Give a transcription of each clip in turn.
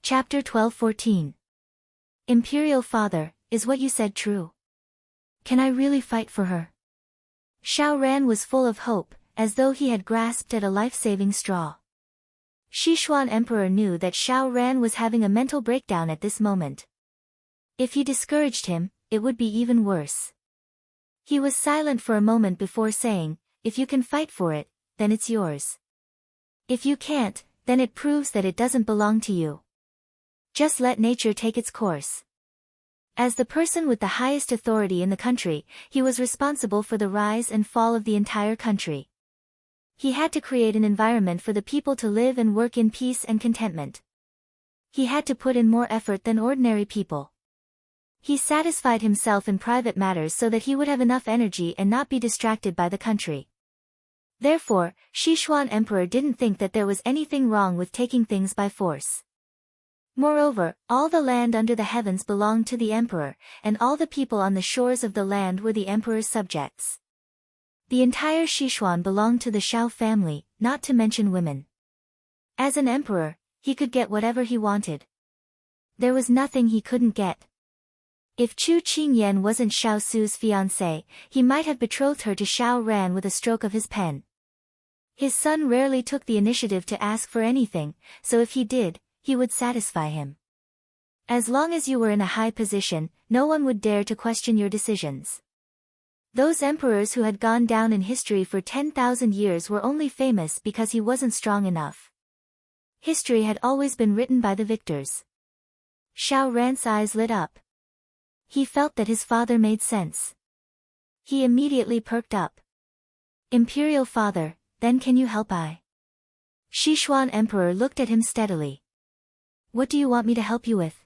Chapter 12:14. Imperial Father, is what you said true? Can I really fight for her? Xiao Ran was full of hope, as though he had grasped at a life-saving straw. Sichuan Emperor knew that Xiao Ran was having a mental breakdown at this moment. If he discouraged him, it would be even worse. He was silent for a moment before saying, "If you can fight for it, then it's yours. If you can't, then it proves that it doesn't belong to you. Just let nature take its course." As the person with the highest authority in the country, he was responsible for the rise and fall of the entire country. He had to create an environment for the people to live and work in peace and contentment. He had to put in more effort than ordinary people. He satisfied himself in private matters so that he would have enough energy and not be distracted by the country. Therefore, Sichuan Emperor didn't think that there was anything wrong with taking things by force. Moreover, all the land under the heavens belonged to the emperor, and all the people on the shores of the land were the emperor's subjects. The entire Sichuan belonged to the Xiao family, not to mention women. As an emperor, he could get whatever he wanted. There was nothing he couldn't get. If Chu Qingyan wasn't Xiao Su's fiancée, he might have betrothed her to Xiao Ran with a stroke of his pen. His son rarely took the initiative to ask for anything, so if he did, he would satisfy him. As long as you were in a high position, no one would dare to question your decisions. Those emperors who had gone down in history for 10,000 years were only famous because he wasn't strong enough. History had always been written by the victors. Xiao Ran's eyes lit up. He felt that his father made sense. He immediately perked up. "Imperial Father, then can you help I?" Sichuan Emperor looked at him steadily. "What do you want me to help you with?"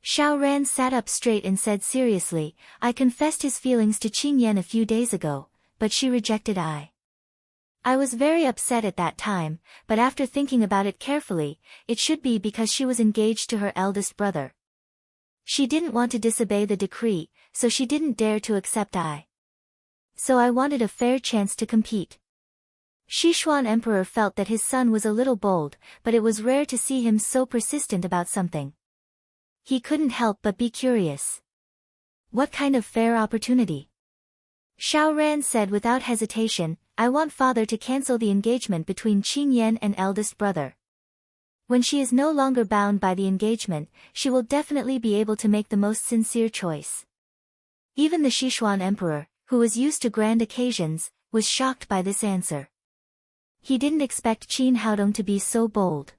Xiao Ran sat up straight and said seriously, "I confessed his feelings to Qingyan a few days ago, but she rejected I was very upset at that time, but after thinking about it carefully, it should be because she was engaged to her eldest brother. She didn't want to disobey the decree, so she didn't dare to accept I. So I wanted a fair chance to compete." Sichuan Emperor felt that his son was a little bold, but it was rare to see him so persistent about something. He couldn't help but be curious. What kind of fair opportunity? Xiao Ran said without hesitation, "I want father to cancel the engagement between Qingyan and eldest brother. When she is no longer bound by the engagement, she will definitely be able to make the most sincere choice." Even the Sichuan Emperor, who was used to grand occasions, was shocked by this answer. He didn't expect Qin Haodong to be so bold.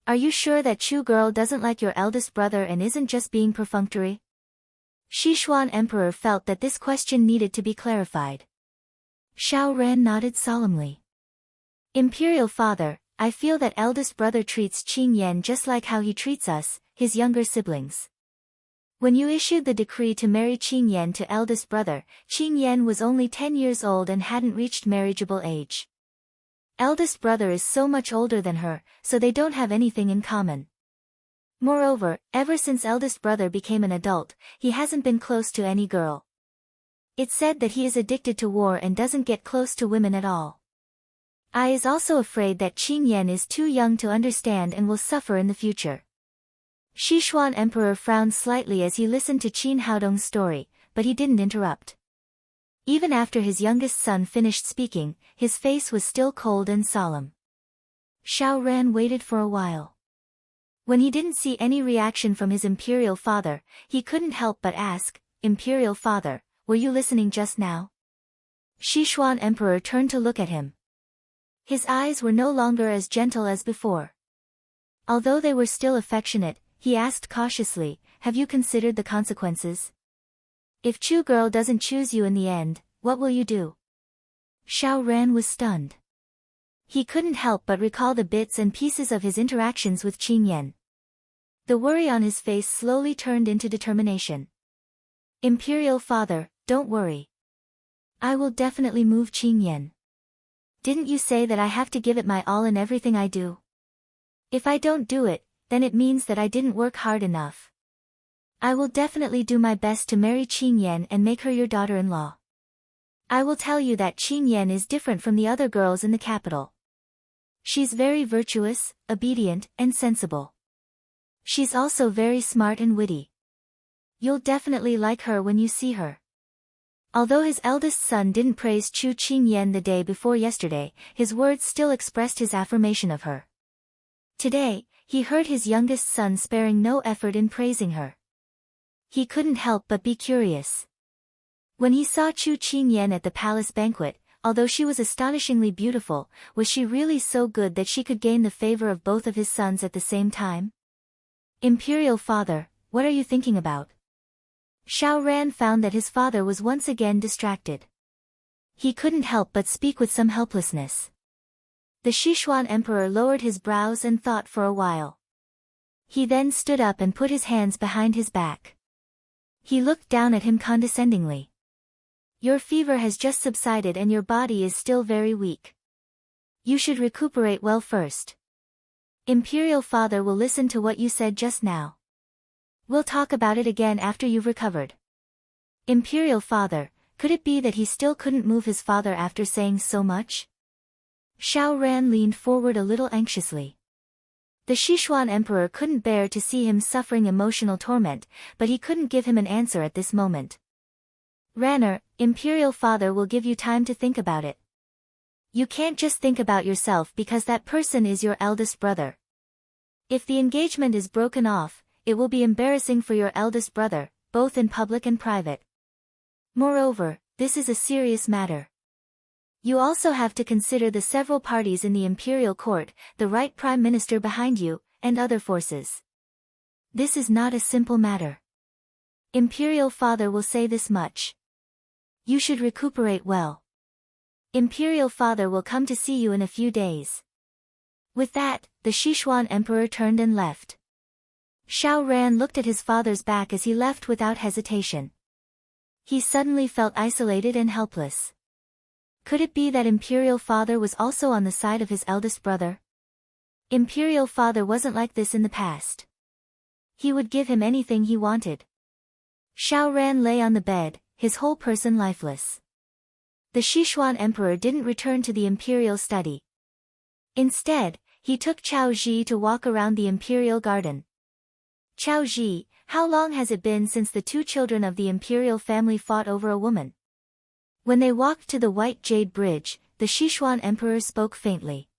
"Are you sure that Chu girl doesn't like your eldest brother and isn't just being perfunctory?" Sichuan Emperor felt that this question needed to be clarified. Xiao Ran nodded solemnly. "Imperial Father, I feel that eldest brother treats Qingyan just like how he treats us, his younger siblings. When you issued the decree to marry Qingyan to eldest brother, Qingyan was only 10 years old and hadn't reached marriageable age. Eldest brother is so much older than her, so they don't have anything in common. Moreover, ever since eldest brother became an adult, he hasn't been close to any girl. It's said that he is addicted to war and doesn't get close to women at all. I is also afraid that Qingyan is too young to understand and will suffer in the future." Sichuan Emperor frowned slightly as he listened to Qin Haodong's story, but he didn't interrupt. Even after his youngest son finished speaking, his face was still cold and solemn. Xiao Ran waited for a while. When he didn't see any reaction from his imperial father, he couldn't help but ask, "Imperial Father, were you listening just now?" Sichuan Emperor turned to look at him. His eyes were no longer as gentle as before. Although they were still affectionate, he asked cautiously, "Have you considered the consequences? If Chu girl doesn't choose you in the end, what will you do?" Xiao Ran was stunned. He couldn't help but recall the bits and pieces of his interactions with Qingyan. The worry on his face slowly turned into determination. "Imperial Father, don't worry. I will definitely move Qingyan. Didn't you say that I have to give it my all in everything I do? If I don't do it, then it means that I didn't work hard enough. I will definitely do my best to marry Qingyan and make her your daughter-in-law. I will tell you that Qingyan is different from the other girls in the capital. She's very virtuous, obedient, and sensible. She's also very smart and witty. You'll definitely like her when you see her. Although his eldest son didn't praise Chu Qingyan the day before yesterday, his words still expressed his affirmation of her. Today, he heard his youngest son sparing no effort in praising her. He couldn't help but be curious. When he saw Chu Qingyan at the palace banquet, although she was astonishingly beautiful, was she really so good that she could gain the favor of both of his sons at the same time? Imperial father, what are you thinking about? Xiao Ran found that his father was once again distracted. He couldn't help but speak with some helplessness. The Sichuan emperor lowered his brows and thought for a while. He then stood up and put his hands behind his back. He looked down at him condescendingly. Your fever has just subsided and your body is still very weak. You should recuperate well first. Imperial father will listen to what you said just now. We'll talk about it again after you've recovered. Imperial father, could it be that he still couldn't move his father after saying so much? Xiao Ran leaned forward a little anxiously. The Sichuan emperor couldn't bear to see him suffering emotional torment, but he couldn't give him an answer at this moment. Ranner, Imperial father will give you time to think about it. You can't just think about yourself because that person is your eldest brother. If the engagement is broken off, it will be embarrassing for your eldest brother, both in public and private. Moreover, this is a serious matter. You also have to consider the several parties in the imperial court, the right prime minister behind you, and other forces. This is not a simple matter. Imperial father will say this much. You should recuperate well. Imperial father will come to see you in a few days. With that, the Sichuan emperor turned and left. Xiao Ran looked at his father's back as he left without hesitation. He suddenly felt isolated and helpless. Could it be that Imperial father was also on the side of his eldest brother? Imperial father wasn't like this in the past. He would give him anything he wanted. Xiao Ran lay on the bed, his whole person lifeless. The Sichuan emperor didn't return to the imperial study. Instead, he took Chao Ji to walk around the imperial garden. Chao Ji, how long has it been since the two children of the imperial family fought over a woman? When they walked to the White Jade Bridge, the Sichuan emperor spoke faintly.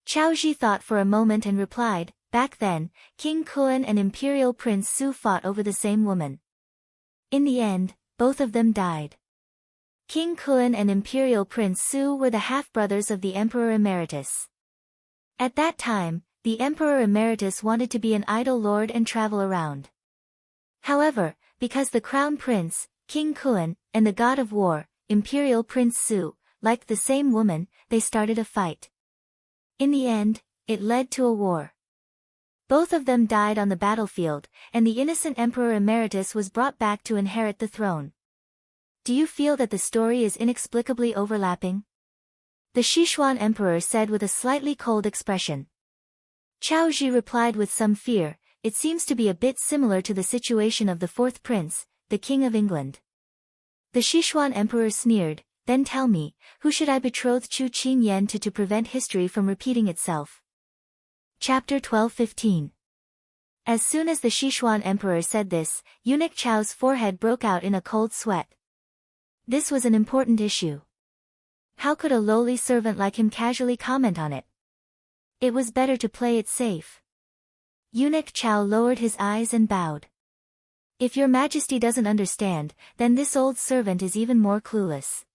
Chao Ji thought for a moment and replied, back then, King Kuan and Imperial Prince Su fought over the same woman. In the end, both of them died. King Kuan and Imperial Prince Su were the half-brothers of the Emperor Emeritus. At that time, the Emperor Emeritus wanted to be an idle lord and travel around. However, because the Crown Prince, King Kuan, and the God of War, Imperial Prince Su, liked the same woman, they started a fight. In the end, it led to a war. Both of them died on the battlefield, and the innocent Emperor Emeritus was brought back to inherit the throne. Do you feel that the story is inexplicably overlapping? The Sichuan emperor said with a slightly cold expression. Chao Ji replied with some fear, it seems to be a bit similar to the situation of the fourth prince, the King of England. The Sichuan emperor sneered, then tell me, who should I betroth Chu Qingyan to prevent history from repeating itself? Chapter 12:15. As soon as the Sichuan emperor said this, eunuch Chao's forehead broke out in a cold sweat. This was an important issue. How could a lowly servant like him casually comment on it? It was better to play it safe. Eunuch Chao lowered his eyes and bowed. If your majesty doesn't understand, then this old servant is even more clueless.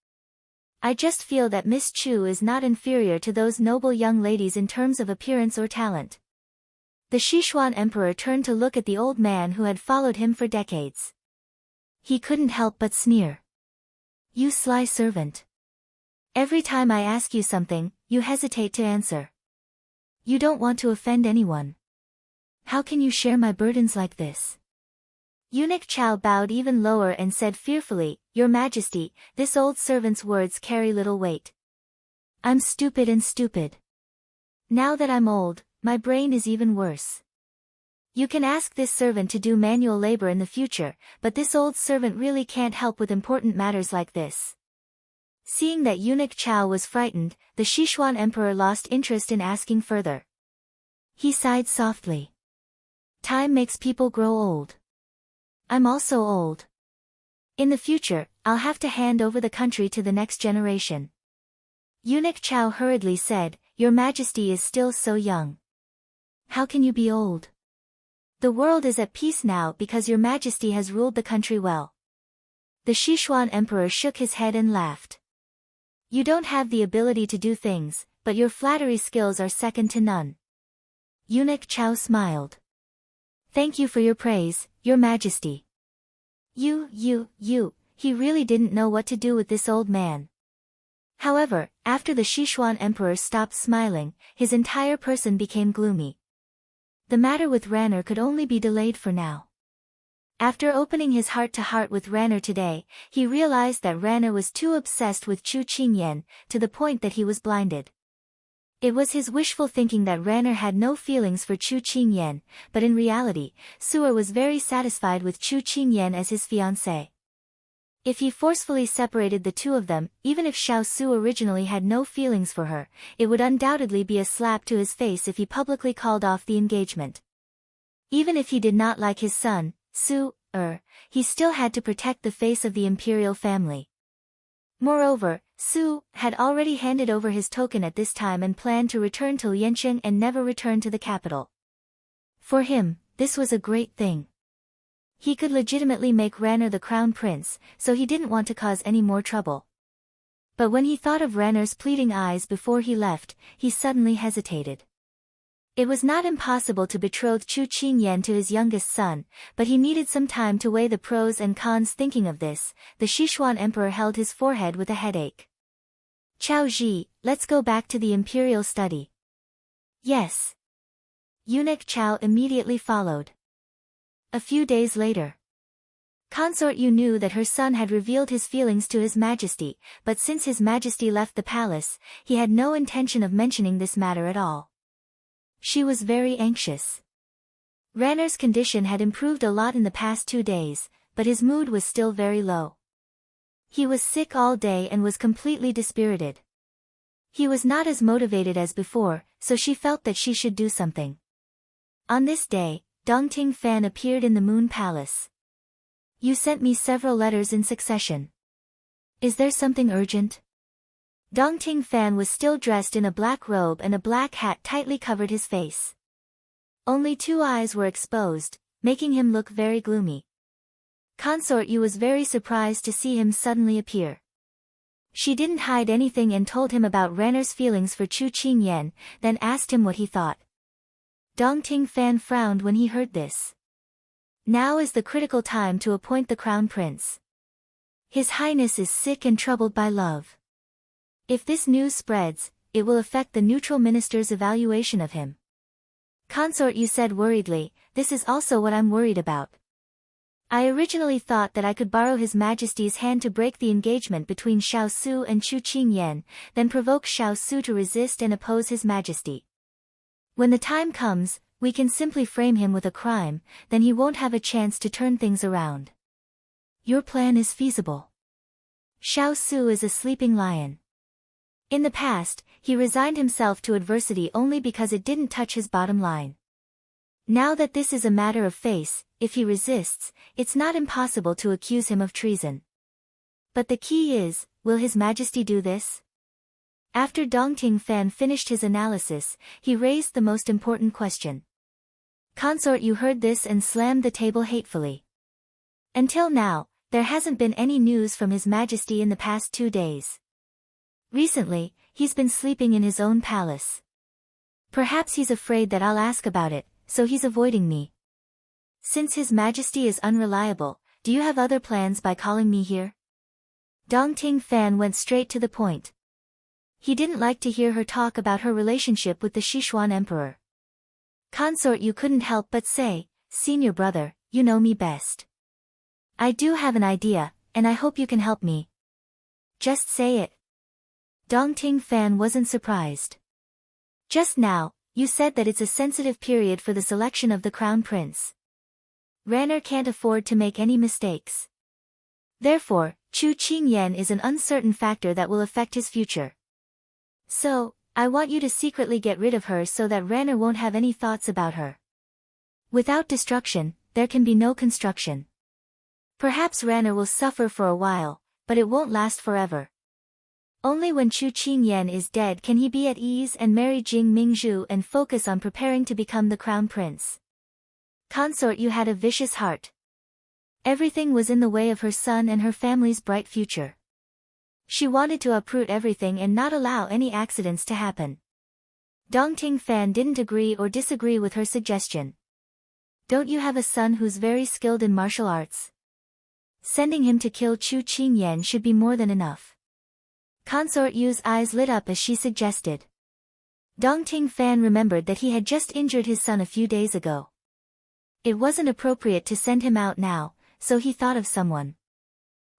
I just feel that Miss Chu is not inferior to those noble young ladies in terms of appearance or talent. The Sichuan emperor turned to look at the old man who had followed him for decades. He couldn't help but sneer. You sly servant. Every time I ask you something, you hesitate to answer. You don't want to offend anyone. How can you share my burdens like this? Eunuch Chao bowed even lower and said fearfully, Your Majesty, this old servant's words carry little weight. I'm stupid and stupid. Now that I'm old, my brain is even worse. You can ask this servant to do manual labor in the future, but this old servant really can't help with important matters like this. Seeing that Eunuch Chao was frightened, the Sichuan emperor lost interest in asking further. He sighed softly. Time makes people grow old. I'm also old. In the future, I'll have to hand over the country to the next generation. Eunuch Chow hurriedly said, Your Majesty is still so young. How can you be old? The world is at peace now because Your Majesty has ruled the country well. The Sichuan Emperor shook his head and laughed. You don't have the ability to do things, but your flattery skills are second to none. Eunuch Chow smiled. Thank you for your praise, Your Majesty. He really didn't know what to do with this old man. However, after the Sichuan Emperor stopped smiling, his entire person became gloomy. The matter with Ranner could only be delayed for now. After opening his heart-to-heart with Ranner today, he realized that Ranner was too obsessed with Chu Qingyan, to the point that he was blinded. It was his wishful thinking that Ranner had no feelings for Chu Qingyan, but in reality, Su'er was very satisfied with Chu Qingyan as his fiancée. If he forcefully separated the two of them, even if Xiao Su originally had no feelings for her, it would undoubtedly be a slap to his face if he publicly called off the engagement. Even if he did not like his son, Su-er, he still had to protect the face of the imperial family. Moreover, Su had already handed over his token at this time and planned to return to Liancheng and never return to the capital. For him, this was a great thing. He could legitimately make Ranner the crown prince, so he didn't want to cause any more trouble. But when he thought of Ranner's pleading eyes before he left, he suddenly hesitated. It was not impossible to betroth Chu Qingyan to his youngest son, but he needed some time to weigh the pros and cons. Thinking of this, the Sichuan emperor held his forehead with a headache. Chao Ji, let's go back to the imperial study. Yes. Eunuch Chow immediately followed. A few days later. Consort Yu knew that her son had revealed his feelings to His Majesty, but since His Majesty left the palace, he had no intention of mentioning this matter at all. She was very anxious. Ranner's condition had improved a lot in the past 2 days, but his mood was still very low. He was sick all day and was completely dispirited. He was not as motivated as before, so she felt that she should do something. On this day, Dongting Fan appeared in the Moon Palace. You sent me several letters in succession. Is there something urgent? Dongting Fan was still dressed in a black robe and a black hat tightly covered his face. Only 2 eyes were exposed, making him look very gloomy. Consort Yu was very surprised to see him suddenly appear. She didn't hide anything and told him about Ranner's feelings for Chu Qingyan, then asked him what he thought. Dongting Fan frowned when he heard this. Now is the critical time to appoint the crown prince. His Highness is sick and troubled by love. If this news spreads, it will affect the neutral minister's evaluation of him. Consort Yu said worriedly, this is also what I'm worried about. I originally thought that I could borrow His Majesty's hand to break the engagement between Xiao Su and Chu Qingyan, then provoke Xiao Su to resist and oppose His Majesty. When the time comes, we can simply frame him with a crime, then he won't have a chance to turn things around. Your plan is feasible. Xiao Su is a sleeping lion. In the past, he resigned himself to adversity only because it didn't touch his bottom line. Now that this is a matter of face, if he resists, it's not impossible to accuse him of treason. But the key is, will His Majesty do this? After Dongting Fan finished his analysis, he raised the most important question. Consort Yu heard this and slammed the table hatefully. Until now, there hasn't been any news from His Majesty in the past 2 days. Recently, he's been sleeping in his own palace. Perhaps he's afraid that I'll ask about it, so he's avoiding me. Since His Majesty is unreliable, do you have other plans by calling me here? Dongting Fan went straight to the point. He didn't like to hear her talk about her relationship with the Sichuan Emperor. Consort Yu couldn't help but say, Senior brother, you know me best. I do have an idea, and I hope you can help me. Just say it. Dongting Fan wasn't surprised. Just now, you said that it's a sensitive period for the selection of the crown prince. Ranner can't afford to make any mistakes. Therefore, Chu Qingyan is an uncertain factor that will affect his future. So, I want you to secretly get rid of her so that Ranner won't have any thoughts about her. Without destruction, there can be no construction. Perhaps Ranna will suffer for a while, but it won't last forever. Only when Chu Qingyan is dead can he be at ease and marry Jing Mingzhu and focus on preparing to become the crown prince. Consort, you had a vicious heart. Everything was in the way of her son and her family's bright future. She wanted to uproot everything and not allow any accidents to happen. Dongting Fan didn't agree or disagree with her suggestion. Don't you have a son who's very skilled in martial arts? Sending him to kill Chu Qingyan should be more than enough. Consort Yu's eyes lit up as she suggested. Dongting Fan remembered that he had just injured his son a few days ago. It wasn't appropriate to send him out now, so he thought of someone.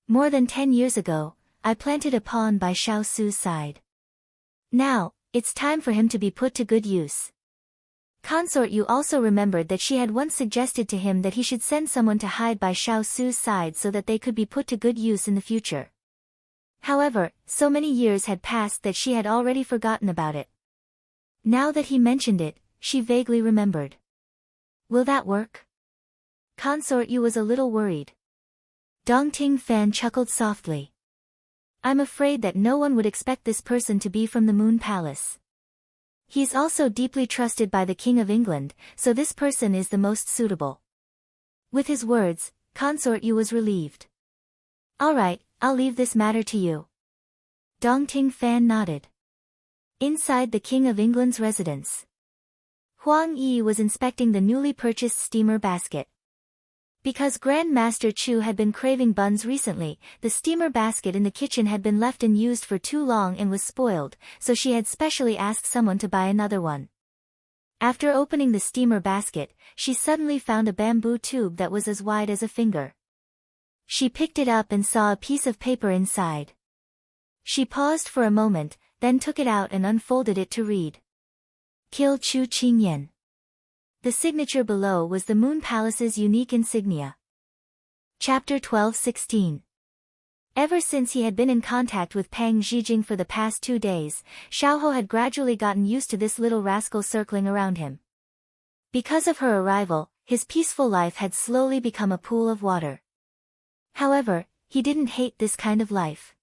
More than 10 years ago, I planted a pawn by Xiao Su's side. Now, it's time for him to be put to good use. Consort Yu also remembered that she had once suggested to him that he should send someone to hide by Xiao Su's side so that they could be put to good use in the future. However, so many years had passed that she had already forgotten about it. Now that he mentioned it, she vaguely remembered. Will that work? Consort Yu was a little worried. Dongting Fan chuckled softly. I'm afraid that no one would expect this person to be from the Moon Palace. He's also deeply trusted by the King of England, so this person is the most suitable. With his words, Consort Yu was relieved. All right, I'll leave this matter to you. Dongting Fan nodded. Inside the King of England's residence, Huang Yi was inspecting the newly purchased steamer basket. Because Grand Master Chu had been craving buns recently, the steamer basket in the kitchen had been left unused for too long and was spoiled, so she had specially asked someone to buy another one. After opening the steamer basket, she suddenly found a bamboo tube that was as wide as a finger. She picked it up and saw a piece of paper inside. She paused for a moment, then took it out and unfolded it to read. Kill Chu Qingyan. The signature below was the Moon Palace's unique insignia. Chapter 12-16. Ever since he had been in contact with Pang Zhijing for the past 2 days, Xiaohou had gradually gotten used to this little rascal circling around him. Because of her arrival, his peaceful life had slowly become a pool of water. However, he didn't hate this kind of life.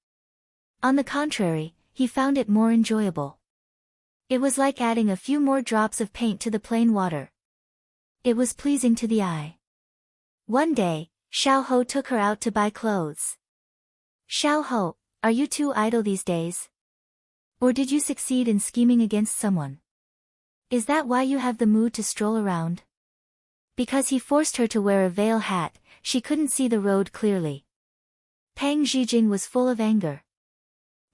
On the contrary, he found it more enjoyable. It was like adding a few more drops of paint to the plain water. It was pleasing to the eye. One day, Xiaohou took her out to buy clothes. Xiaohou, are you too idle these days? Or did you succeed in scheming against someone? Is that why you have the mood to stroll around? Because he forced her to wear a veil hat, she couldn't see the road clearly. Pang Zhijing was full of anger.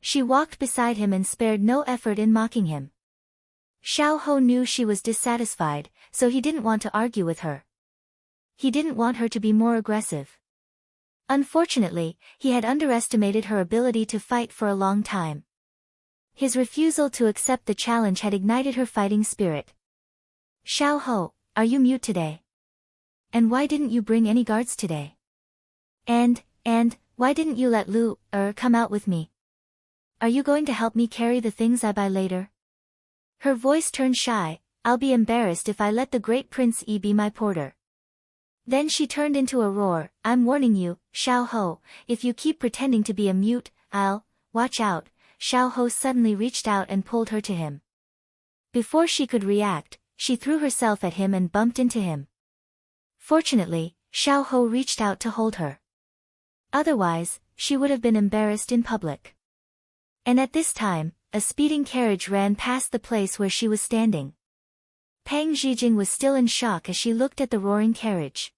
She walked beside him and spared no effort in mocking him. Xiaohou knew she was dissatisfied, so he didn't want to argue with her. He didn't want her to be more aggressive. Unfortunately, he had underestimated her ability to fight for a long time. His refusal to accept the challenge had ignited her fighting spirit. Xiaohou, are you mute today? And why didn't you bring any guards today? And, why didn't you let Lu come out with me? Are you going to help me carry the things I buy later? Her voice turned shy. I'll be embarrassed if I let the great Prince Yi be my porter. Then she turned into a roar. I'm warning you, Xiaohou, if you keep pretending to be a mute, watch out. Xiaohou suddenly reached out and pulled her to him. Before she could react, she threw herself at him and bumped into him. Fortunately, Xiaohou reached out to hold her. Otherwise, she would have been embarrassed in public. And at this time, a speeding carriage ran past the place where she was standing. Pang Zhijing was still in shock as she looked at the roaring carriage.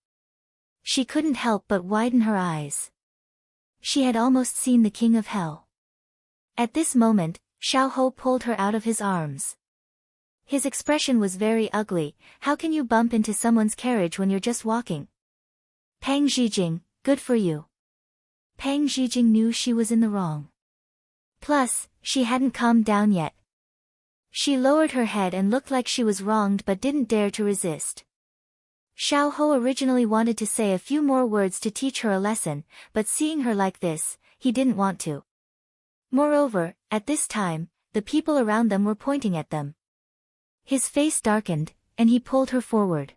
She couldn't help but widen her eyes. She had almost seen the King of Hell. At this moment, Xiaohou pulled her out of his arms. His expression was very ugly. How can you bump into someone's carriage when you're just walking? Pang Zhijing, good for you. Pang Zhijing knew she was in the wrong. Plus, she hadn't calmed down yet. She lowered her head and looked like she was wronged but didn't dare to resist. Xiaohou originally wanted to say a few more words to teach her a lesson, but seeing her like this, he didn't want to. Moreover, at this time, the people around them were pointing at them. His face darkened, and he pulled her forward.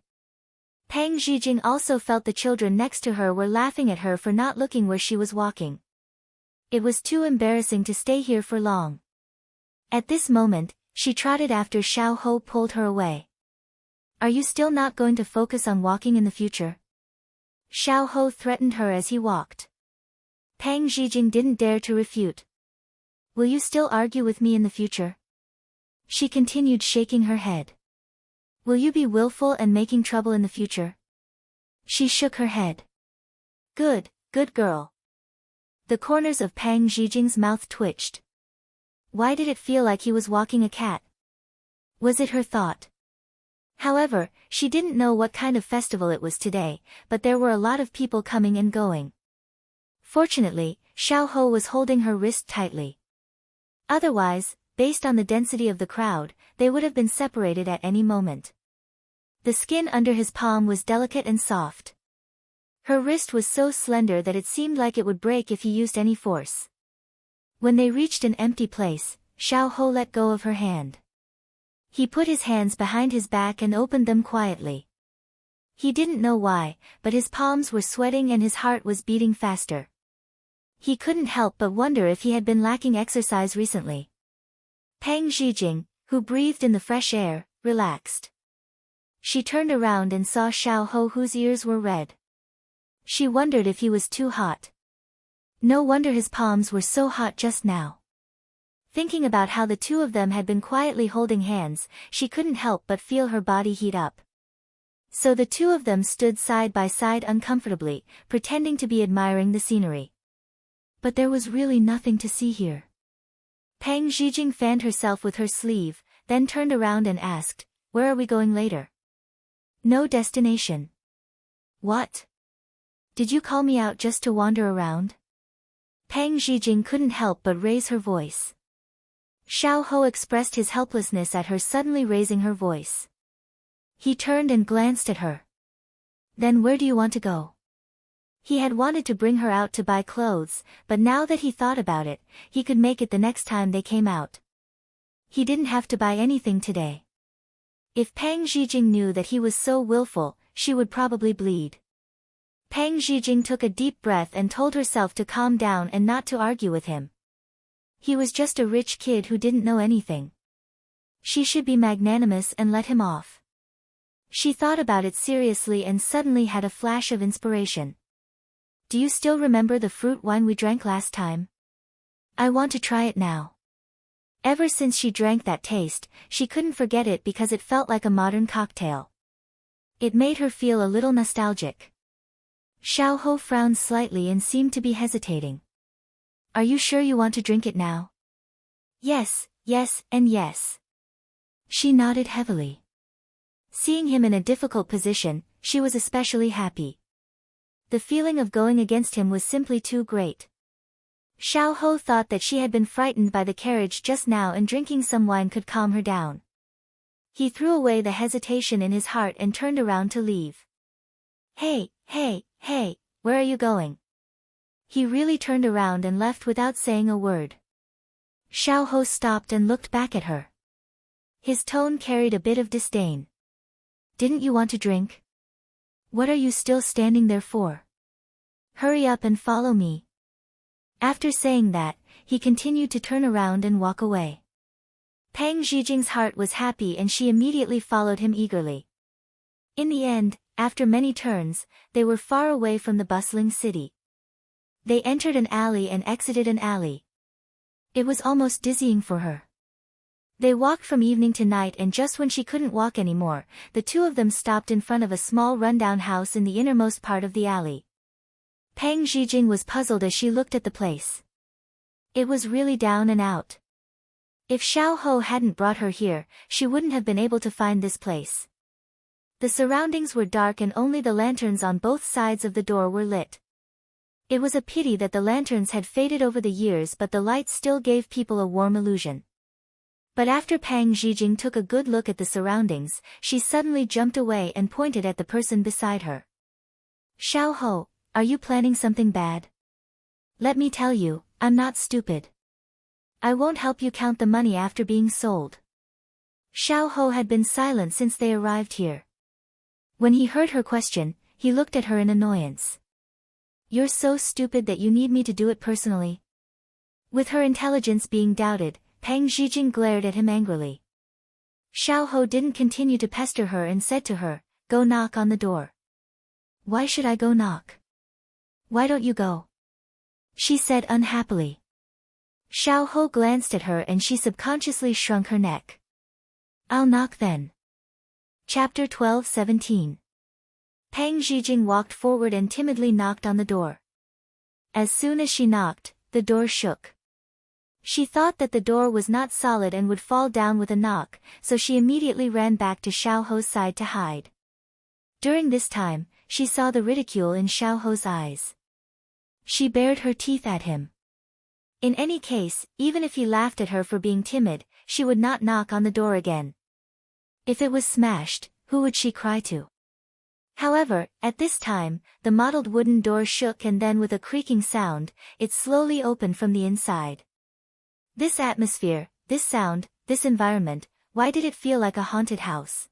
Pang Zhijing also felt the children next to her were laughing at her for not looking where she was walking. It was too embarrassing to stay here for long. At this moment, she trotted after Xiao Ho pulled her away. Are you still not going to focus on walking in the future? Xiao Ho threatened her as he walked. Pang Zhijing didn't dare to refute. Will you still argue with me in the future? She continued shaking her head. Will you be willful and making trouble in the future? She shook her head. Good girl. The corners of Pang Zhijing's mouth twitched. Why did it feel like he was walking a cat? Was it her thought? However, she didn't know what kind of festival it was today, but there were a lot of people coming and going. Fortunately, Xiao Ho was holding her wrist tightly. Otherwise, based on the density of the crowd, they would have been separated at any moment. The skin under his palm was delicate and soft. Her wrist was so slender that it seemed like it would break if he used any force. When they reached an empty place, Xiao Ho let go of her hand. He put his hands behind his back and opened them quietly. He didn't know why, but his palms were sweating and his heart was beating faster. He couldn't help but wonder if he had been lacking exercise recently. Pang Zhijing, who breathed in the fresh air, relaxed. She turned around and saw Xiao Ho whose ears were red. She wondered if he was too hot. No wonder his palms were so hot just now. Thinking about how the two of them had been quietly holding hands, she couldn't help but feel her body heat up. So the two of them stood side by side uncomfortably, pretending to be admiring the scenery. But there was really nothing to see here. Pang Zhijing fanned herself with her sleeve, then turned around and asked, "Where are we going later?" "No destination." "What? Did you call me out just to wander around?" Pang Zhijing couldn't help but raise her voice. Xiao Ho expressed his helplessness at her suddenly raising her voice. He turned and glanced at her. "Then where do you want to go?" He had wanted to bring her out to buy clothes, but now that he thought about it, he could make it the next time they came out. He didn't have to buy anything today. If Pang Zhijing knew that he was so willful, she would probably bleed. Pang Zhijing took a deep breath and told herself to calm down and not to argue with him. He was just a rich kid who didn't know anything. She should be magnanimous and let him off. She thought about it seriously and suddenly had a flash of inspiration. "Do you still remember the fruit wine we drank last time? I want to try it now." Ever since she drank that taste, she couldn't forget it because it felt like a modern cocktail. It made her feel a little nostalgic. Xiao Ho frowned slightly and seemed to be hesitating. "Are you sure you want to drink it now?" Yes, and yes." She nodded heavily. Seeing him in a difficult position, she was especially happy. The feeling of going against him was simply too great. Xiao Ho thought that she had been frightened by the carriage just now and drinking some wine could calm her down. He threw away the hesitation in his heart and turned around to leave. Hey, where are you going?" He really turned around and left without saying a word. Xiao Ho stopped and looked back at her. His tone carried a bit of disdain. "Didn't you want to drink? What are you still standing there for? Hurry up and follow me." After saying that, he continued to turn around and walk away. Pang Zhijing's heart was happy and she immediately followed him eagerly. In the end, after many turns, they were far away from the bustling city. They entered an alley and exited an alley. It was almost dizzying for her. They walked from evening to night and just when she couldn't walk anymore, the two of them stopped in front of a small rundown house in the innermost part of the alley. Pang Zhijing was puzzled as she looked at the place. It was really down and out. If Xiao Ho hadn't brought her here, she wouldn't have been able to find this place. The surroundings were dark and only the lanterns on both sides of the door were lit. It was a pity that the lanterns had faded over the years, but the lights still gave people a warm illusion. But after Pang Zhijing took a good look at the surroundings, she suddenly jumped away and pointed at the person beside her. "Xiao Ho, are you planning something bad? Let me tell you, I'm not stupid. I won't help you count the money after being sold." Xiao Ho had been silent since they arrived here. When he heard her question, he looked at her in annoyance. You're so stupid that you need me to do it personally? With her intelligence being doubted, Pang Zhijing glared at him angrily. Xiaohou didn't continue to pester her and said to her, go knock on the door. Why should I go knock? Why don't you go? She said unhappily. Xiaohou glanced at her and she subconsciously shrunk her neck. I'll knock then. Chapter 12:17. Pang Zhijing walked forward and timidly knocked on the door. As soon as she knocked, the door shook. She thought that the door was not solid and would fall down with a knock, so she immediately ran back to Xiaohou's side to hide. During this time, she saw the ridicule in Xiaohou's eyes. She bared her teeth at him. In any case, even if he laughed at her for being timid, she would not knock on the door again. If it was smashed, who would she cry to? However, at this time, the mottled wooden door shook and then with a creaking sound, it slowly opened from the inside. This atmosphere, this sound, this environment, why did it feel like a haunted house?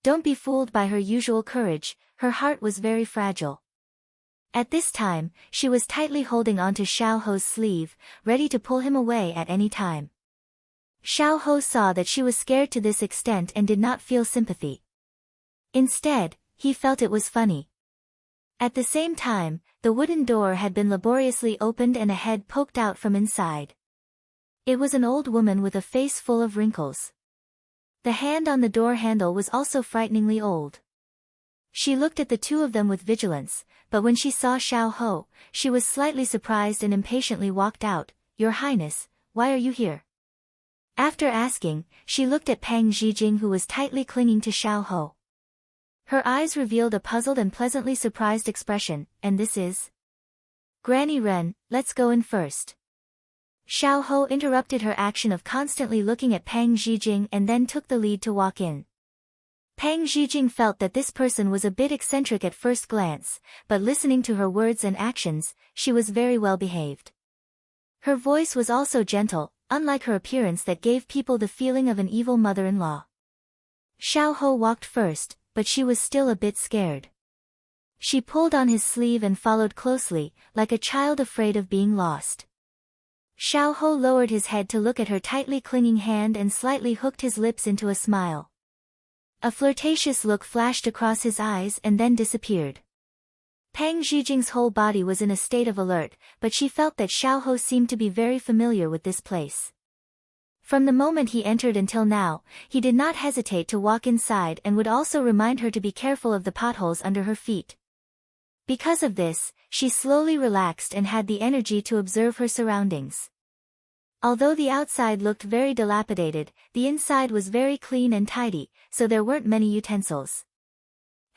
Don't be fooled by her usual courage, her heart was very fragile. At this time, she was tightly holding onto Xiaohou's sleeve, ready to pull him away at any time. Xiaohou saw that she was scared to this extent and did not feel sympathy. Instead, he felt it was funny. At the same time, the wooden door had been laboriously opened and a head poked out from inside. It was an old woman with a face full of wrinkles. The hand on the door handle was also frighteningly old. She looked at the two of them with vigilance, but when she saw Xiaohou, she was slightly surprised and impatiently walked out. Your Highness, why are you here? After asking, she looked at Pang Zhijing who was tightly clinging to Xiaohou. Her eyes revealed a puzzled and pleasantly surprised expression, and this is? Granny Ren, let's go in first. Xiaohou interrupted her action of constantly looking at Pang Zhijing and then took the lead to walk in. Pang Zhijing felt that this person was a bit eccentric at first glance, but listening to her words and actions, she was very well behaved. Her voice was also gentle, unlike her appearance that gave people the feeling of an evil mother-in-law. Xiaohou walked first, but she was still a bit scared. She pulled on his sleeve and followed closely, like a child afraid of being lost. Xiaohou lowered his head to look at her tightly clinging hand and slightly hooked his lips into a smile. A flirtatious look flashed across his eyes and then disappeared. Pang Zhijing's whole body was in a state of alert, but she felt that Xiaohou seemed to be very familiar with this place. From the moment he entered until now, he did not hesitate to walk inside and would also remind her to be careful of the potholes under her feet. Because of this, she slowly relaxed and had the energy to observe her surroundings. Although the outside looked very dilapidated, the inside was very clean and tidy, so there weren't many utensils.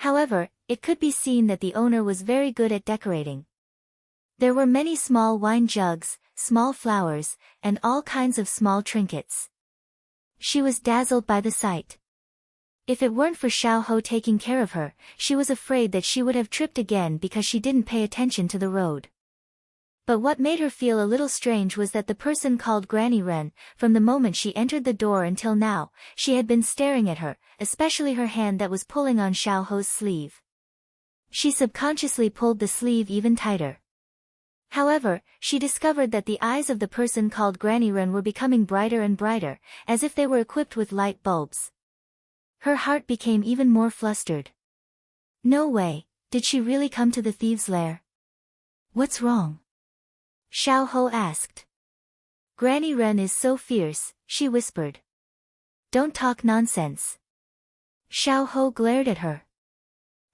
However, it could be seen that the owner was very good at decorating. There were many small wine jugs, small flowers, and all kinds of small trinkets. She was dazzled by the sight. If it weren't for Xiaohou taking care of her, she was afraid that she would have tripped again because she didn't pay attention to the road. But what made her feel a little strange was that the person called Granny Ren, from the moment she entered the door until now, she had been staring at her, especially her hand that was pulling on Xiaohou's sleeve. She subconsciously pulled the sleeve even tighter. However, she discovered that the eyes of the person called Granny Ren were becoming brighter and brighter, as if they were equipped with light bulbs. Her heart became even more flustered. No way, did she really come to the thieves' lair? What's wrong? Xiaohou asked. Granny Ren is so fierce, she whispered. Don't talk nonsense. Xiaohou glared at her.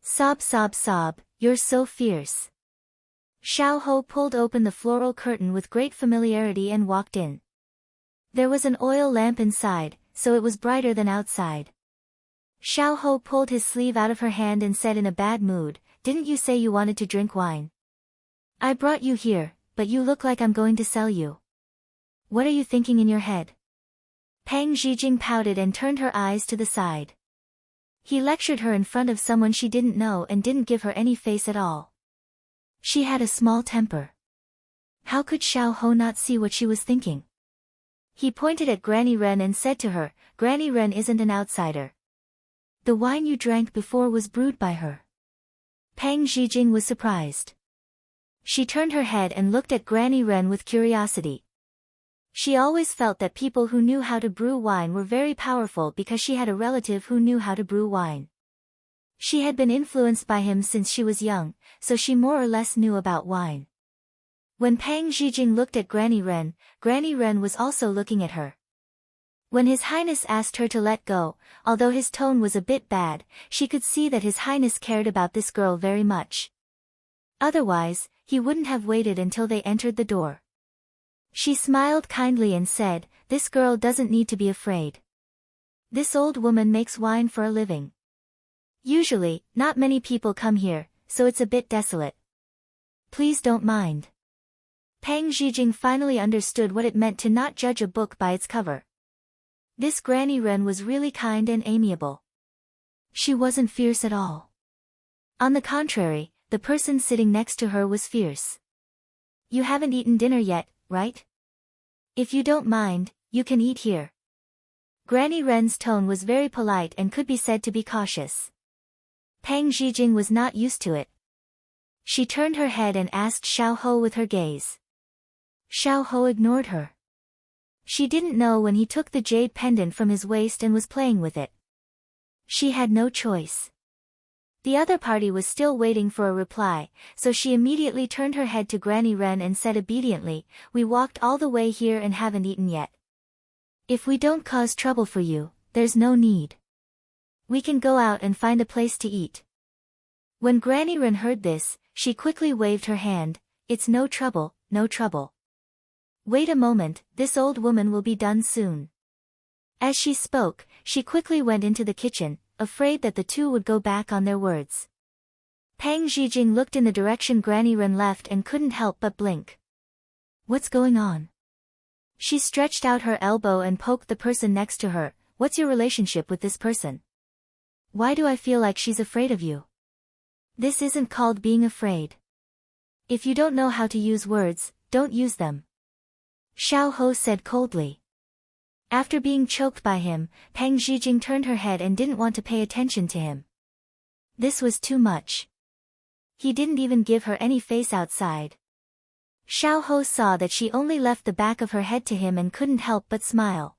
Sob sob sob, you're so fierce. Xiaohou pulled open the floral curtain with great familiarity and walked in. There was an oil lamp inside, so it was brighter than outside. Xiaohou pulled his sleeve out of her hand and said in a bad mood, "Didn't you say you wanted to drink wine? I brought you here, but you look like I'm going to sell you. What are you thinking in your head?" Pang Zhijing pouted and turned her eyes to the side. He lectured her in front of someone she didn't know and didn't give her any face at all. She had a small temper. How could Xiaohou not see what she was thinking? He pointed at Granny Ren and said to her, "Granny Ren isn't an outsider. The wine you drank before was brewed by her. Pang Zhijing was surprised. She turned her head and looked at Granny Ren with curiosity. She always felt that people who knew how to brew wine were very powerful because she had a relative who knew how to brew wine. She had been influenced by him since she was young, so she more or less knew about wine. When Pang Zhijing looked at Granny Ren was also looking at her. When His Highness asked her to let go, although his tone was a bit bad, she could see that His Highness cared about this girl very much. Otherwise, he wouldn't have waited until they entered the door. She smiled kindly and said, "This girl doesn't need to be afraid. This old woman makes wine for a living. Usually, not many people come here, so it's a bit desolate. Please don't mind." Pang Zhijing finally understood what it meant to not judge a book by its cover. This Granny Ren was really kind and amiable. She wasn't fierce at all. On the contrary, the person sitting next to her was fierce. "You haven't eaten dinner yet, right? If you don't mind, you can eat here." Granny Ren's tone was very polite and could be said to be cautious. Pang Zhijing was not used to it. She turned her head and asked Xiao Ho with her gaze. Xiao Ho ignored her. She didn't know when he took the jade pendant from his waist and was playing with it. She had no choice. The other party was still waiting for a reply, so she immediately turned her head to Granny Ren and said obediently, "We walked all the way here and haven't eaten yet. If we don't cause trouble for you, there's no need. We can go out and find a place to eat." When Granny Ren heard this, she quickly waved her hand. "It's no trouble, no trouble. Wait a moment, this old woman will be done soon." As she spoke, she quickly went into the kitchen, afraid that the two would go back on their words. Pang Zhijing looked in the direction Granny Ren left and couldn't help but blink. "What's going on?" She stretched out her elbow and poked the person next to her. "What's your relationship with this person? Why do I feel like she's afraid of you?" "This isn't called being afraid. If you don't know how to use words, don't use them," Xiao Ho said coldly. After being choked by him, Pang Zhijing turned her head and didn't want to pay attention to him. This was too much. He didn't even give her any face outside. Xiao Ho saw that she only left the back of her head to him and couldn't help but smile.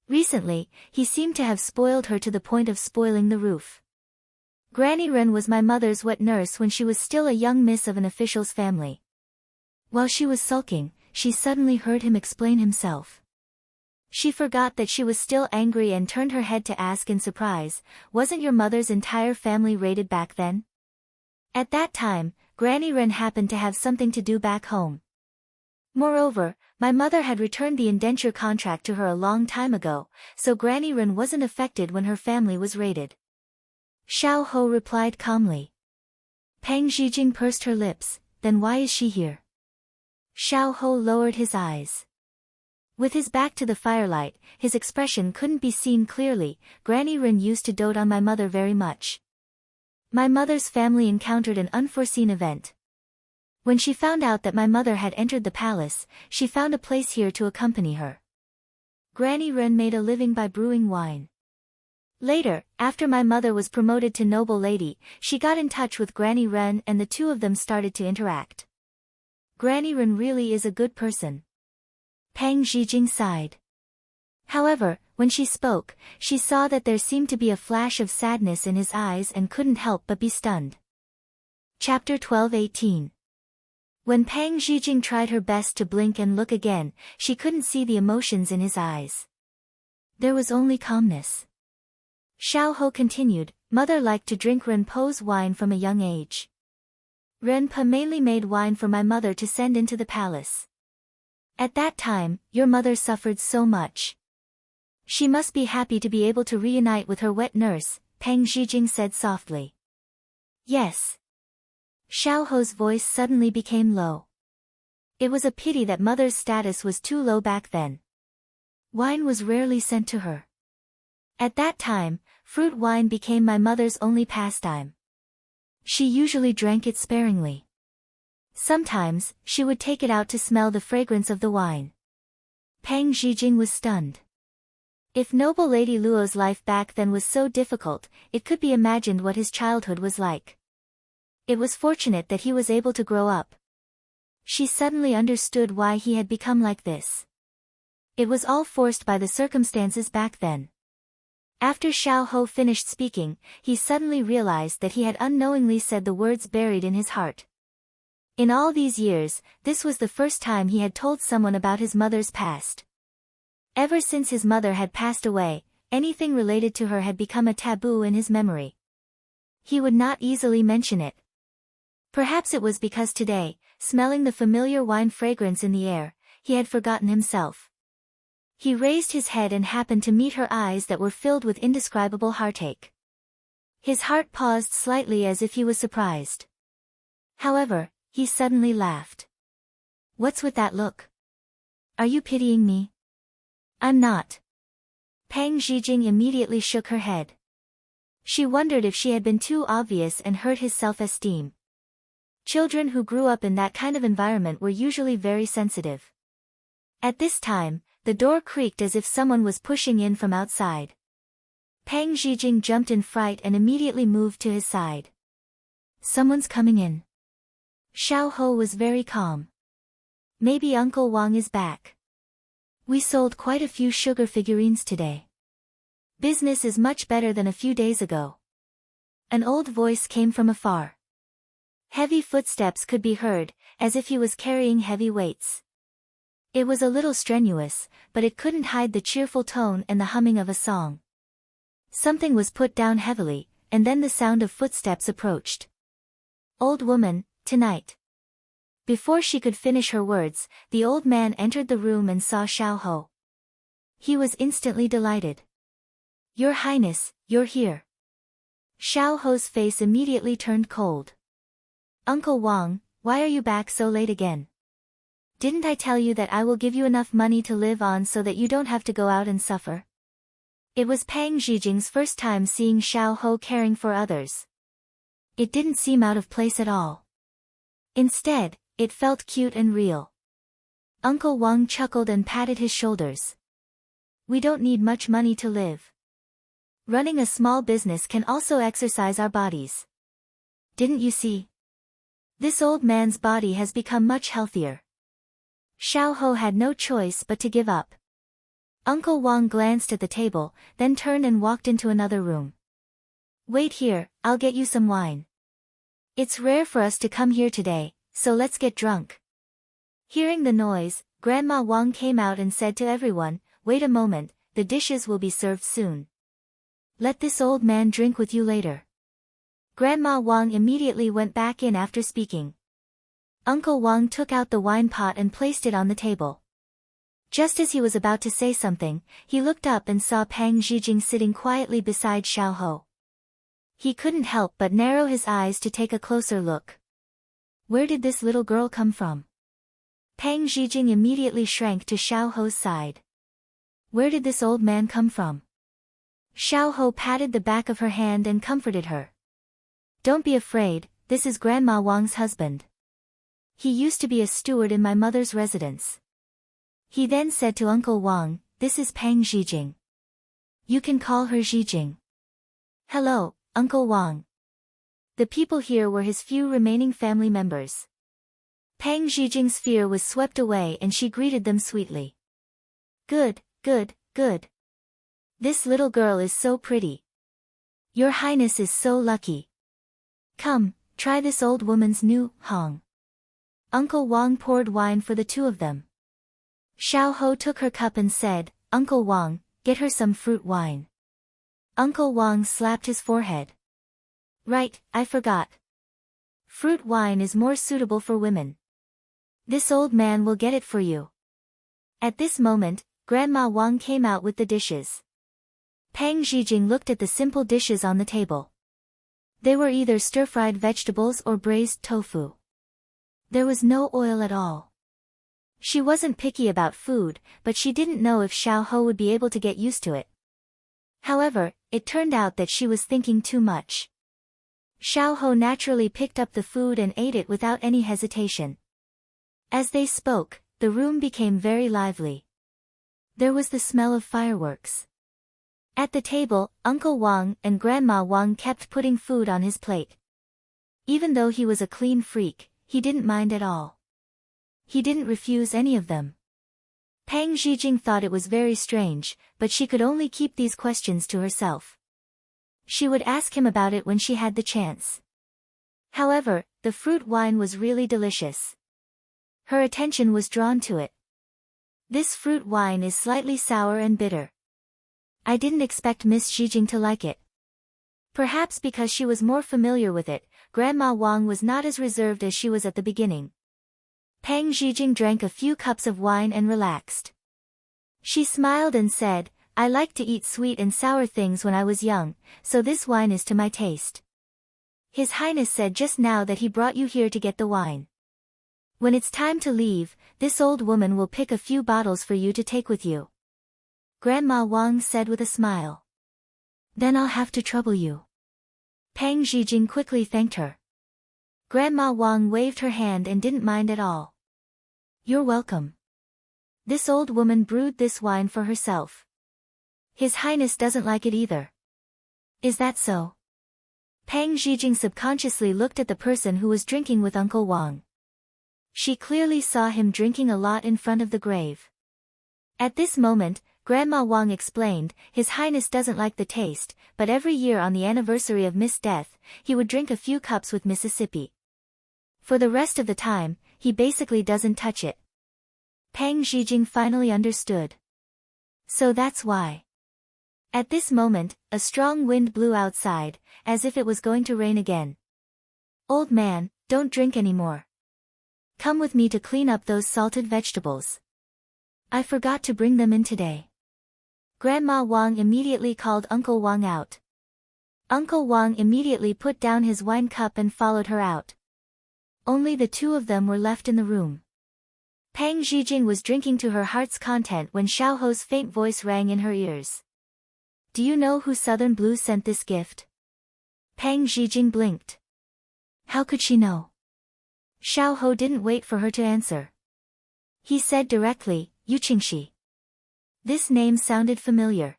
Recently, he seemed to have spoiled her to the point of spoiling the roof. Granny Ren was my mother's wet nurse when she was still a young miss of an official's family. While she was sulking, she suddenly heard him explain himself. She forgot that she was still angry and turned her head to ask in surprise, "Wasn't your mother's entire family raided back then?" At that time, Granny Ren happened to have something to do back home. Moreover, my mother had returned the indenture contract to her a long time ago, so Granny Ren wasn't affected when her family was raided. Xiao Ho replied calmly. Pang Zhijing pursed her lips. "Then why is she here?" Xiao Ho lowered his eyes. With his back to the firelight, his expression couldn't be seen clearly. "Granny Ren used to dote on my mother very much. My mother's family encountered an unforeseen event. When she found out that my mother had entered the palace, she found a place here to accompany her. Granny Ren made a living by brewing wine. Later, after my mother was promoted to noble lady, she got in touch with Granny Ren and the two of them started to interact. Granny Ren really is a good person." Pang Zhijing sighed. However, when she spoke, she saw that there seemed to be a flash of sadness in his eyes and couldn't help but be stunned. Chapter 12:18. When Pang Zhijing tried her best to blink and look again, she couldn't see the emotions in his eyes. There was only calmness. Xiao Ho continued, "Mother liked to drink Renpo's wine from a young age. Renpa mainly made wine for my mother to send into the palace. At that time, your mother suffered so much. She must be happy to be able to reunite with her wet nurse," Pang Zhijing said softly. "Yes." Xiao Ho's voice suddenly became low. It was a pity that mother's status was too low back then. Wine was rarely sent to her. At that time, fruit wine became my mother's only pastime. She usually drank it sparingly. Sometimes, she would take it out to smell the fragrance of the wine. Pang Zhijing was stunned. If noble Lady Luo's life back then was so difficult, it could be imagined what his childhood was like. It was fortunate that he was able to grow up. She suddenly understood why he had become like this. It was all forced by the circumstances back then. After Xiao Ho finished speaking, he suddenly realized that he had unknowingly said the words buried in his heart. In all these years, this was the first time he had told someone about his mother's past. Ever since his mother had passed away, anything related to her had become a taboo in his memory. He would not easily mention it. Perhaps it was because today, smelling the familiar wine fragrance in the air, he had forgotten himself. He raised his head and happened to meet her eyes that were filled with indescribable heartache. His heart paused slightly as if he was surprised. However, he suddenly laughed. "What's with that look? Are you pitying me?" "I'm not." Pang Zhijing immediately shook her head. She wondered if she had been too obvious and hurt his self-esteem. Children who grew up in that kind of environment were usually very sensitive. At this time, the door creaked as if someone was pushing in from outside. Pang Zhijing jumped in fright and immediately moved to his side. "Someone's coming in." Xiao Ho was very calm. "Maybe Uncle Wang is back. We sold quite a few sugar figurines today. Business is much better than a few days ago." An old voice came from afar. Heavy footsteps could be heard, as if he was carrying heavy weights. It was a little strenuous, but it couldn't hide the cheerful tone and the humming of a song. Something was put down heavily, and then the sound of footsteps approached. "Old woman, tonight." Before she could finish her words, the old man entered the room and saw Xiao Ho. He was instantly delighted. "Your Highness, you're here." Xiao Ho's face immediately turned cold. "Uncle Wang, why are you back so late again? Didn't I tell you that I will give you enough money to live on so that you don't have to go out and suffer?" It was Pang Zhijing's first time seeing Xiao Ho caring for others. It didn't seem out of place at all. Instead, it felt cute and real. Uncle Wang chuckled and patted his shoulders. "We don't need much money to live. Running a small business can also exercise our bodies. Didn't you see? This old man's body has become much healthier." Xiao Ho had no choice but to give up. Uncle Wang glanced at the table, then turned and walked into another room. "Wait here, I'll get you some wine. It's rare for us to come here today, so let's get drunk." Hearing the noise, Grandma Wang came out and said to everyone, "Wait a moment, the dishes will be served soon. Let this old man drink with you later." Grandma Wang immediately went back in after speaking. Uncle Wang took out the wine pot and placed it on the table. Just as he was about to say something, he looked up and saw Pang Zhijing sitting quietly beside Xiao Ho. He couldn't help but narrow his eyes to take a closer look. Where did this little girl come from? Pang Zhijing immediately shrank to Xiao Ho's side. Where did this old man come from? Xiao Ho patted the back of her hand and comforted her. "Don't be afraid, this is Grandma Wang's husband. He used to be a steward in my mother's residence." He then said to Uncle Wang, "This is Pang Zhijing. You can call her Zhijing." "Hello, Uncle Wang." The people here were his few remaining family members. Pang Zhijing's fear was swept away and she greeted them sweetly. Good, good, good. This little girl is so pretty. Your Highness is so lucky. Come, try this old woman's new hong." Uncle Wang poured wine for the two of them. Xiao Ho took her cup and said, "Uncle Wang, get her some fruit wine." Uncle Wang slapped his forehead. "Right, I forgot. Fruit wine is more suitable for women. This old man will get it for you." At this moment, Grandma Wang came out with the dishes. Pang Zhijing looked at the simple dishes on the table. They were either stir-fried vegetables or braised tofu. There was no oil at all. She wasn't picky about food, but she didn't know if Xiao Ho would be able to get used to it. However, it turned out that she was thinking too much. Xiao Ho naturally picked up the food and ate it without any hesitation. As they spoke, the room became very lively. There was the smell of fireworks. At the table, Uncle Wang and Grandma Wang kept putting food on his plate. Even though he was a clean freak, he didn't mind at all. He didn't refuse any of them. Pang Zhijing thought it was very strange, but she could only keep these questions to herself. She would ask him about it when she had the chance. However, the fruit wine was really delicious. Her attention was drawn to it. This fruit wine is slightly sour and bitter. I didn't expect Miss Zhijing to like it. Perhaps because she was more familiar with it, Grandma Wang was not as reserved as she was at the beginning. Pang Zhijing drank a few cups of wine and relaxed. She smiled and said, I liked to eat sweet and sour things when I was young, so this wine is to my taste. His Highness said just now that he brought you here to get the wine. When it's time to leave, this old woman will pick a few bottles for you to take with you. Grandma Wang said with a smile. Then I'll have to trouble you. Pang Zhijing quickly thanked her. Grandma Wang waved her hand and didn't mind at all. You're welcome. This old woman brewed this wine for herself. His Highness doesn't like it either. Is that so? Pang Zhijing subconsciously looked at the person who was drinking with Uncle Wang. She clearly saw him drinking a lot in front of the grave. At this moment, Grandma Wang explained, His Highness doesn't like the taste, but every year on the anniversary of Miss Death, he would drink a few cups with Mississippi. For the rest of the time, he basically doesn't touch it. Pang Zhijing finally understood. So that's why. At this moment, a strong wind blew outside, as if it was going to rain again. Old man, don't drink anymore. Come with me to clean up those salted vegetables. I forgot to bring them in today. Grandma Wang immediately called Uncle Wang out. Uncle Wang immediately put down his wine cup and followed her out. Only the two of them were left in the room. Pang Zhijing was drinking to her heart's content when Xiao Ho's faint voice rang in her ears. Do you know who Southern Blue sent this gift? Pang Zhijing blinked. How could she know? Xiao Ho didn't wait for her to answer. He said directly, Yu Qingxi. This name sounded familiar.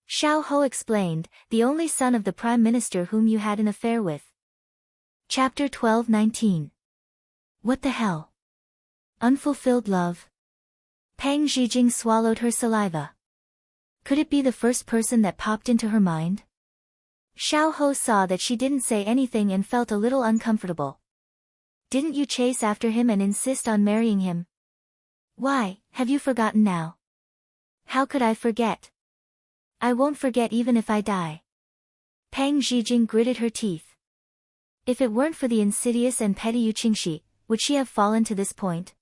Xiao Ho explained, the only son of the Prime Minister whom you had an affair with. Chapter 12:19. What the hell? Unfulfilled love? Pang Zhijing swallowed her saliva. Could it be the first person that popped into her mind? Xiao Ho saw that she didn't say anything and felt a little uncomfortable. Didn't you chase after him and insist on marrying him? Why, have you forgotten now? How could I forget? I won't forget even if I die. Pang Zhijing gritted her teeth. If it weren't for the insidious and petty Yu Qingxi, would she have fallen to this point?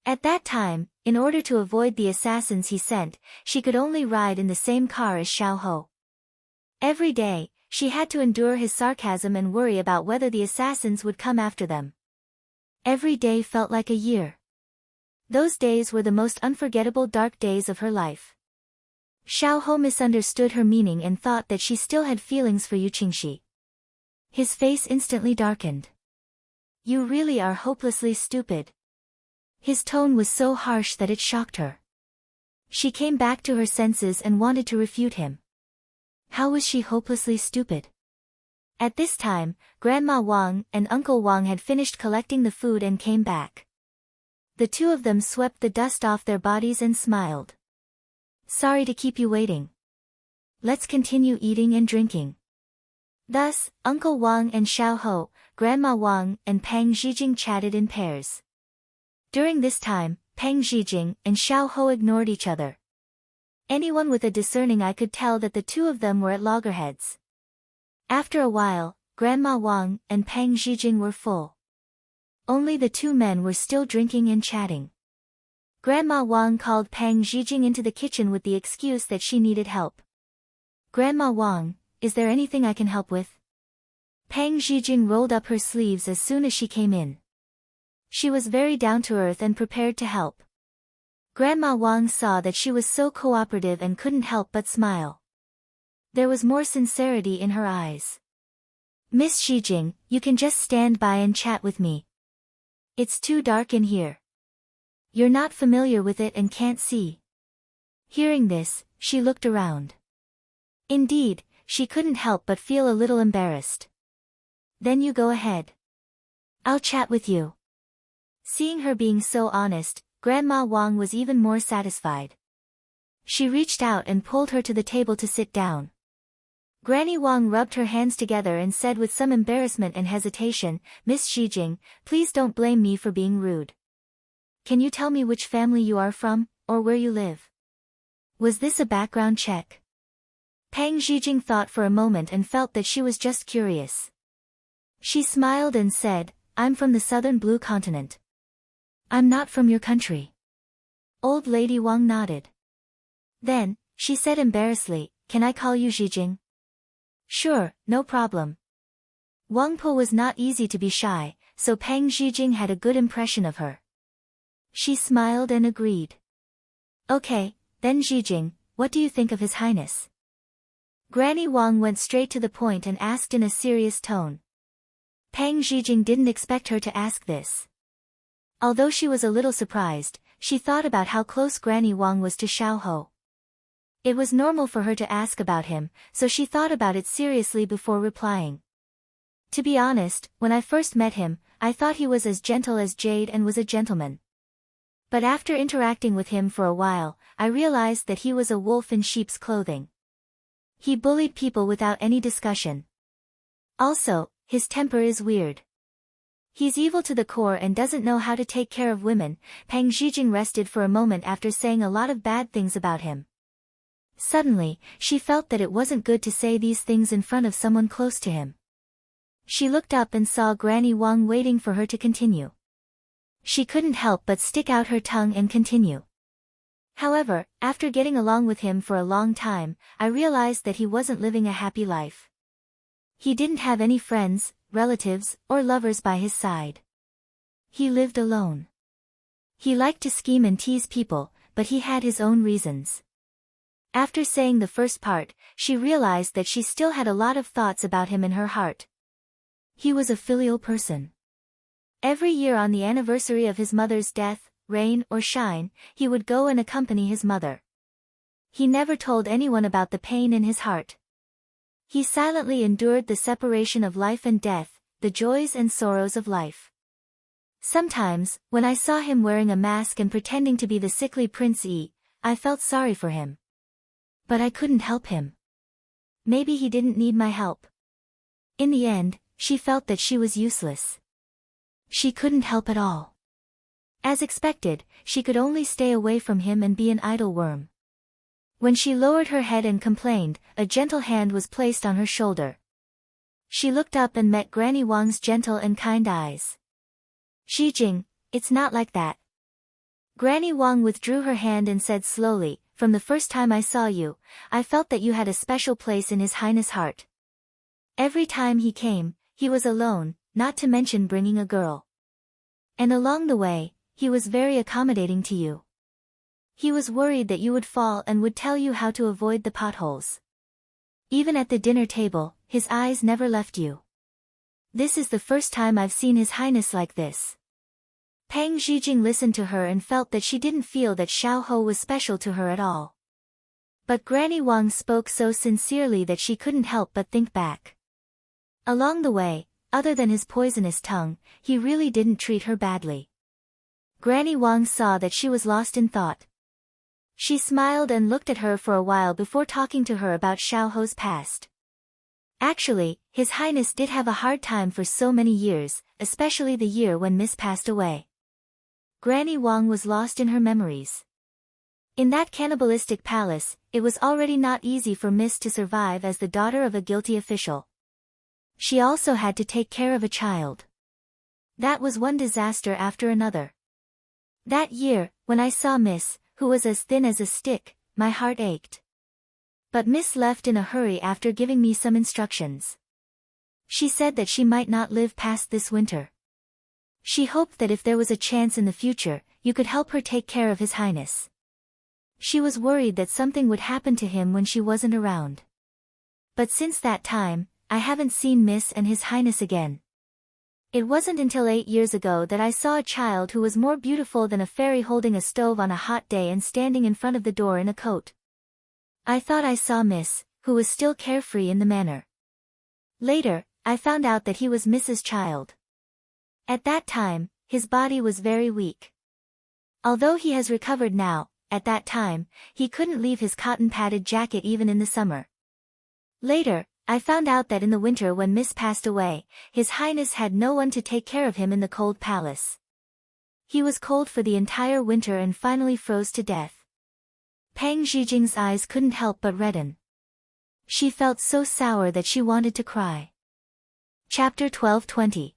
At that time, in order to avoid the assassins he sent, she could only ride in the same car as Xiao Ho. Every day, she had to endure his sarcasm and worry about whether the assassins would come after them. Every day felt like a year. Those days were the most unforgettable dark days of her life. Xiao Ho misunderstood her meaning and thought that she still had feelings for Yu Qingxi. His face instantly darkened. You really are hopelessly stupid. His tone was so harsh that it shocked her. She came back to her senses and wanted to refute him. How was she hopelessly stupid? At this time, Grandma Wang and Uncle Wang had finished collecting the food and came back. The two of them swept the dust off their bodies and smiled. Sorry to keep you waiting. Let's continue eating and drinking. Thus, Uncle Wang and Xiao Ho, Grandma Wang and Pang Zhijing chatted in pairs. During this time, Pang Zhijing and Xiao Ho ignored each other. Anyone with a discerning eye could tell that the two of them were at loggerheads. After a while, Grandma Wang and Pang Zhijing were full. Only the two men were still drinking and chatting. Grandma Wang called Pang Zhijing into the kitchen with the excuse that she needed help. Grandma Wang, is there anything I can help with? Pang Zhijing rolled up her sleeves as soon as she came in. She was very down-to-earth and prepared to help. Grandma Wang saw that she was so cooperative and couldn't help but smile. There was more sincerity in her eyes. Miss Zhijing, you can just stand by and chat with me. It's too dark in here. You're not familiar with it and can't see. Hearing this, she looked around. Indeed, she couldn't help but feel a little embarrassed. Then you go ahead. I'll chat with you. Seeing her being so honest, Grandma Wang was even more satisfied. She reached out and pulled her to the table to sit down. Granny Wang rubbed her hands together and said with some embarrassment and hesitation, Miss Xijing, please don't blame me for being rude. Can you tell me which family you are from, or where you live? Was this a background check? Pang Xijing thought for a moment and felt that she was just curious. She smiled and said, I'm from the southern blue continent. I'm not from your country. Old Lady Wang nodded. Then, she said embarrassedly, can I call you Xijing? Sure, no problem. Wang Po was not easy to be shy, so Pang Xijing had a good impression of her. She smiled and agreed. Okay, then Xijing, what do you think of His Highness? Granny Wang went straight to the point and asked in a serious tone. Pang Xijing didn't expect her to ask this. Although she was a little surprised, she thought about how close Granny Wang was to Xiao Ho. It was normal for her to ask about him, so she thought about it seriously before replying. To be honest, when I first met him, I thought he was as gentle as jade and was a gentleman. But after interacting with him for a while, I realized that he was a wolf in sheep's clothing. He bullied people without any discussion. Also, his temper is weird. He's evil to the core and doesn't know how to take care of women. Pang Xijing rested for a moment after saying a lot of bad things about him. Suddenly, she felt that it wasn't good to say these things in front of someone close to him. She looked up and saw Granny Wang waiting for her to continue. She couldn't help but stick out her tongue and continue. However, after getting along with him for a long time, I realized that he wasn't living a happy life. He didn't have any friends, relatives, or lovers by his side. He lived alone. He liked to scheme and tease people, but he had his own reasons. After saying the first part, she realized that she still had a lot of thoughts about him in her heart. He was a filial person. Every year on the anniversary of his mother's death, rain or shine, he would go and accompany his mother. He never told anyone about the pain in his heart. He silently endured the separation of life and death, the joys and sorrows of life. Sometimes, when I saw him wearing a mask and pretending to be the sickly Prince Yi, I felt sorry for him. But I couldn't help him. Maybe he didn't need my help. In the end, she felt that she was useless. She couldn't help at all. As expected, she could only stay away from him and be an idle worm. When she lowered her head and complained, a gentle hand was placed on her shoulder. She looked up and met Granny Wang's gentle and kind eyes. Xijing, it's not like that. Granny Wang withdrew her hand and said slowly, from the first time I saw you, I felt that you had a special place in His Highness' heart. Every time he came, he was alone, not to mention bringing a girl. And along the way, he was very accommodating to you. He was worried that you would fall and would tell you how to avoid the potholes. Even at the dinner table, his eyes never left you. This is the first time I've seen His Highness like this. Pang Xijing listened to her and felt that she didn't feel that Xiao Ho was special to her at all. But Granny Wang spoke so sincerely that she couldn't help but think back. Along the way, other than his poisonous tongue, he really didn't treat her badly. Granny Wang saw that she was lost in thought. She smiled and looked at her for a while before talking to her about Xiao Ho's past. Actually, His Highness did have a hard time for so many years, especially the year when Miss passed away. Granny Wang was lost in her memories. In that cannibalistic palace, it was already not easy for Miss to survive as the daughter of a guilty official. She also had to take care of a child. That was one disaster after another. That year, when I saw Miss, who was as thin as a stick, my heart ached. But Miss left in a hurry after giving me some instructions. She said that she might not live past this winter. She hoped that if there was a chance in the future, you could help her take care of His Highness. She was worried that something would happen to him when she wasn't around. But since that time, I haven't seen Miss and His Highness again. It wasn't until 8 years ago that I saw a child who was more beautiful than a fairy holding a stove on a hot day and standing in front of the door in a coat. I thought I saw Miss, who was still carefree in the manor. Later, I found out that he was Mrs. Child. At that time, his body was very weak. Although he has recovered now, at that time, he couldn't leave his cotton-padded jacket even in the summer. Later, I found out that in the winter when Miss passed away, His Highness had no one to take care of him in the cold palace. He was cold for the entire winter and finally froze to death. Pang Zhijing's eyes couldn't help but redden. She felt so sour that she wanted to cry. Chapter 12:20.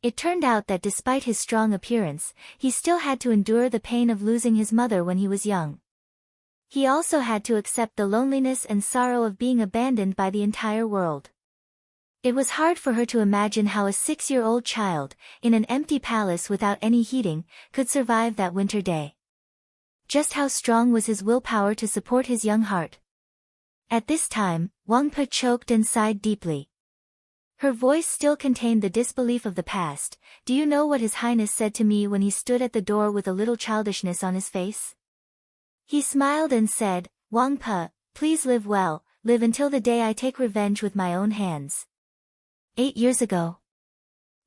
It turned out that despite his strong appearance, he still had to endure the pain of losing his mother when he was young. He also had to accept the loneliness and sorrow of being abandoned by the entire world. It was hard for her to imagine how a 6-year-old child, in an empty palace without any heating, could survive that winter day. Just how strong was his willpower to support his young heart? At this time, Wang Pe choked and sighed deeply. Her voice still contained the disbelief of the past. Do you know what His Highness said to me when he stood at the door with a little childishness on his face? He smiled and said, Wang Pe, please live well, live until the day I take revenge with my own hands. 8 years ago.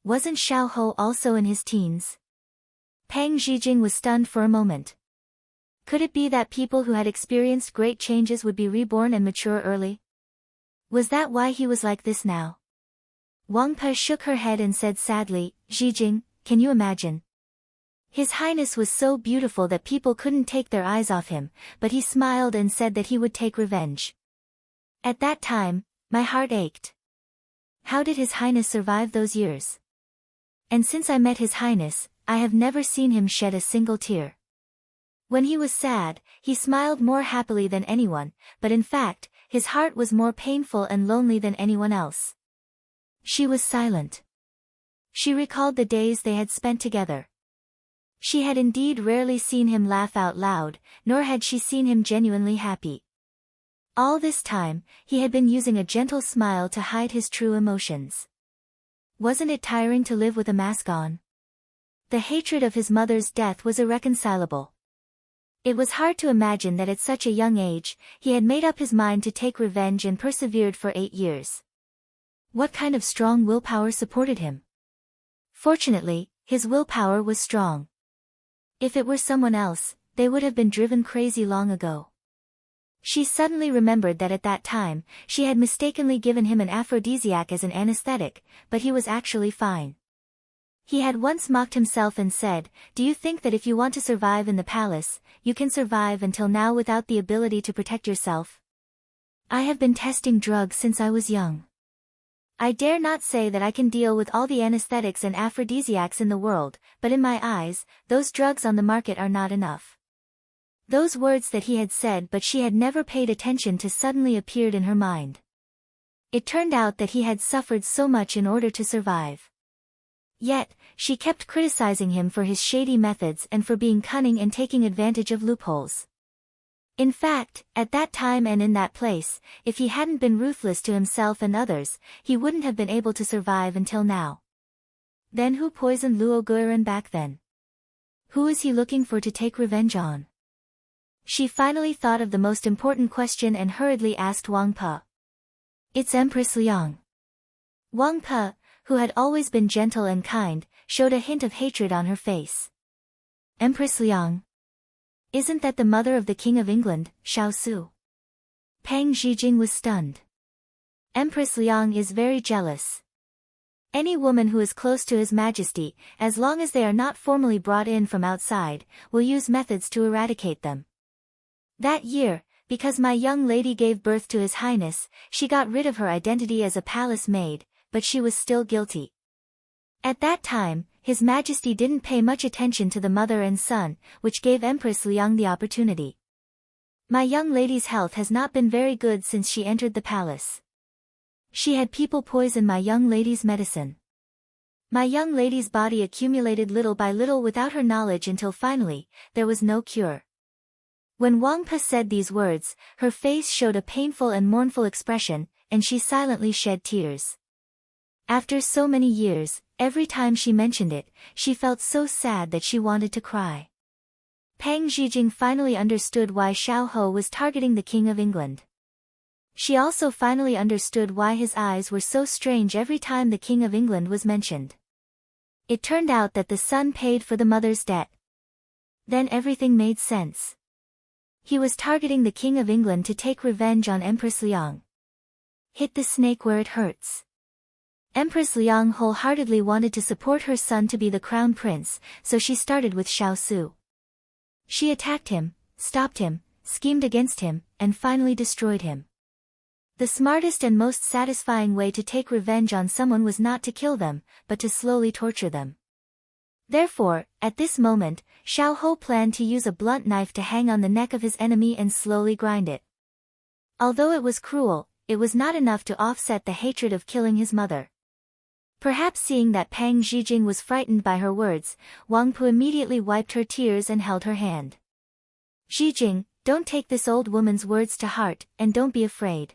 Wasn't Xiao Ho also in his teens? Pang Zhijing was stunned for a moment. Could it be that people who had experienced great changes would be reborn and mature early? Was that why he was like this now? Wang Pe shook her head and said sadly, Zhijing, can you imagine? His Highness was so beautiful that people couldn't take their eyes off him, but he smiled and said that he would take revenge. At that time, my heart ached. How did His Highness survive those years? And since I met His Highness, I have never seen him shed a single tear. When he was sad, he smiled more happily than anyone, but in fact, his heart was more painful and lonely than anyone else. She was silent. She recalled the days they had spent together. She had indeed rarely seen him laugh out loud, nor had she seen him genuinely happy. All this time, he had been using a gentle smile to hide his true emotions. Wasn't it tiring to live with a mask on? The hatred of his mother's death was irreconcilable. It was hard to imagine that at such a young age, he had made up his mind to take revenge and persevered for 8 years. What kind of strong willpower supported him? Fortunately, his willpower was strong. If it were someone else, they would have been driven crazy long ago. She suddenly remembered that at that time, she had mistakenly given him an aphrodisiac as an anesthetic, but he was actually fine. He had once mocked himself and said, do you think that if you want to survive in the palace, you can survive until now without the ability to protect yourself? I have been testing drugs since I was young. I dare not say that I can deal with all the anesthetics and aphrodisiacs in the world, but in my eyes, those drugs on the market are not enough. Those words that he had said but she had never paid attention to suddenly appeared in her mind. It turned out that he had suffered so much in order to survive. Yet, she kept criticizing him for his shady methods and for being cunning and taking advantage of loopholes. In fact, at that time and in that place, if he hadn't been ruthless to himself and others, he wouldn't have been able to survive until now. Then who poisoned Luo Guiran back then? Who is he looking for to take revenge on? She finally thought of the most important question and hurriedly asked Wang Pe. It's Empress Liang. Wang Pe, who had always been gentle and kind, showed a hint of hatred on her face. Empress Liang? Isn't that the mother of the King of England, Xiao Su? Pang Zhijing was stunned. Empress Liang is very jealous. Any woman who is close to His Majesty, as long as they are not formally brought in from outside, will use methods to eradicate them. That year, because my young lady gave birth to His Highness, she got rid of her identity as a palace maid, but she was still guilty. At that time, His Majesty didn't pay much attention to the mother and son, which gave Empress Liang the opportunity. My young lady's health has not been very good since she entered the palace. She had people poison my young lady's medicine. My young lady's body accumulated little by little without her knowledge until finally, there was no cure. When Wang Pe said these words, her face showed a painful and mournful expression, and she silently shed tears. After so many years, every time she mentioned it, she felt so sad that she wanted to cry. Pang Zhijing finally understood why Xiao Ho was targeting the King of England. She also finally understood why his eyes were so strange every time the King of England was mentioned. It turned out that the son paid for the mother's debt. Then everything made sense. He was targeting the King of England to take revenge on Empress Liang. Hit the snake where it hurts. Empress Liang wholeheartedly wanted to support her son to be the crown prince, so she started with Xiao Su. She attacked him, stopped him, schemed against him, and finally destroyed him. The smartest and most satisfying way to take revenge on someone was not to kill them, but to slowly torture them. Therefore, at this moment, Xiao Ho planned to use a blunt knife to hang on the neck of his enemy and slowly grind it. Although it was cruel, it was not enough to offset the hatred of killing his mother. Perhaps seeing that Pang Zhijing was frightened by her words, Wang Pu immediately wiped her tears and held her hand. "Zhijing, don't take this old woman's words to heart, and don't be afraid.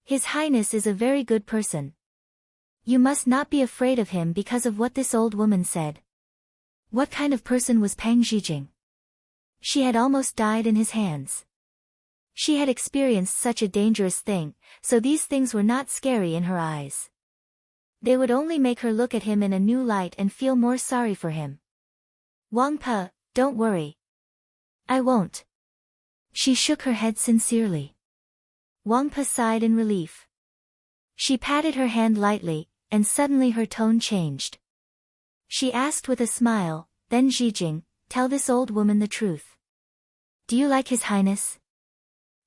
His Highness is a very good person. You must not be afraid of him because of what this old woman said." What kind of person was Pang Zhijing? She had almost died in his hands. She had experienced such a dangerous thing, so these things were not scary in her eyes. They would only make her look at him in a new light and feel more sorry for him. "Wang Pe, don't worry. I won't." She shook her head sincerely. Wang Pe sighed in relief. She patted her hand lightly, and suddenly her tone changed. She asked with a smile, "Then Zhijing, tell this old woman the truth. Do you like His Highness?"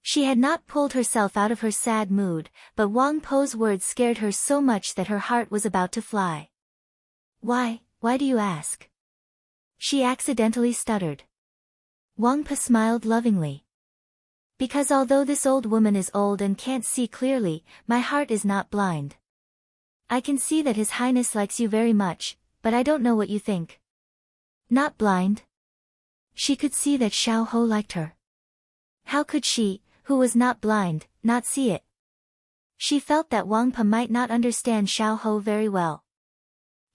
She had not pulled herself out of her sad mood, but Wang Po's words scared her so much that her heart was about to fly. Why do you ask?" She accidentally stuttered. Wang Po smiled lovingly. "Because although this old woman is old and can't see clearly, my heart is not blind. I can see that His Highness likes you very much, but I don't know what you think." Not blind? She could see that Xiao Ho liked her. How could she, who was not blind, not see it? She felt that Wang Po might not understand Xiao Ho very well.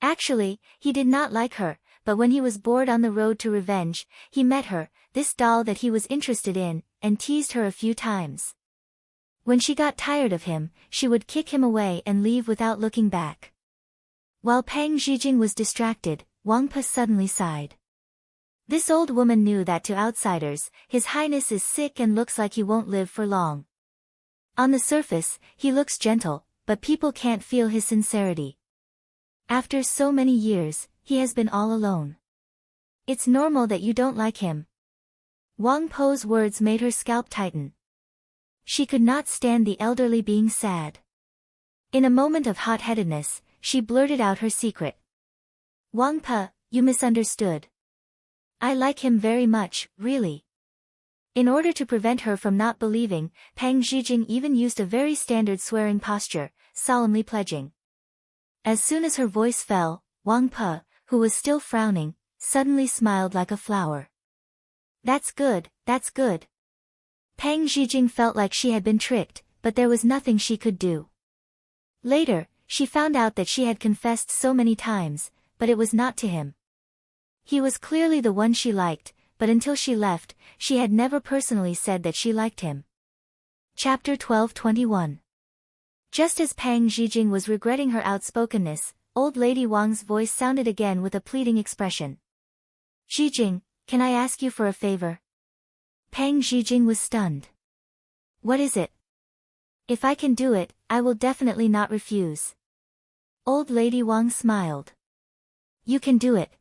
Actually, he did not like her, but when he was bored on the road to revenge, he met her, this doll that he was interested in, and teased her a few times. When she got tired of him, she would kick him away and leave without looking back. While Pang Zhijing was distracted, Wang Po suddenly sighed. This old woman knew that to outsiders, His Highness is sick and looks like he won't live for long. On the surface, he looks gentle, but people can't feel his sincerity. After so many years, he has been all alone. It's normal that you don't like him. Wang Po's words made her scalp tighten. She could not stand the elderly being sad. In a moment of hot-headedness, she blurted out her secret. "Wang Po, you misunderstood. I like him very much, really." In order to prevent her from not believing, Pang Zhijing even used a very standard swearing posture, solemnly pledging. As soon as her voice fell, Wang Po, who was still frowning, suddenly smiled like a flower. That's good, that's good." Pang Zhijing felt like she had been tricked, but there was nothing she could do. Later, she found out that she had confessed so many times, but it was not to him. He was clearly the one she liked, but until she left, she had never personally said that she liked him. Chapter 12:21. Just as Pang Zhijing was regretting her outspokenness, old lady Wang's voice sounded again with a pleading expression. "Zhijing, can I ask you for a favor?" Pang Zhijing was stunned. "What is it?" "If I can do it, I will definitely not refuse." Old lady Wang smiled. "You can do it."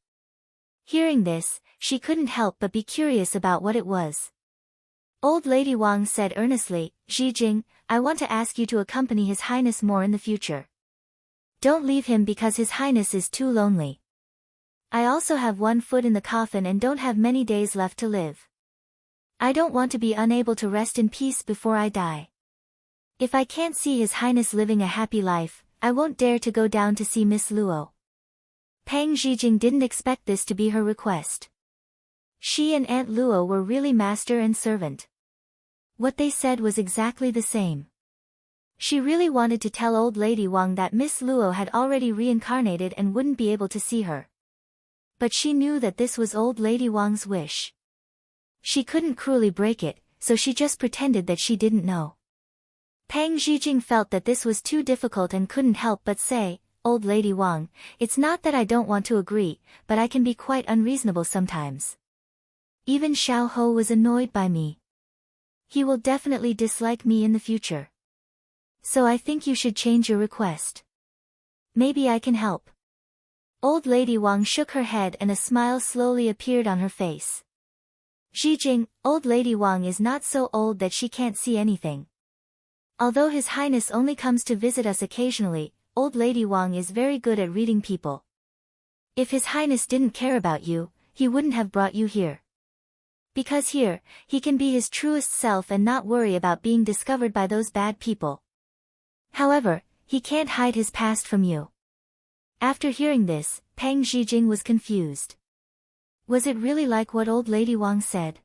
Hearing this, she couldn't help but be curious about what it was. Old lady Wang said earnestly, "Zhijing, I want to ask you to accompany His Highness more in the future. Don't leave him because His Highness is too lonely. I also have one foot in the coffin and don't have many days left to live. I don't want to be unable to rest in peace before I die. If I can't see His Highness living a happy life, I won't dare to go down to see Miss Luo." Pang Zhijing didn't expect this to be her request. She and Aunt Luo were really master and servant. What they said was exactly the same. She really wanted to tell old lady Wang that Miss Luo had already reincarnated and wouldn't be able to see her. But she knew that this was old lady Wang's wish. She couldn't cruelly break it, so she just pretended that she didn't know. Pang Zhijing felt that this was too difficult and couldn't help but say, "Old Lady Wang, it's not that I don't want to agree, but I can be quite unreasonable sometimes. Even Xiao Ho was annoyed by me. He will definitely dislike me in the future. So I think you should change your request. Maybe I can help." Old Lady Wang shook her head and a smile slowly appeared on her face. "Zhijing, Old Lady Wang is not so old that she can't see anything. Although His Highness only comes to visit us occasionally, Old Lady Wang is very good at reading people. If His Highness didn't care about you, he wouldn't have brought you here. Because here, he can be his truest self and not worry about being discovered by those bad people. However, he can't hide his past from you." After hearing this, Pang Zhijing was confused. Was it really like what Old Lady Wang said?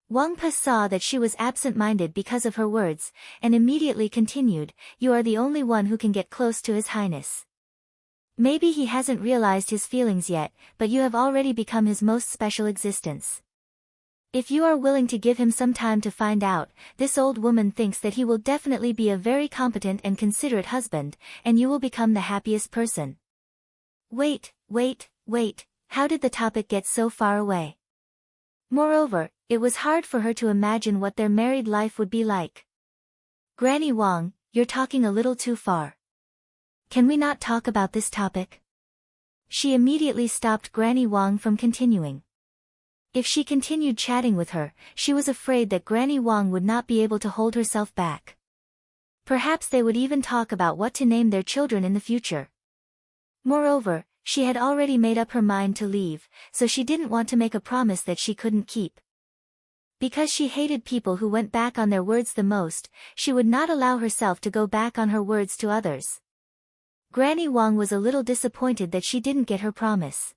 Wang Pa saw that she was absent-minded because of her words, and immediately continued, "You are the only one who can get close to His Highness. Maybe he hasn't realized his feelings yet, but you have already become his most special existence. If you are willing to give him some time to find out, this old woman thinks that he will definitely be a very competent and considerate husband, and you will become the happiest person." Wait, how did the topic get so far away? Moreover, it was hard for her to imagine what their married life would be like. "Granny Wang, you're talking a little too far. Can we not talk about this topic?" She immediately stopped Granny Wang from continuing. If she continued chatting with her, she was afraid that Granny Wang would not be able to hold herself back. Perhaps they would even talk about what to name their children in the future. Moreover, she had already made up her mind to leave, so she didn't want to make a promise that she couldn't keep. Because she hated people who went back on their words the most, she would not allow herself to go back on her words to others. Granny Wang was a little disappointed that she didn't get her promise.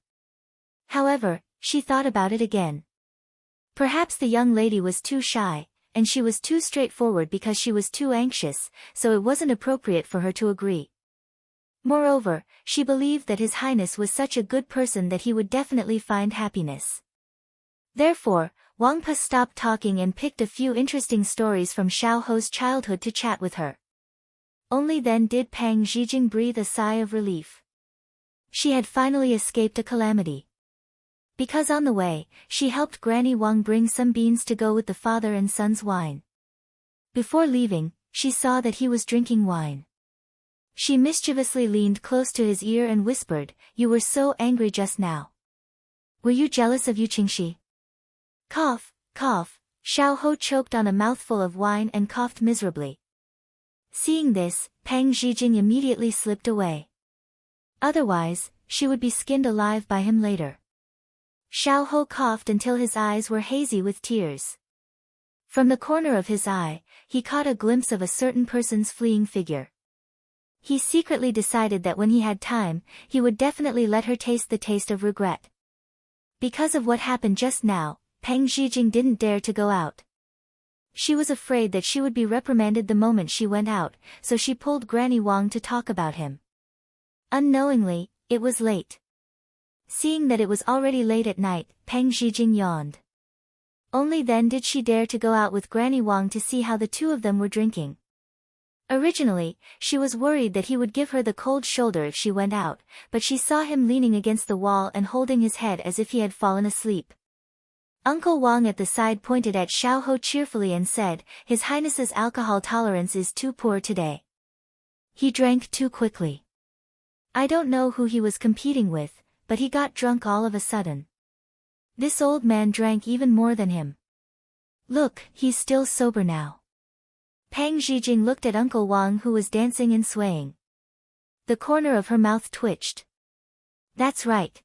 However, she thought about it again. Perhaps the young lady was too shy, and she was too straightforward because she was too anxious, so it wasn't appropriate for her to agree. Moreover, she believed that His Highness was such a good person that he would definitely find happiness. Therefore, Wang Pa stopped talking and picked a few interesting stories from Xiao Ho's childhood to chat with her. Only then did Pang Zhijing breathe a sigh of relief. She had finally escaped a calamity. Because on the way, she helped Granny Wang bring some beans to go with the father and son's wine. Before leaving, she saw that he was drinking wine. She mischievously leaned close to his ear and whispered, "You were so angry just now. Were you jealous of Yu Qingxi?" Cough, cough, Xiao Ho choked on a mouthful of wine and coughed miserably. Seeing this, Pang Zhijing immediately slipped away. Otherwise, she would be skinned alive by him later. Xiao Ho coughed until his eyes were hazy with tears. From the corner of his eye, he caught a glimpse of a certain person's fleeing figure. He secretly decided that when he had time, he would definitely let her taste the taste of regret. Because of what happened just now, Pang Zhijing didn't dare to go out. She was afraid that she would be reprimanded the moment she went out, so she pulled Granny Wang to talk about him. Unknowingly, it was late. Seeing that it was already late at night, Pang Zhijing yawned. Only then did she dare to go out with Granny Wang to see how the two of them were drinking. Originally, she was worried that he would give her the cold shoulder if she went out, but she saw him leaning against the wall and holding his head as if he had fallen asleep. Uncle Wang at the side pointed at Xiao Ho cheerfully and said, "His Highness's alcohol tolerance is too poor today. He drank too quickly. I don't know who he was competing with, but he got drunk all of a sudden. This old man drank even more than him. Look, he's still sober now." Pang Zhijing looked at Uncle Wang who was dancing and swaying. The corner of her mouth twitched. That's right.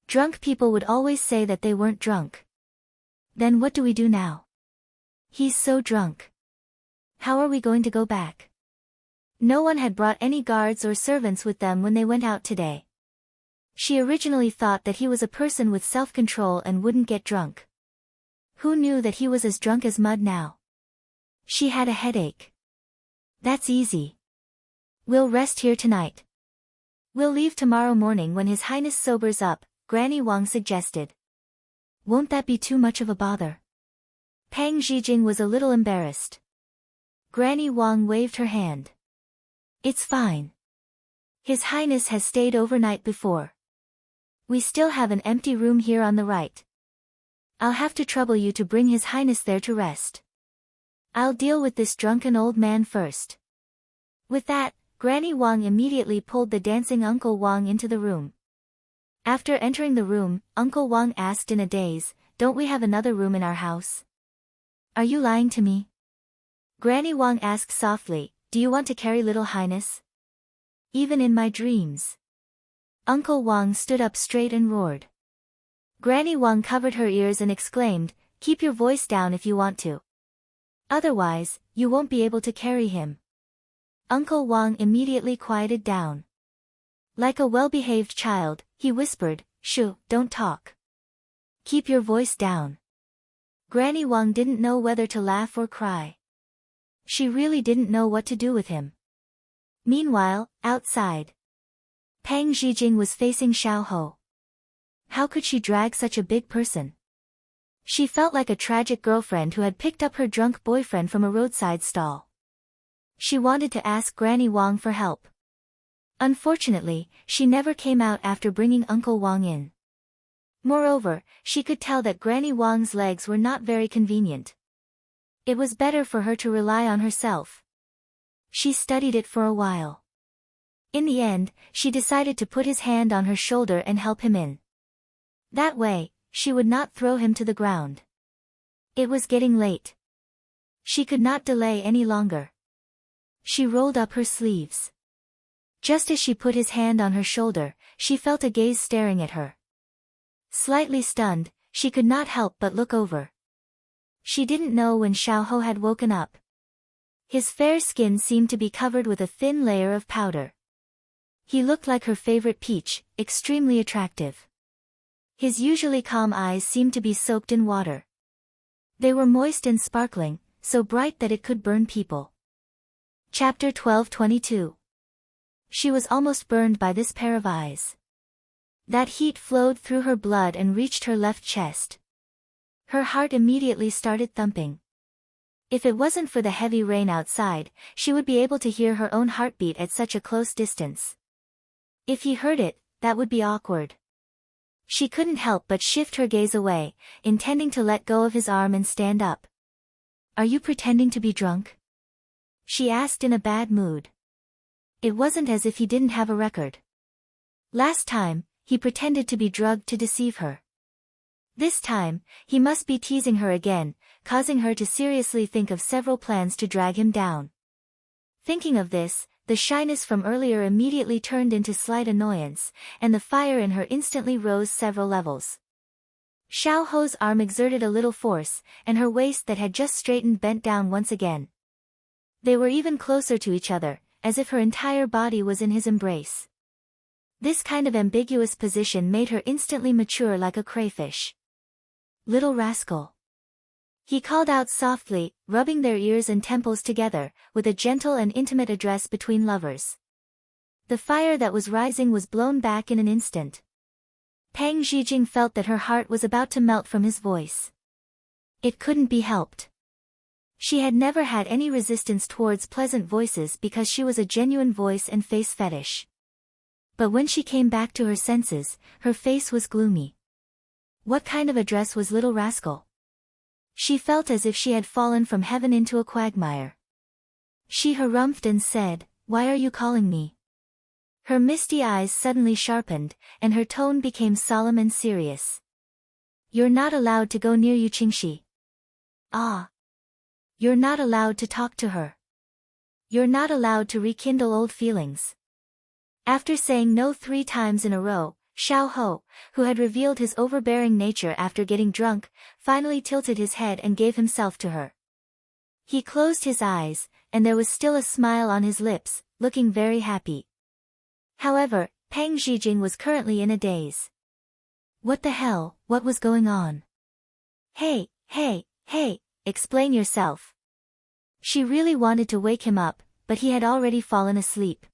Drunk people would always say that they weren't drunk. Then what do we do now? He's so drunk. How are we going to go back? No one had brought any guards or servants with them when they went out today. She originally thought that he was a person with self-control and wouldn't get drunk. Who knew that he was as drunk as mud now? She had a headache. That's easy. We'll rest here tonight. We'll leave tomorrow morning when His Highness sobers up, Granny Wang suggested. Won't that be too much of a bother? Pang Zhijing was a little embarrassed. Granny Wang waved her hand. It's fine. His Highness has stayed overnight before. We still have an empty room here on the right. I'll have to trouble you to bring His Highness there to rest. I'll deal with this drunken old man first. With that, Granny Wang immediately pulled the dancing Uncle Wang into the room. After entering the room, Uncle Wang asked in a daze, "Don't we have another room in our house? Are you lying to me?" Granny Wang asked softly, "Do you want to carry Little Highness? Even in my dreams?" Uncle Wang stood up straight and roared. Granny Wang covered her ears and exclaimed, "Keep your voice down if you want to. Otherwise, you won't be able to carry him." Uncle Wang immediately quieted down. Like a well-behaved child, he whispered, "Shoo, don't talk. Keep your voice down." Granny Wang didn't know whether to laugh or cry. She really didn't know what to do with him. Meanwhile, outside, Pang Zhijing was facing Xiao Ho. How could she drag such a big person? She felt like a tragic girlfriend who had picked up her drunk boyfriend from a roadside stall. She wanted to ask Granny Wang for help. Unfortunately, she never came out after bringing Uncle Wang in. Moreover, she could tell that Granny Wang's legs were not very convenient. It was better for her to rely on herself. She studied it for a while. In the end, she decided to put his hand on her shoulder and help him in. That way, she would not throw him to the ground. It was getting late. She could not delay any longer. She rolled up her sleeves. Just as she put his hand on her shoulder, she felt a gaze staring at her. Slightly stunned, she could not help but look over. She didn't know when Xiao Ho had woken up. His fair skin seemed to be covered with a thin layer of powder. He looked like her favorite peach, extremely attractive. His usually calm eyes seemed to be soaked in water. They were moist and sparkling, so bright that it could burn people. Chapter 12:22. She was almost burned by this pair of eyes. That heat flowed through her blood and reached her left chest. Her heart immediately started thumping. If it wasn't for the heavy rain outside, she would be able to hear her own heartbeat at such a close distance. If he heard it, that would be awkward. She couldn't help but shift her gaze away, intending to let go of his arm and stand up. "Are you pretending to be drunk?" she asked in a bad mood. It wasn't as if he didn't have a record. Last time, he pretended to be drugged to deceive her. This time, he must be teasing her again, causing her to seriously think of several plans to drag him down. Thinking of this, the shyness from earlier immediately turned into slight annoyance, and the fire in her instantly rose several levels. Xiao Ho's arm exerted a little force, and her waist that had just straightened bent down once again. They were even closer to each other, as if her entire body was in his embrace. This kind of ambiguous position made her instantly mature like a crayfish. "Little rascal," he called out softly, rubbing their ears and temples together, with a gentle and intimate address between lovers. The fire that was rising was blown back in an instant. Pang Zhijing felt that her heart was about to melt from his voice. It couldn't be helped. She had never had any resistance towards pleasant voices because she was a genuine voice and face fetish. But when she came back to her senses, her face was gloomy. What kind of address was little rascal? She felt as if she had fallen from heaven into a quagmire. She harumphed and said, "Why are you calling me?" Her misty eyes suddenly sharpened, and her tone became solemn and serious. "You're not allowed to go near Yu Qingxi. Ah. You're not allowed to talk to her. You're not allowed to rekindle old feelings." After saying no 3 times in a row, Xiao Ho, who had revealed his overbearing nature after getting drunk, finally tilted his head and gave himself to her. He closed his eyes, and there was still a smile on his lips, looking very happy. However, Pang Zhijing was currently in a daze. What the hell, what was going on? Hey, explain yourself." She really wanted to wake him up, but he had already fallen asleep.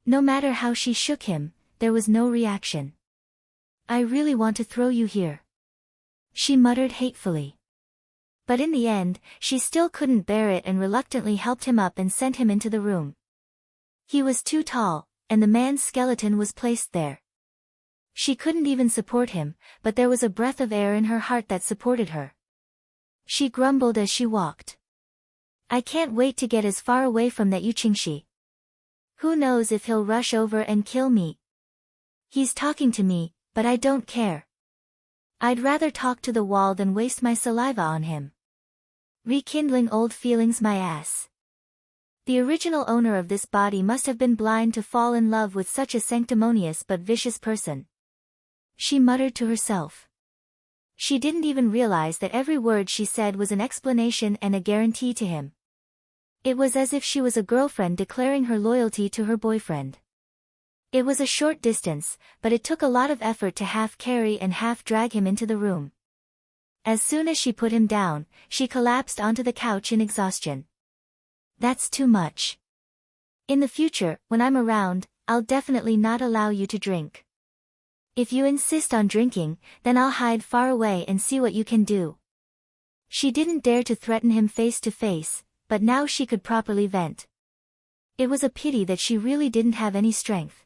No matter how she shook him, there was no reaction. "I really want to throw you here," she muttered hatefully. But in the end, she still couldn't bear it and reluctantly helped him up and sent him into the room. He was too tall, and the man's skeleton was placed there. She couldn't even support him, but there was a breath of air in her heart that supported her. She grumbled as she walked. I can't wait to get as far away from that Yuqingxi. Who knows if he'll rush over and kill me? He's talking to me, but I don't care. I'd rather talk to the wall than waste my saliva on him. Rekindling old feelings my ass. The original owner of this body must have been blind to fall in love with such a sanctimonious but vicious person. She muttered to herself. She didn't even realize that every word she said was an explanation and a guarantee to him. It was as if she was a girlfriend declaring her loyalty to her boyfriend. It was a short distance, but it took a lot of effort to half carry and half drag him into the room. As soon as she put him down, she collapsed onto the couch in exhaustion. That's too much. In the future, when I'm around, I'll definitely not allow you to drink. If you insist on drinking, then I'll hide far away and see what you can do. She didn't dare to threaten him face to face, but now she could properly vent. It was a pity that she really didn't have any strength.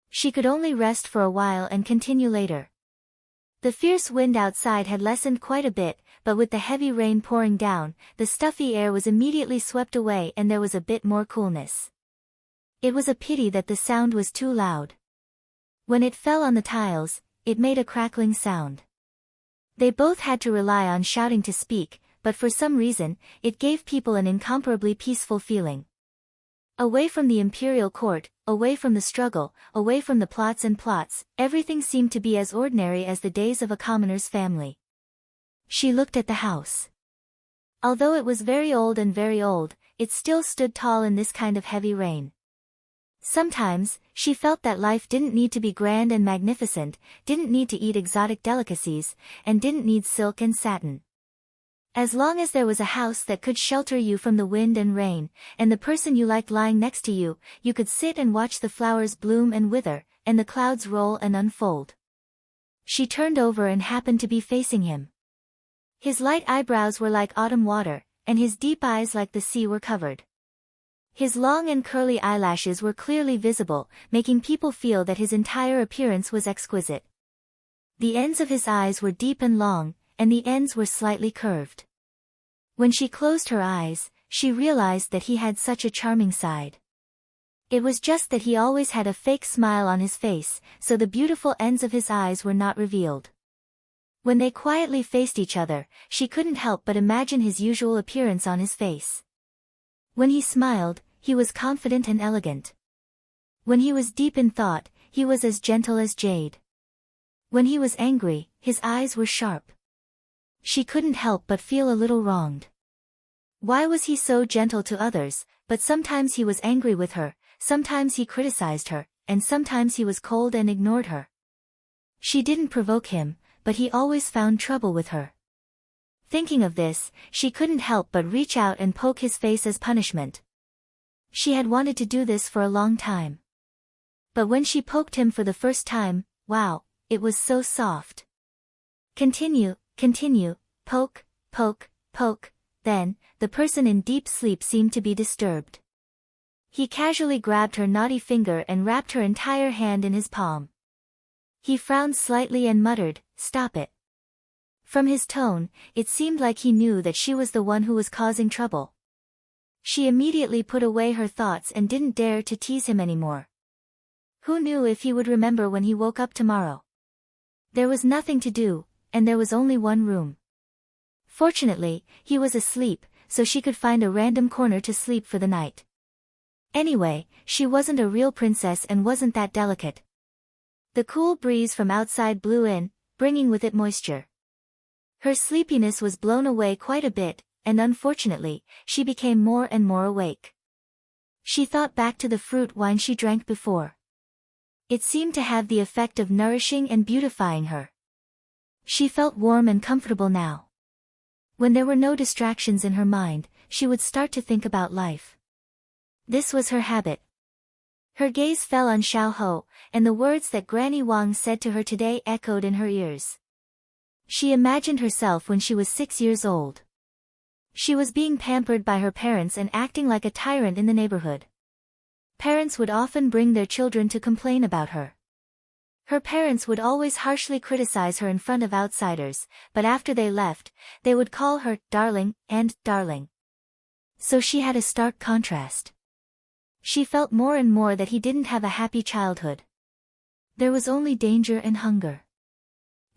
She could only rest for a while and continue later. The fierce wind outside had lessened quite a bit, but with the heavy rain pouring down, the stuffy air was immediately swept away and there was a bit more coolness. It was a pity that the sound was too loud. When it fell on the tiles, it made a crackling sound. They both had to rely on shouting to speak, but for some reason, it gave people an incomparably peaceful feeling. Away from the imperial court, away from the struggle, away from the plots, everything seemed to be as ordinary as the days of a commoner's family. She looked at the house. Although it was very old, it still stood tall in this kind of heavy rain. Sometimes, she felt that life didn't need to be grand and magnificent, didn't need to eat exotic delicacies, and didn't need silk and satin. As long as there was a house that could shelter you from the wind and rain, and the person you liked lying next to you, you could sit and watch the flowers bloom and wither, and the clouds roll and unfold. She turned over and happened to be facing him. His light eyebrows were like autumn water, and his deep eyes like the sea were covered. His long and curly eyelashes were clearly visible, making people feel that his entire appearance was exquisite. The ends of his eyes were deep and long, and the ends were slightly curved. When she closed her eyes, she realized that he had such a charming side. It was just that he always had a fake smile on his face, so the beautiful ends of his eyes were not revealed. When they quietly faced each other, she couldn't help but imagine his usual appearance on his face. When he smiled, he was confident and elegant. When he was deep in thought, he was as gentle as jade. When he was angry, his eyes were sharp. She couldn't help but feel a little wronged. Why was he so gentle to others, but sometimes he was angry with her, sometimes he criticized her, and sometimes he was cold and ignored her. She didn't provoke him, but he always found trouble with her. Thinking of this, she couldn't help but reach out and poke his face as punishment. She had wanted to do this for a long time. But when she poked him for the first time, wow, it was so soft. Continue, poke, then, the person in deep sleep seemed to be disturbed. He casually grabbed her naughty finger and wrapped her entire hand in his palm. He frowned slightly and muttered, "Stop it." From his tone, it seemed like he knew that she was the one who was causing trouble. She immediately put away her thoughts and didn't dare to tease him anymore. Who knew if he would remember when he woke up tomorrow? There was nothing to do, and there was only one room. Fortunately, he was asleep, so she could find a random corner to sleep for the night. Anyway, she wasn't a real princess and wasn't that delicate. The cool breeze from outside blew in, bringing with it moisture. Her sleepiness was blown away quite a bit, and unfortunately, she became more and more awake. She thought back to the fruit wine she drank before. It seemed to have the effect of nourishing and beautifying her. She felt warm and comfortable now. When there were no distractions in her mind, she would start to think about life. This was her habit. Her gaze fell on Xiao Ho, and the words that Granny Wang said to her today echoed in her ears. She imagined herself when she was 6 years old. She was being pampered by her parents and acting like a tyrant in the neighborhood. Parents would often bring their children to complain about her. Her parents would always harshly criticize her in front of outsiders, but after they left, they would call her darling and darling. So she had a stark contrast. She felt more and more that he didn't have a happy childhood. There was only danger and hunger.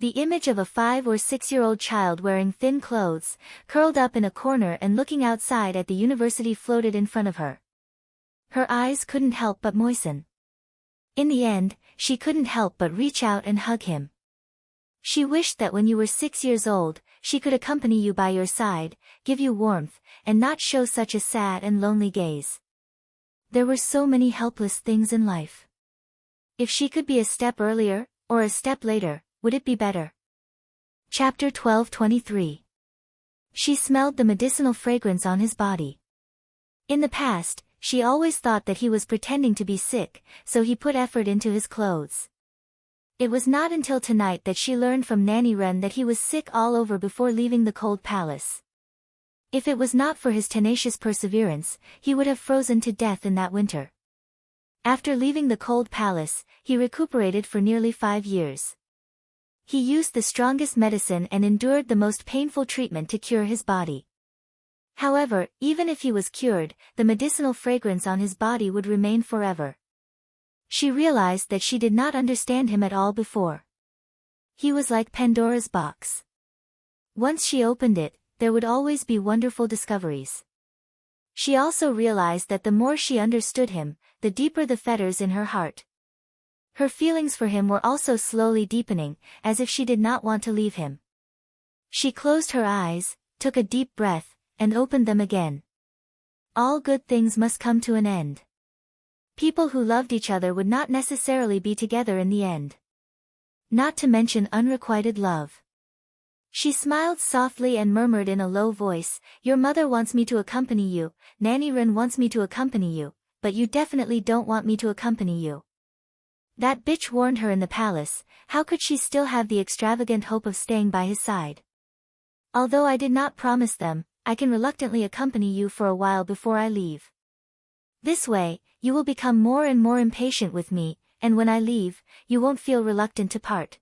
The image of a 5 or 6-year-old child wearing thin clothes, curled up in a corner and looking outside at the university floated in front of her. Her eyes couldn't help but moisten. In the end, she couldn't help but reach out and hug him. She wished that when you were 6 years old, she could accompany you by your side, give you warmth, and not show such a sad and lonely gaze. There were so many helpless things in life. If she could be a step earlier, or a step later, would it be better? Chapter 12:23. She smelled the medicinal fragrance on his body. In the past, she always thought that he was pretending to be sick, so he put effort into his clothes. It was not until tonight that she learned from Nanny Wren that he was sick all over before leaving the cold palace. If it was not for his tenacious perseverance, he would have frozen to death in that winter. After leaving the cold palace, he recuperated for nearly 5 years. He used the strongest medicine and endured the most painful treatment to cure his body. However, even if he was cured, the medicinal fragrance on his body would remain forever. She realized that she did not understand him at all before. He was like Pandora's box. Once she opened it, there would always be wonderful discoveries. She also realized that the more she understood him, the deeper the fetters in her heart. Her feelings for him were also slowly deepening, as if she did not want to leave him. She closed her eyes, took a deep breath, and opened them again. All good things must come to an end. People who loved each other would not necessarily be together in the end. Not to mention unrequited love. She smiled softly and murmured in a low voice, "Your mother wants me to accompany you, Nanny Wren wants me to accompany you, but you definitely don't want me to accompany you." That bitch warned her in the palace. How could she still have the extravagant hope of staying by his side? "Although I did not promise them, I can reluctantly accompany you for a while before I leave. This way, you will become more and more impatient with me, and when I leave, you won't feel reluctant to part."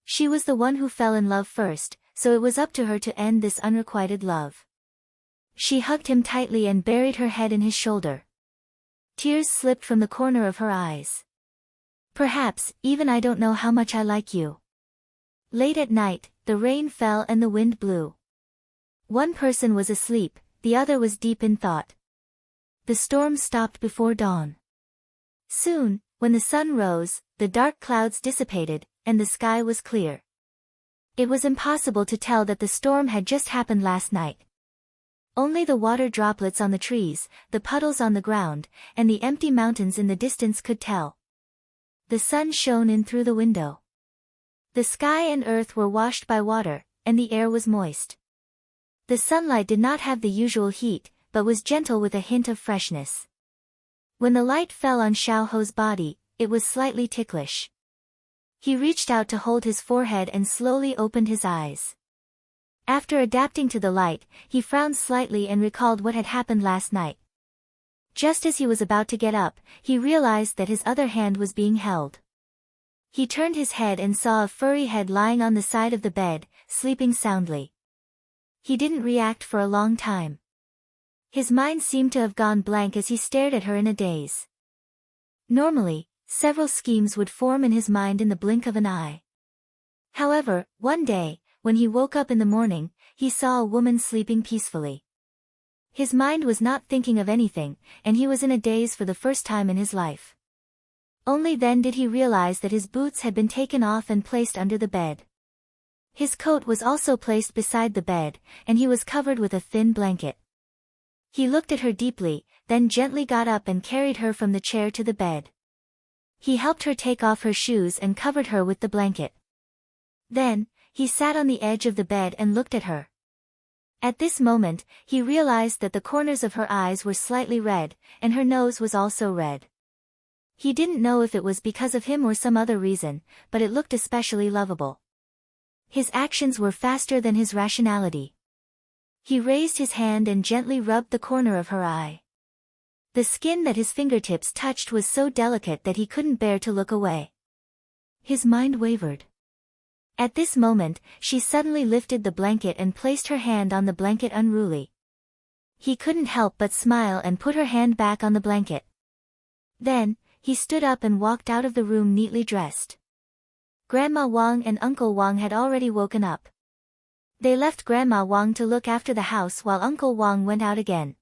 She was the one who fell in love first, so it was up to her to end this unrequited love. She hugged him tightly and buried her head in his shoulder. Tears slipped from the corner of her eyes. "Perhaps, even I don't know how much I like you." Late at night, the rain fell and the wind blew. One person was asleep, the other was deep in thought. The storm stopped before dawn. Soon, when the sun rose, the dark clouds dissipated, and the sky was clear. It was impossible to tell that the storm had just happened last night. Only the water droplets on the trees, the puddles on the ground, and the empty mountains in the distance could tell. The sun shone in through the window. The sky and earth were washed by water, and the air was moist. The sunlight did not have the usual heat, but was gentle with a hint of freshness. When the light fell on Xiao Ho's body, it was slightly ticklish. He reached out to hold his forehead and slowly opened his eyes. After adapting to the light, he frowned slightly and recalled what had happened last night. Just as he was about to get up, he realized that his other hand was being held. He turned his head and saw a furry head lying on the side of the bed, sleeping soundly. He didn't react for a long time. His mind seemed to have gone blank as he stared at her in a daze. Normally, several schemes would form in his mind in the blink of an eye. However, one day, when he woke up in the morning, he saw a woman sleeping peacefully. His mind was not thinking of anything, and he was in a daze for the first time in his life. Only then did he realize that his boots had been taken off and placed under the bed. His coat was also placed beside the bed, and he was covered with a thin blanket. He looked at her deeply, then gently got up and carried her from the chair to the bed. He helped her take off her shoes and covered her with the blanket. Then, he sat on the edge of the bed and looked at her. At this moment, he realized that the corners of her eyes were slightly red, and her nose was also red. He didn't know if it was because of him or some other reason, but it looked especially lovable. His actions were faster than his rationality. He raised his hand and gently rubbed the corner of her eye. The skin that his fingertips touched was so delicate that he couldn't bear to look away. His mind wavered. At this moment, she suddenly lifted the blanket and placed her hand on the blanket unruly. He couldn't help but smile and put her hand back on the blanket. Then, he stood up and walked out of the room neatly dressed. Grandma Wang and Uncle Wang had already woken up. They left Grandma Wang to look after the house while Uncle Wang went out again.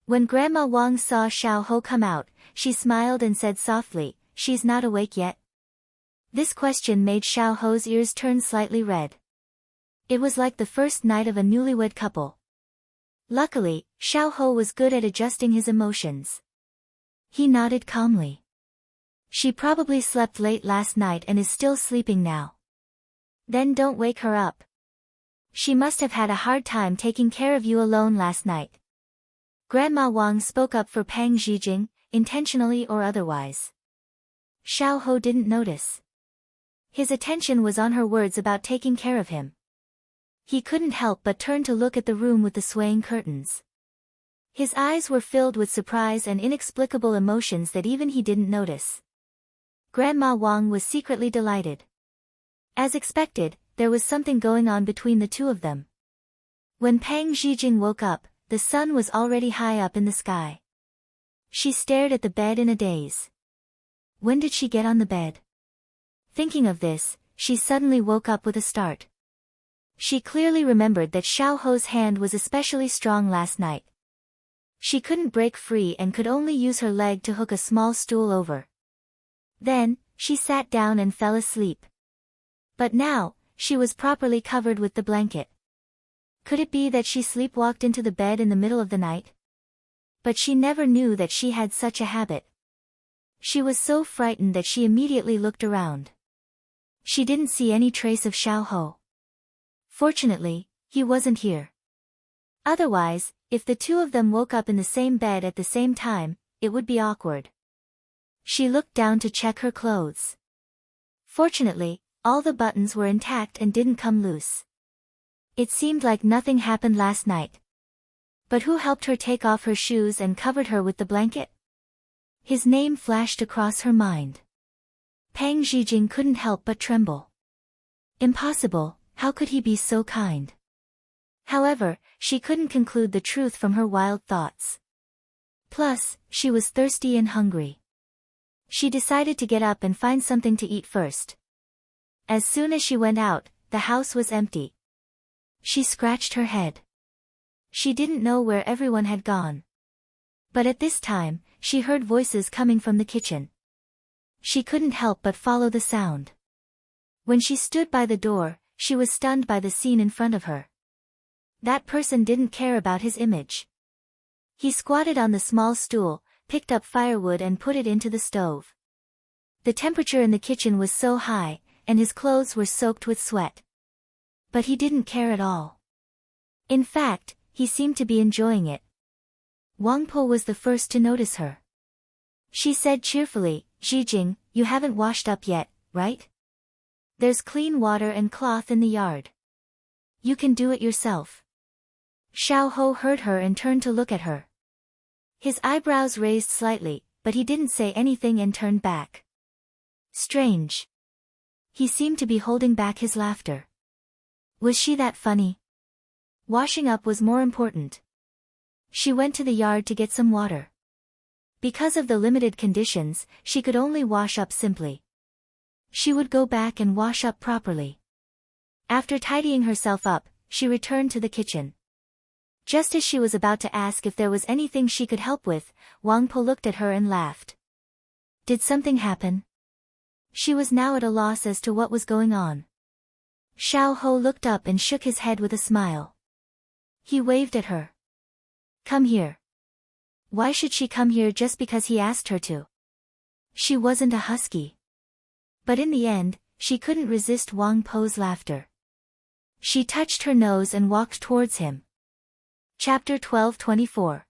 When Grandma Wang saw Xiao Ho come out, she smiled and said softly, "She's not awake yet?" This question made Xiao Ho's ears turn slightly red. It was like the first night of a newlywed couple. Luckily, Xiao Ho was good at adjusting his emotions. He nodded calmly. "She probably slept late last night and is still sleeping now." "Then don't wake her up. She must have had a hard time taking care of you alone last night." Grandma Wang spoke up for Pang Zhijing, intentionally or otherwise. Xiao Ho didn't notice. His attention was on her words about taking care of him. He couldn't help but turn to look at the room with the swaying curtains. His eyes were filled with surprise and inexplicable emotions that even he didn't notice. Grandma Wang was secretly delighted. As expected, there was something going on between the two of them. When Pang Zhijing woke up, the sun was already high up in the sky. She stared at the bed in a daze. When did she get on the bed? Thinking of this, she suddenly woke up with a start. She clearly remembered that Xiao Ho's hand was especially strong last night. She couldn't break free and could only use her leg to hook a small stool over. Then, she sat down and fell asleep. But now, she was properly covered with the blanket. Could it be that she sleepwalked into the bed in the middle of the night? But she never knew that she had such a habit. She was so frightened that she immediately looked around. She didn't see any trace of Xiao Ho. Fortunately, he wasn't here. Otherwise, if the two of them woke up in the same bed at the same time, it would be awkward. She looked down to check her clothes. Fortunately, all the buttons were intact and didn't come loose. It seemed like nothing happened last night. But who helped her take off her shoes and covered her with the blanket? His name flashed across her mind. Pang Zhijing couldn't help but tremble. Impossible, how could he be so kind? However, she couldn't conclude the truth from her wild thoughts. Plus, she was thirsty and hungry. She decided to get up and find something to eat first. As soon as she went out, the house was empty. She scratched her head. She didn't know where everyone had gone. But at this time, she heard voices coming from the kitchen. She couldn't help but follow the sound. When she stood by the door, she was stunned by the scene in front of her. That person didn't care about his image. He squatted on the small stool, picked up firewood and put it into the stove. The temperature in the kitchen was so high, and his clothes were soaked with sweat. But he didn't care at all. In fact, he seemed to be enjoying it. Wang Po was the first to notice her. She said cheerfully, "Zhijing, you haven't washed up yet, right? There's clean water and cloth in the yard. You can do it yourself." Xiao Ho heard her and turned to look at her. His eyebrows raised slightly, but he didn't say anything and turned back. Strange. He seemed to be holding back his laughter. Was she that funny? Washing up was more important. She went to the yard to get some water. Because of the limited conditions, she could only wash up simply. She would go back and wash up properly. After tidying herself up, she returned to the kitchen. Just as she was about to ask if there was anything she could help with, Wang Po looked at her and laughed. Did something happen? She was now at a loss as to what was going on. Xiao Ho looked up and shook his head with a smile. He waved at her. Come here. Why should she come here just because he asked her to? She wasn't a husky. But in the end, she couldn't resist Wang Po's laughter. She touched her nose and walked towards him. Chapter 12:24.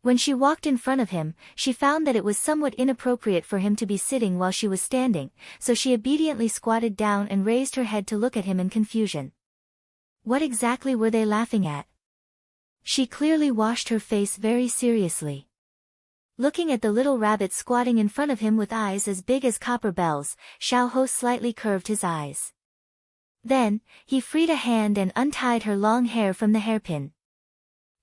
When she walked in front of him, she found that it was somewhat inappropriate for him to be sitting while she was standing, so she obediently squatted down and raised her head to look at him in confusion. What exactly were they laughing at? She clearly washed her face very seriously. Looking at the little rabbit squatting in front of him with eyes as big as copper bells, Xiaohou slightly curved his eyes. Then, he freed a hand and untied her long hair from the hairpin.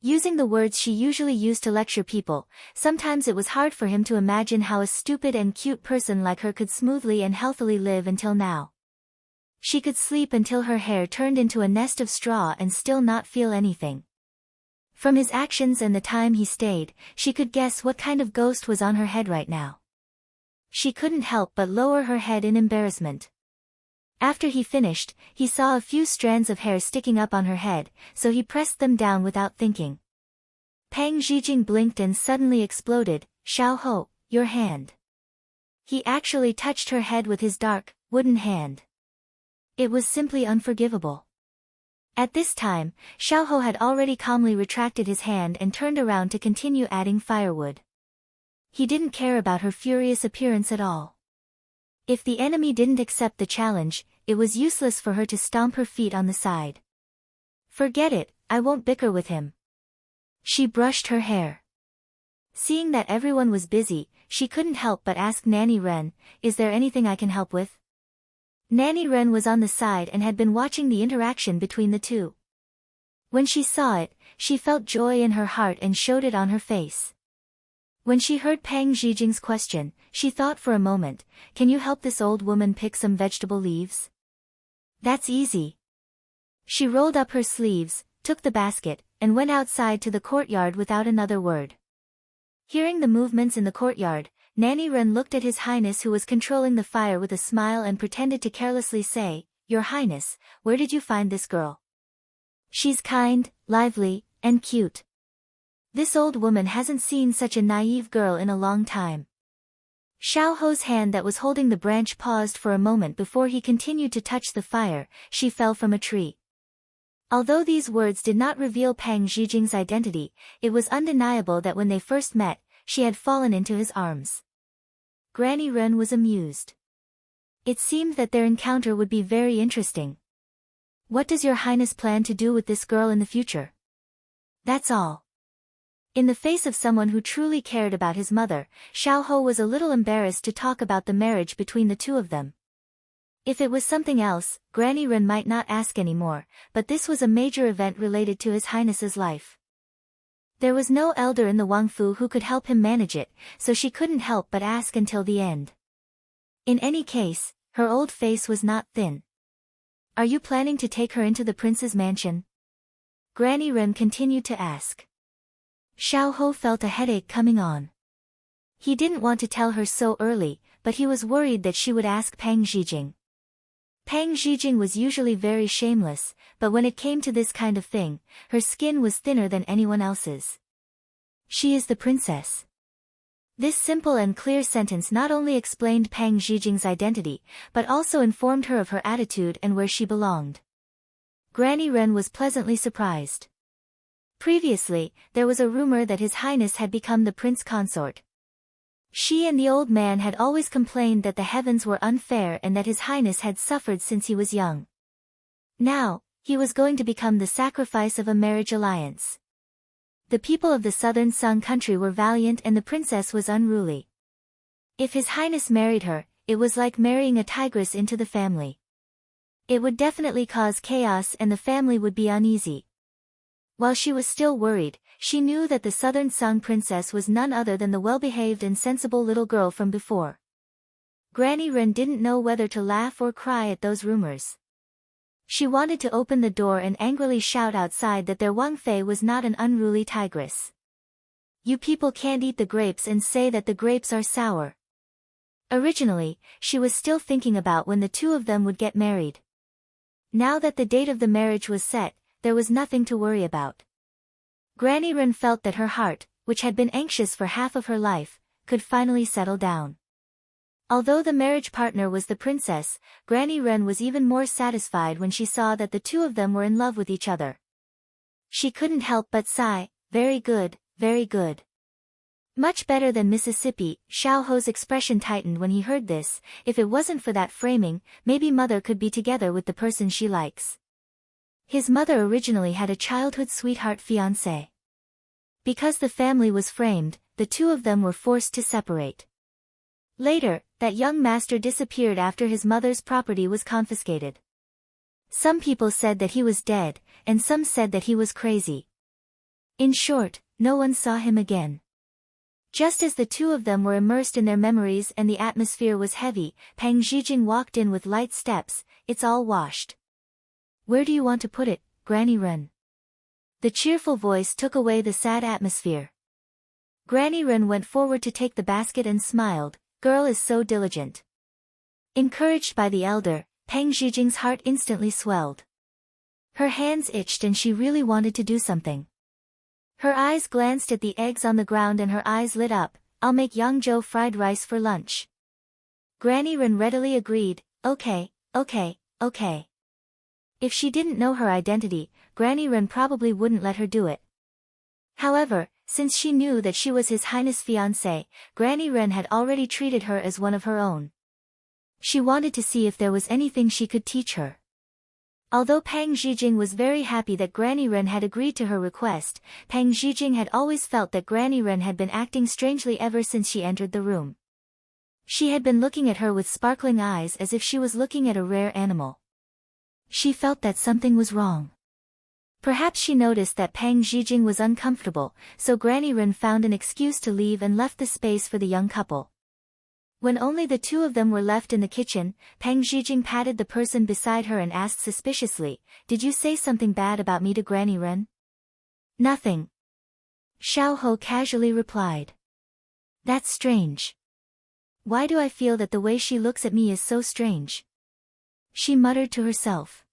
Using the words she usually used to lecture people, sometimes it was hard for him to imagine how a stupid and cute person like her could smoothly and healthily live until now. She could sleep until her hair turned into a nest of straw and still not feel anything. From his actions and the time he stayed, she could guess what kind of ghost was on her head right now. She couldn't help but lower her head in embarrassment. After he finished, he saw a few strands of hair sticking up on her head, so he pressed them down without thinking. Pang Zhijing blinked and suddenly exploded, "Xiaohou, your hand." He actually touched her head with his dark, wooden hand. It was simply unforgivable. At this time, Xiaohou had already calmly retracted his hand and turned around to continue adding firewood. He didn't care about her furious appearance at all. If the enemy didn't accept the challenge, it was useless for her to stomp her feet on the side. "Forget it, I won't bicker with him." She brushed her hair. Seeing that everyone was busy, she couldn't help but ask Nanny Ren, "Is there anything I can help with?" Nanny Ren was on the side and had been watching the interaction between the two. When she saw it, she felt joy in her heart and showed it on her face. When she heard Pang Zhijing's question, she thought for a moment, "Can you help this old woman pick some vegetable leaves?" "That's easy." She rolled up her sleeves, took the basket, and went outside to the courtyard without another word. Hearing the movements in the courtyard, Nanny Ren looked at His Highness who was controlling the fire with a smile and pretended to carelessly say, "Your Highness, where did you find this girl? She's kind, lively, and cute. This old woman hasn't seen such a naive girl in a long time." Xiaohou's hand that was holding the branch paused for a moment before he continued to touch the fire. "She fell from a tree." Although these words did not reveal Pang Zhijing's identity, it was undeniable that when they first met, she had fallen into his arms. Granny Ren was amused. It seemed that their encounter would be very interesting. "What does your Highness plan to do with this girl in the future?" "That's all." In the face of someone who truly cared about his mother, Xiaohou was a little embarrassed to talk about the marriage between the two of them. If it was something else, Granny Ren might not ask anymore, but this was a major event related to His Highness's life. There was no elder in the Wangfu who could help him manage it, so she couldn't help but ask until the end. In any case, her old face was not thin. "Are you planning to take her into the prince's mansion?" Granny Ren continued to ask. Xiaohou felt a headache coming on. He didn't want to tell her so early, but he was worried that she would ask Pang Zhijing. Pang Zhijing was usually very shameless, but when it came to this kind of thing, her skin was thinner than anyone else's. "She is the princess." This simple and clear sentence not only explained Pang Zhijing's identity, but also informed her of her attitude and where she belonged. Granny Ren was pleasantly surprised. Previously, there was a rumor that His Highness had become the prince consort. She and the old man had always complained that the heavens were unfair and that His Highness had suffered since he was young. Now, he was going to become the sacrifice of a marriage alliance. The people of the southern Sung country were valiant and the princess was unruly. If His Highness married her, it was like marrying a tigress into the family. It would definitely cause chaos and the family would be uneasy. While she was still worried, she knew that the southern Sung princess was none other than the well-behaved and sensible little girl from before. Granny Ren didn't know whether to laugh or cry at those rumors. She wanted to open the door and angrily shout outside that their Wang Fei was not an unruly tigress. "You people can't eat the grapes and say that the grapes are sour." Originally, she was still thinking about when the two of them would get married. Now that the date of the marriage was set, there was nothing to worry about. Granny Ren felt that her heart, which had been anxious for half of her life, could finally settle down. Although the marriage partner was the princess, Granny Ren was even more satisfied when she saw that the two of them were in love with each other. She couldn't help but sigh, "Very good, very good." Much better than Mississippi. Xiaohou's expression tightened when he heard this. If it wasn't for that framing, maybe mother could be together with the person she likes. His mother originally had a childhood sweetheart fiancé. Because the family was framed, the two of them were forced to separate. Later, that young master disappeared after his mother's property was confiscated. Some people said that he was dead, and some said that he was crazy. In short, no one saw him again. Just as the two of them were immersed in their memories and the atmosphere was heavy, Pang Zhijing walked in with light steps. It's all washed. Where do you want to put it, Granny Ren? The cheerful voice took away the sad atmosphere. Granny Ren went forward to take the basket and smiled. Girl is so diligent. Encouraged by the elder, Pang Zhijing's heart instantly swelled. Her hands itched and she really wanted to do something. Her eyes glanced at the eggs on the ground and her eyes lit up. I'll make Yangzhou fried rice for lunch. Granny Ren readily agreed. Okay. If she didn't know her identity, Granny Ren probably wouldn't let her do it. However, since she knew that she was His Highness' fiancée, Granny Ren had already treated her as one of her own. She wanted to see if there was anything she could teach her. Although Pang Zhijing was very happy that Granny Ren had agreed to her request, Pang Zhijing had always felt that Granny Ren had been acting strangely ever since she entered the room. She had been looking at her with sparkling eyes as if she was looking at a rare animal. She felt that something was wrong. Perhaps she noticed that Pang Zhijing was uncomfortable, so Granny Ren found an excuse to leave and left the space for the young couple. When only the two of them were left in the kitchen, Pang Zhijing patted the person beside her and asked suspiciously, "Did you say something bad about me to Granny Ren?" "Nothing," Xiao Ho casually replied. "That's strange. Why do I feel that the way she looks at me is so strange?" she muttered to herself.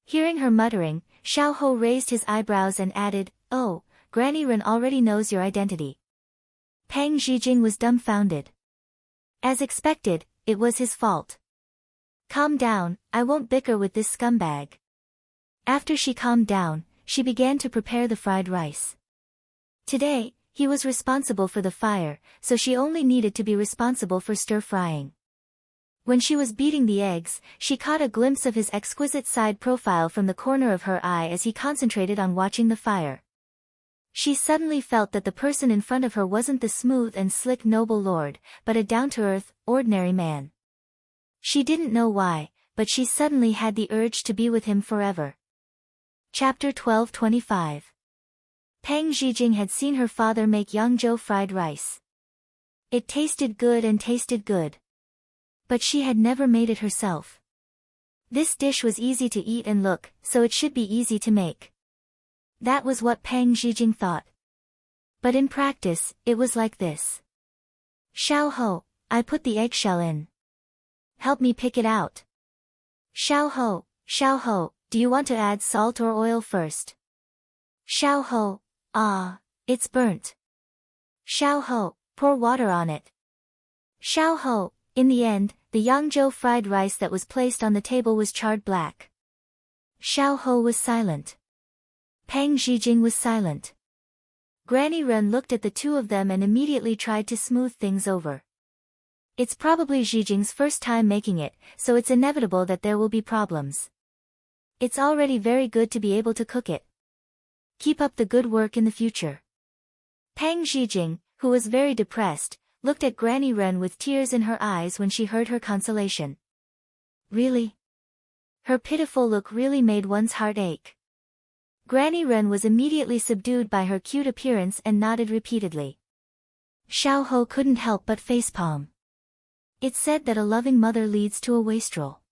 Hearing her muttering, Xiao Ho raised his eyebrows and added, "Oh, Granny Ren already knows your identity." Pang Zhijing was dumbfounded. As expected, it was his fault. "Calm down, I won't bicker with this scumbag." After she calmed down, she began to prepare the fried rice. Today, he was responsible for the fire, so she only needed to be responsible for stir-frying. When she was beating the eggs, she caught a glimpse of his exquisite side profile from the corner of her eye as he concentrated on watching the fire. She suddenly felt that the person in front of her wasn't the smooth and slick noble lord, but a down-to-earth, ordinary man. She didn't know why, but she suddenly had the urge to be with him forever. Chapter 12:25. Pang Zhijing had seen her father make Yangzhou fried rice. It tasted good. But she had never made it herself. This dish was easy to eat and look, so it should be easy to make. That was what Pang Zhijing thought. But in practice, it was like this. "Xiao Ho, I put the eggshell in. Help me pick it out." Xiao Ho, do you want to add salt or oil first?" Xiao Ho, it's burnt." Xiao Ho, pour water on it." Xiao Ho, in the end, the Yangzhou fried rice that was placed on the table was charred black. Xiao Ho was silent. Pang Zhijing was silent. Granny Ren looked at the two of them and immediately tried to smooth things over. It's probably Zhijing's first time making it, so it's inevitable that there will be problems. It's already very good to be able to cook it. Keep up the good work in the future. Pang Zhijing, who was very depressed, looked at Granny Ren with tears in her eyes when she heard her consolation. Really? Her pitiful look really made one's heart ache. Granny Ren was immediately subdued by her cute appearance and nodded repeatedly. Xiao Ho couldn't help but facepalm. It's said that a loving mother leads to a wastrel.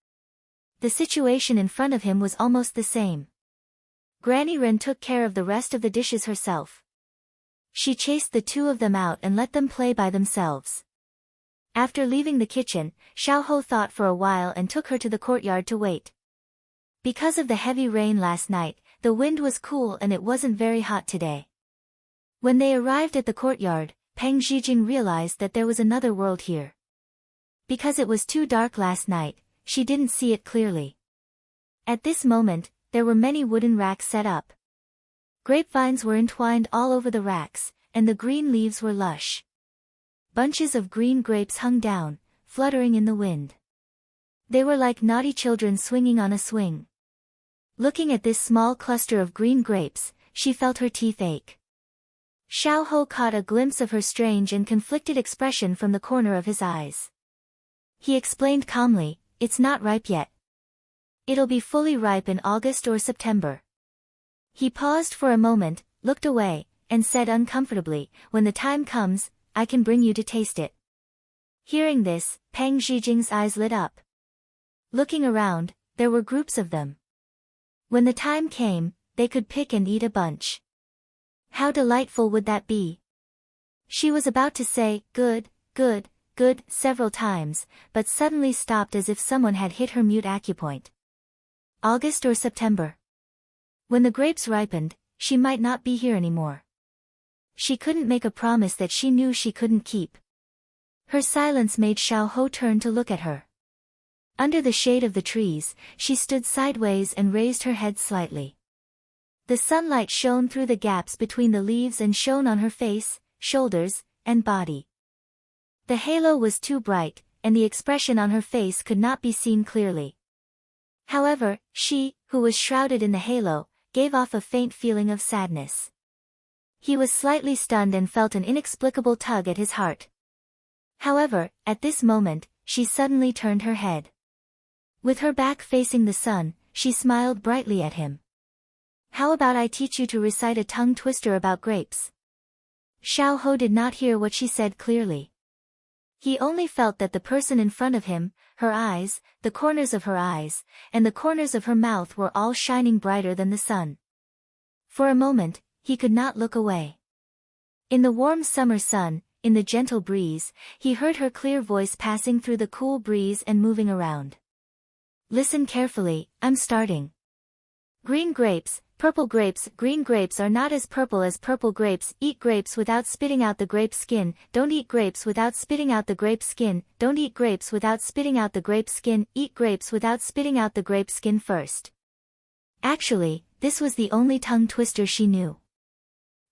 The situation in front of him was almost the same. Granny Ren took care of the rest of the dishes herself. She chased the two of them out and let them play by themselves. After leaving the kitchen, Xiao Ho thought for a while and took her to the courtyard to wait. Because of the heavy rain last night, the wind was cool and it wasn't very hot today. When they arrived at the courtyard, Pang Zhijing realized that there was another world here. Because it was too dark last night, she didn't see it clearly. At this moment, there were many wooden racks set up. Grapevines were entwined all over the racks, and the green leaves were lush. Bunches of green grapes hung down, fluttering in the wind. They were like naughty children swinging on a swing. Looking at this small cluster of green grapes, she felt her teeth ache. Xiao Ho caught a glimpse of her strange and conflicted expression from the corner of his eyes. He explained calmly, "It's not ripe yet. It'll be fully ripe in August or September." He paused for a moment, looked away, and said uncomfortably, "When the time comes, I can bring you to taste it." Hearing this, Peng Zhijing's eyes lit up. Looking around, there were groups of them. When the time came, they could pick and eat a bunch. How delightful would that be? She was about to say, "Good, good, good," several times, but suddenly stopped as if someone had hit her mute acupoint. August or September. When the grapes ripened, she might not be here anymore. She couldn't make a promise that she knew she couldn't keep. Her silence made Xiao Ho turn to look at her. Under the shade of the trees, she stood sideways and raised her head slightly. The sunlight shone through the gaps between the leaves and shone on her face, shoulders, and body. The halo was too bright, and the expression on her face could not be seen clearly. However, she, who was shrouded in the halo, gave off a faint feeling of sadness. He was slightly stunned and felt an inexplicable tug at his heart. However, at this moment, she suddenly turned her head. With her back facing the sun, she smiled brightly at him. "How about I teach you to recite a tongue twister about grapes?" Xiao Ho did not hear what she said clearly. He only felt that the person in front of him, her eyes, the corners of her eyes, and the corners of her mouth were all shining brighter than the sun. For a moment, he could not look away. In the warm summer sun, in the gentle breeze, he heard her clear voice passing through the cool breeze and moving around. "Listen carefully, I'm starting. Green grapes, purple grapes. Green grapes are not as purple grapes. Eat grapes without spitting out the grape skin. Don't eat grapes without spitting out the grape skin. Don't eat grapes without spitting out the grape skin. Eat grapes without spitting out the grape skin first." Actually, this was the only tongue twister she knew.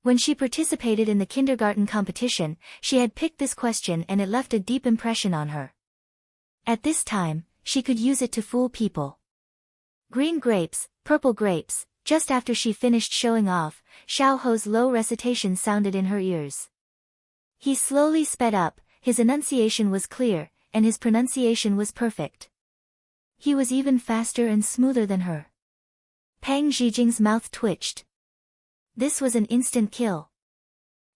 When she participated in the kindergarten competition, she had picked this question and it left a deep impression on her. At this time, she could use it to fool people. Green grapes, purple grapes. Just after she finished showing off, Xiao Ho's low recitation sounded in her ears. He slowly sped up, his enunciation was clear, and his pronunciation was perfect. He was even faster and smoother than her. Peng Zhijing's mouth twitched. This was an instant kill.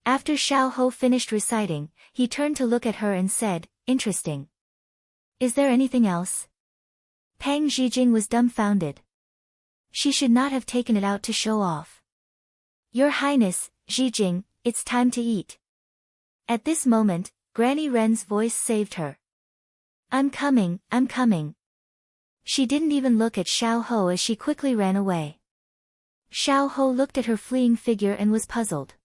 After Xiao Ho finished reciting, he turned to look at her and said, "Interesting. Is there anything else?" Peng Zhijing was dumbfounded. She should not have taken it out to show off. "Your Highness, Zhijing, it's time to eat." At this moment, Granny Ren's voice saved her. I'm coming." She didn't even look at Xiao Ho as she quickly ran away. Xiao Ho looked at her fleeing figure and was puzzled.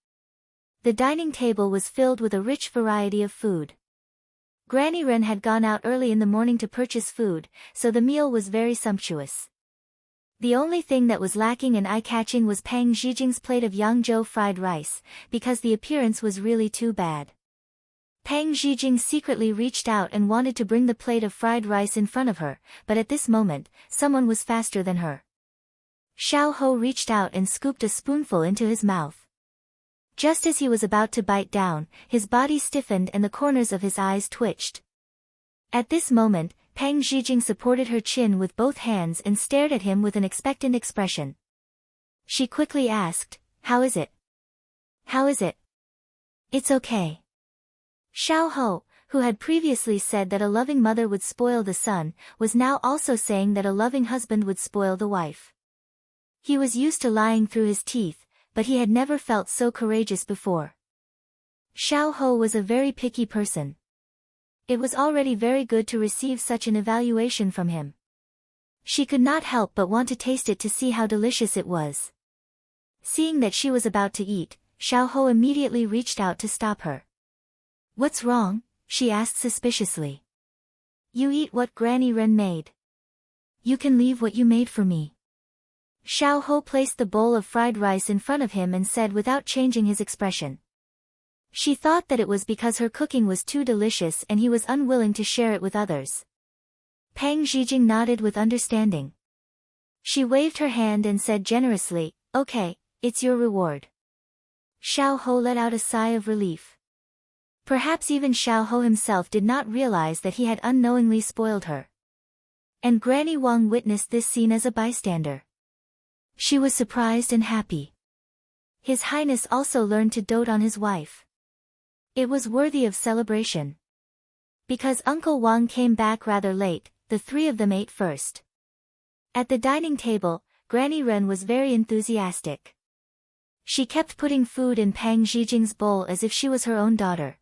The dining table was filled with a rich variety of food. Granny Ren had gone out early in the morning to purchase food, so the meal was very sumptuous. The only thing that was lacking and eye-catching was Peng Zhijing's plate of Yangzhou fried rice, because the appearance was really too bad. Peng Zhijing secretly reached out and wanted to bring the plate of fried rice in front of her, but at this moment, someone was faster than her. Xiao Ho reached out and scooped a spoonful into his mouth. Just as he was about to bite down, his body stiffened and the corners of his eyes twitched. At this moment, Peng Zhijing supported her chin with both hands and stared at him with an expectant expression. She quickly asked, "How is it? How is it?" "It's okay." Xiao Ho, who had previously said that a loving mother would spoil the son, was now also saying that a loving husband would spoil the wife. He was used to lying through his teeth, but he had never felt so courageous before. Xiao Ho was a very picky person. It was already very good to receive such an evaluation from him. She could not help but want to taste it to see how delicious it was. Seeing that she was about to eat, Xiao Ho immediately reached out to stop her. "What's wrong?" she asked suspiciously. "You eat what Granny Ren made. You can leave what you made for me." Xiao Ho placed the bowl of fried rice in front of him and said without changing his expression. She thought that it was because her cooking was too delicious and he was unwilling to share it with others. Peng Zhijing nodded with understanding. She waved her hand and said generously, "Okay, it's your reward." Xiao Ho let out a sigh of relief. Perhaps even Xiao Ho himself did not realize that he had unknowingly spoiled her. And Granny Wang witnessed this scene as a bystander. She was surprised and happy. His Highness also learned to dote on his wife. It was worthy of celebration. Because Uncle Wang came back rather late, the three of them ate first. At the dining table, Granny Ren was very enthusiastic. She kept putting food in Pang Zhijing's bowl as if she was her own daughter.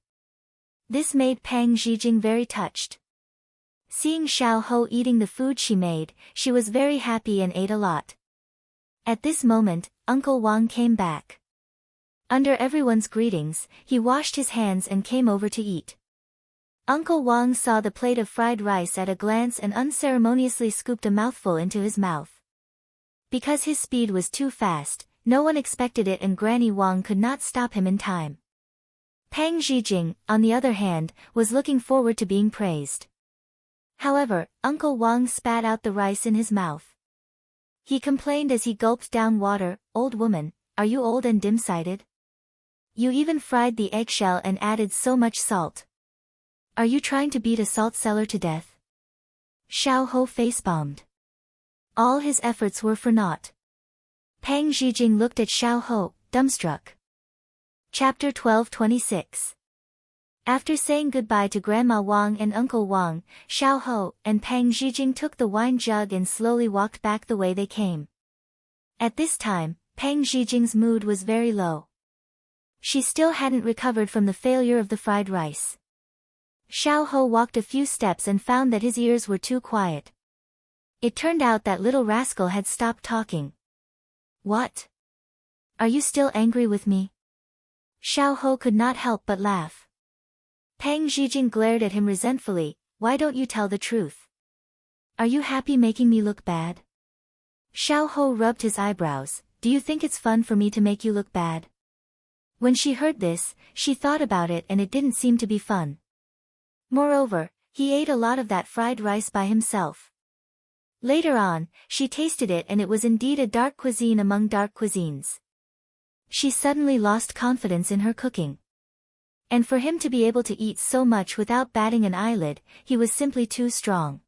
This made Pang Zhijing very touched. Seeing Xiao Ho eating the food she made, she was very happy and ate a lot. At this moment, Uncle Wang came back. Under everyone's greetings, he washed his hands and came over to eat. Uncle Wang saw the plate of fried rice at a glance and unceremoniously scooped a mouthful into his mouth. Because his speed was too fast, no one expected it and Granny Wang could not stop him in time. Pang Zhijing, on the other hand, was looking forward to being praised. However, Uncle Wang spat out the rice in his mouth. He complained as he gulped down water, "Old woman, are you old and dim-sighted? You even fried the eggshell and added so much salt. Are you trying to beat a salt cellar to death?" Xiao Ho face-bombed. All his efforts were for naught. Pang Zhijing looked at Xiao Ho, dumbstruck. Chapter 12:26. After saying goodbye to Grandma Wang and Uncle Wang, Xiao Ho and Pang Zhijing took the wine jug and slowly walked back the way they came. At this time, Pang Zhijing's mood was very low. She still hadn't recovered from the failure of the fried rice. Xiao Ho walked a few steps and found that his ears were too quiet. It turned out that little rascal had stopped talking. "What? Are you still angry with me?" Xiao Ho could not help but laugh. Pang Zhijing glared at him resentfully. "Why don't you tell the truth? Are you happy making me look bad?" Xiao Ho rubbed his eyebrows. "Do you think it's fun for me to make you look bad?" When she heard this, she thought about it and it didn't seem to be fun. Moreover, he ate a lot of that fried rice by himself. Later on, she tasted it and it was indeed a dark cuisine among dark cuisines. She suddenly lost confidence in her cooking. And for him to be able to eat so much without batting an eyelid, he was simply too strong.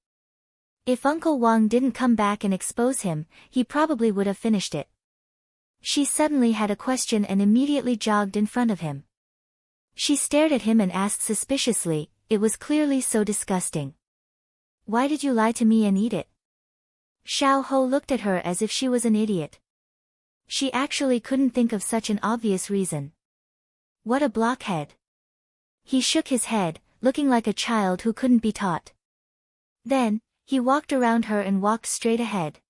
If Uncle Wang didn't come back and expose him, he probably would have finished it. She suddenly had a question and immediately jogged in front of him. She stared at him and asked suspiciously, it was clearly so disgusting. "Why did you lie to me and eat it?" Xiao Ho looked at her as if she was an idiot. She actually couldn't think of such an obvious reason. What a blockhead. He shook his head, looking like a child who couldn't be taught. Then, he walked around her and walked straight ahead.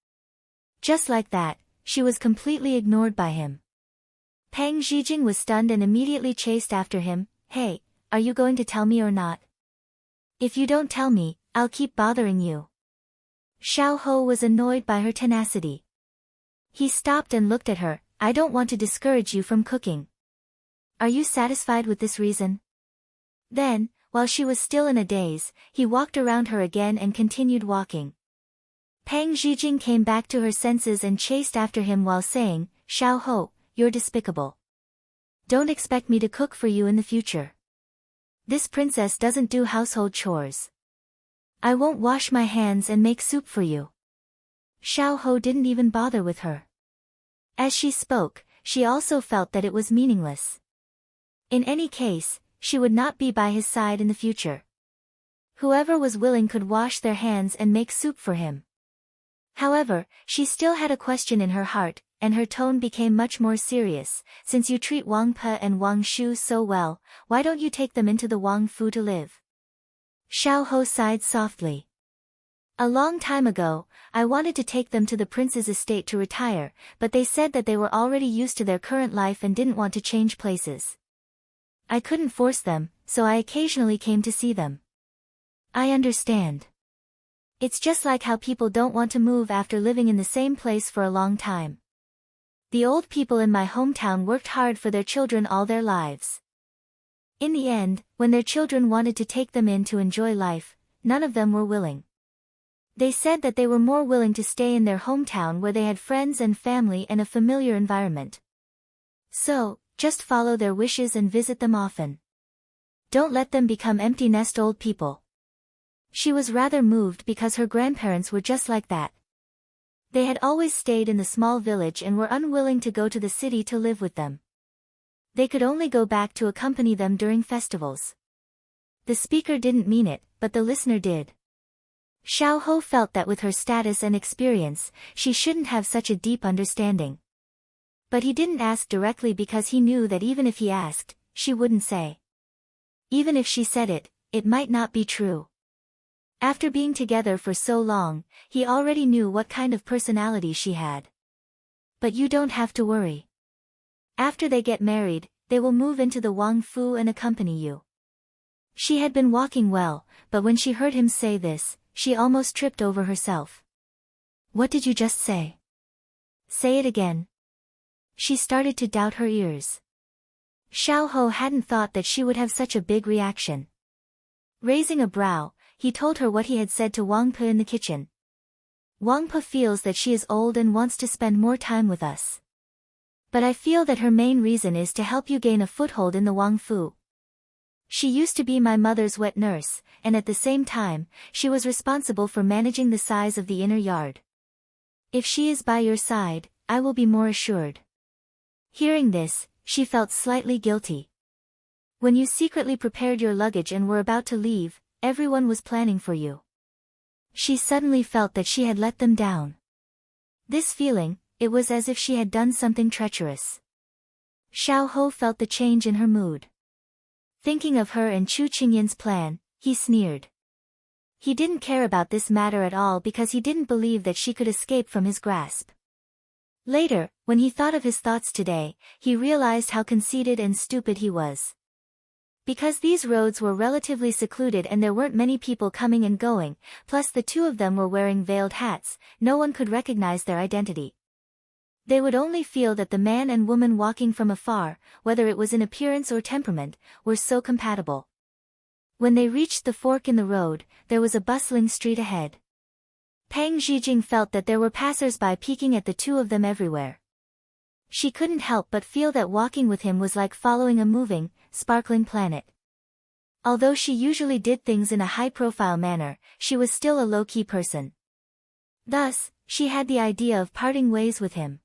Just like that, she was completely ignored by him. Pang Zhijing was stunned and immediately chased after him. "Hey, are you going to tell me or not? If you don't tell me, I'll keep bothering you." Xiao Ho was annoyed by her tenacity. He stopped and looked at her. "I don't want to discourage you from cooking. Are you satisfied with this reason?" Then, while she was still in a daze, he walked around her again and continued walking. Pang Zhijing came back to her senses and chased after him while saying, "Xiao Ho, you're despicable. Don't expect me to cook for you in the future. This princess doesn't do household chores. I won't wash my hands and make soup for you." Xiao Ho didn't even bother with her. As she spoke, she also felt that it was meaningless. In any case, she would not be by his side in the future. Whoever was willing could wash their hands and make soup for him. However, she still had a question in her heart, and her tone became much more serious. "Since you treat Wang Pe and Wang Shu so well, why don't you take them into the Wang Fu to live?" Xiao Ho sighed softly. "A long time ago, I wanted to take them to the prince's estate to retire, but they said that they were already used to their current life and didn't want to change places. I couldn't force them, so I occasionally came to see them." "I understand. It's just like how people don't want to move after living in the same place for a long time. The old people in my hometown worked hard for their children all their lives. In the end, when their children wanted to take them in to enjoy life, none of them were willing. They said that they were more willing to stay in their hometown where they had friends and family and a familiar environment. So, Just follow their wishes and visit them often. Don't let them become empty nest old people. She was rather moved because her grandparents were just like that. They had always stayed in the small village and were unwilling to go to the city to live with them. They could only go back to accompany them during festivals. The speaker didn't mean it, but the listener did. Xiao Ho felt that with her status and experience, she shouldn't have such a deep understanding. But he didn't ask directly because he knew that even if he asked, she wouldn't say. Even if she said it, it might not be true. After being together for so long, he already knew what kind of personality she had. But you don't have to worry. After they get married, they will move into the Wang Fu and accompany you. She had been walking well, but when she heard him say this, she almost tripped over herself. What did you just say? Say it again. She started to doubt her ears. Xiao Ho hadn't thought that she would have such a big reaction. Raising a brow, he told her what he had said to Wang Pe in the kitchen. Wang Pe feels that she is old and wants to spend more time with us. But I feel that her main reason is to help you gain a foothold in the Wang Fu. She used to be my mother's wet nurse, and at the same time, she was responsible for managing the size of the inner yard. If she is by your side, I will be more assured. Hearing this, she felt slightly guilty. When you secretly prepared your luggage and were about to leave, everyone was planning for you. She suddenly felt that she had let them down. This feeling, it was as if she had done something treacherous. Xiao Ho felt the change in her mood. Thinking of her and Chu Qingyan's plan, he sneered. He didn't care about this matter at all because he didn't believe that she could escape from his grasp. Later, when he thought of his thoughts today, he realized how conceited and stupid he was. Because these roads were relatively secluded and there weren't many people coming and going, plus the two of them were wearing veiled hats, no one could recognize their identity. They would only feel that the man and woman walking from afar, whether it was in appearance or temperament, were so compatible. When they reached the fork in the road, there was a bustling street ahead. Pang Zhijing felt that there were passers-by peeking at the two of them everywhere. She couldn't help but feel that walking with him was like following a moving, sparkling planet. Although she usually did things in a high-profile manner, she was still a low-key person. Thus, she had the idea of parting ways with him.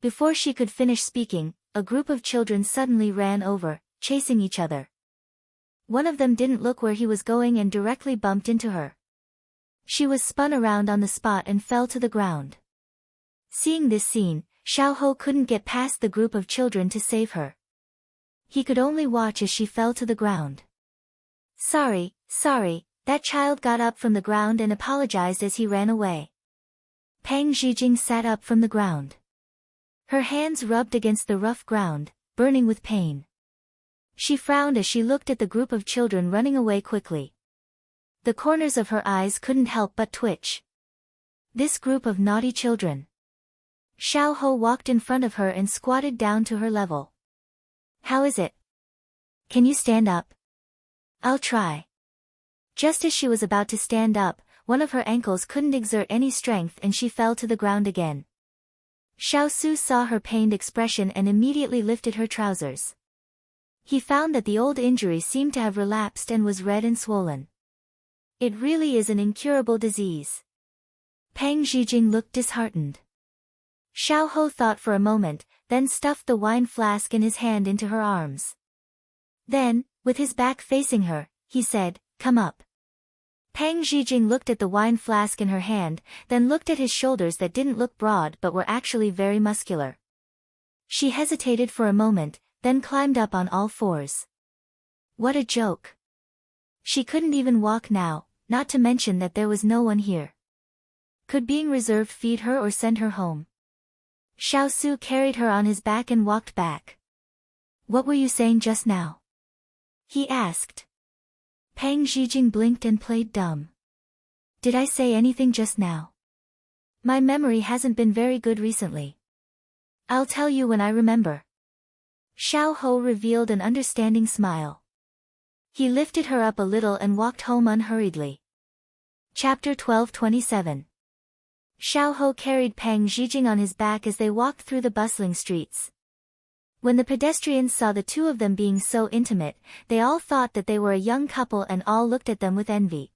Before she could finish speaking, a group of children suddenly ran over, chasing each other. One of them didn't look where he was going and directly bumped into her. She was spun around on the spot and fell to the ground. Seeing this scene, Xiao Ho couldn't get past the group of children to save her. He could only watch as she fell to the ground. Sorry, that child got up from the ground and apologized as he ran away. Pang Zhijing sat up from the ground. Her hands rubbed against the rough ground, burning with pain. She frowned as she looked at the group of children running away quickly. The corners of her eyes couldn't help but twitch. This group of naughty children. Xiao Ho walked in front of her and squatted down to her level. How is it? Can you stand up? I'll try. Just as she was about to stand up, one of her ankles couldn't exert any strength and she fell to the ground again. Xiao Su saw her pained expression and immediately lifted her trousers. He found that the old injury seemed to have relapsed and was red and swollen. It really is an incurable disease. Pang Zhijing looked disheartened. Xiao Ho thought for a moment, then stuffed the wine flask in his hand into her arms. Then, with his back facing her, he said, "Come up." Pang Zhijing looked at the wine flask in her hand, then looked at his shoulders that didn't look broad but were actually very muscular. She hesitated for a moment, then climbed up on all fours. What a joke. She couldn't even walk now, not to mention that there was no one here. Could being reserved feed her or send her home? Xiao Su carried her on his back and walked back. What were you saying just now? He asked. Pang Zhijing blinked and played dumb. Did I say anything just now? My memory hasn't been very good recently. I'll tell you when I remember. Xiao Ho revealed an understanding smile. He lifted her up a little and walked home unhurriedly. Chapter 1227. Xiao Ho carried Pang Zhijing on his back as they walked through the bustling streets. When the pedestrians saw the two of them being so intimate, they all thought that they were a young couple and all looked at them with envy.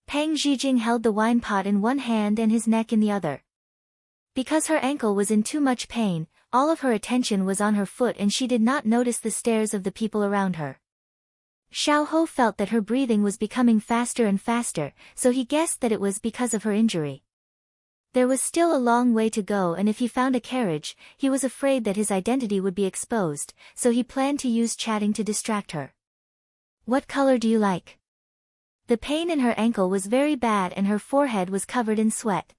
Pang Zhijing held the wine pot in one hand and his neck in the other. Because her ankle was in too much pain, all of her attention was on her foot and she did not notice the stares of the people around her. Xiaohou felt that her breathing was becoming faster and faster, so he guessed that it was because of her injury. There was still a long way to go, and if he found a carriage, he was afraid that his identity would be exposed, so he planned to use chatting to distract her. "What color do you like?" The pain in her ankle was very bad and her forehead was covered in sweat.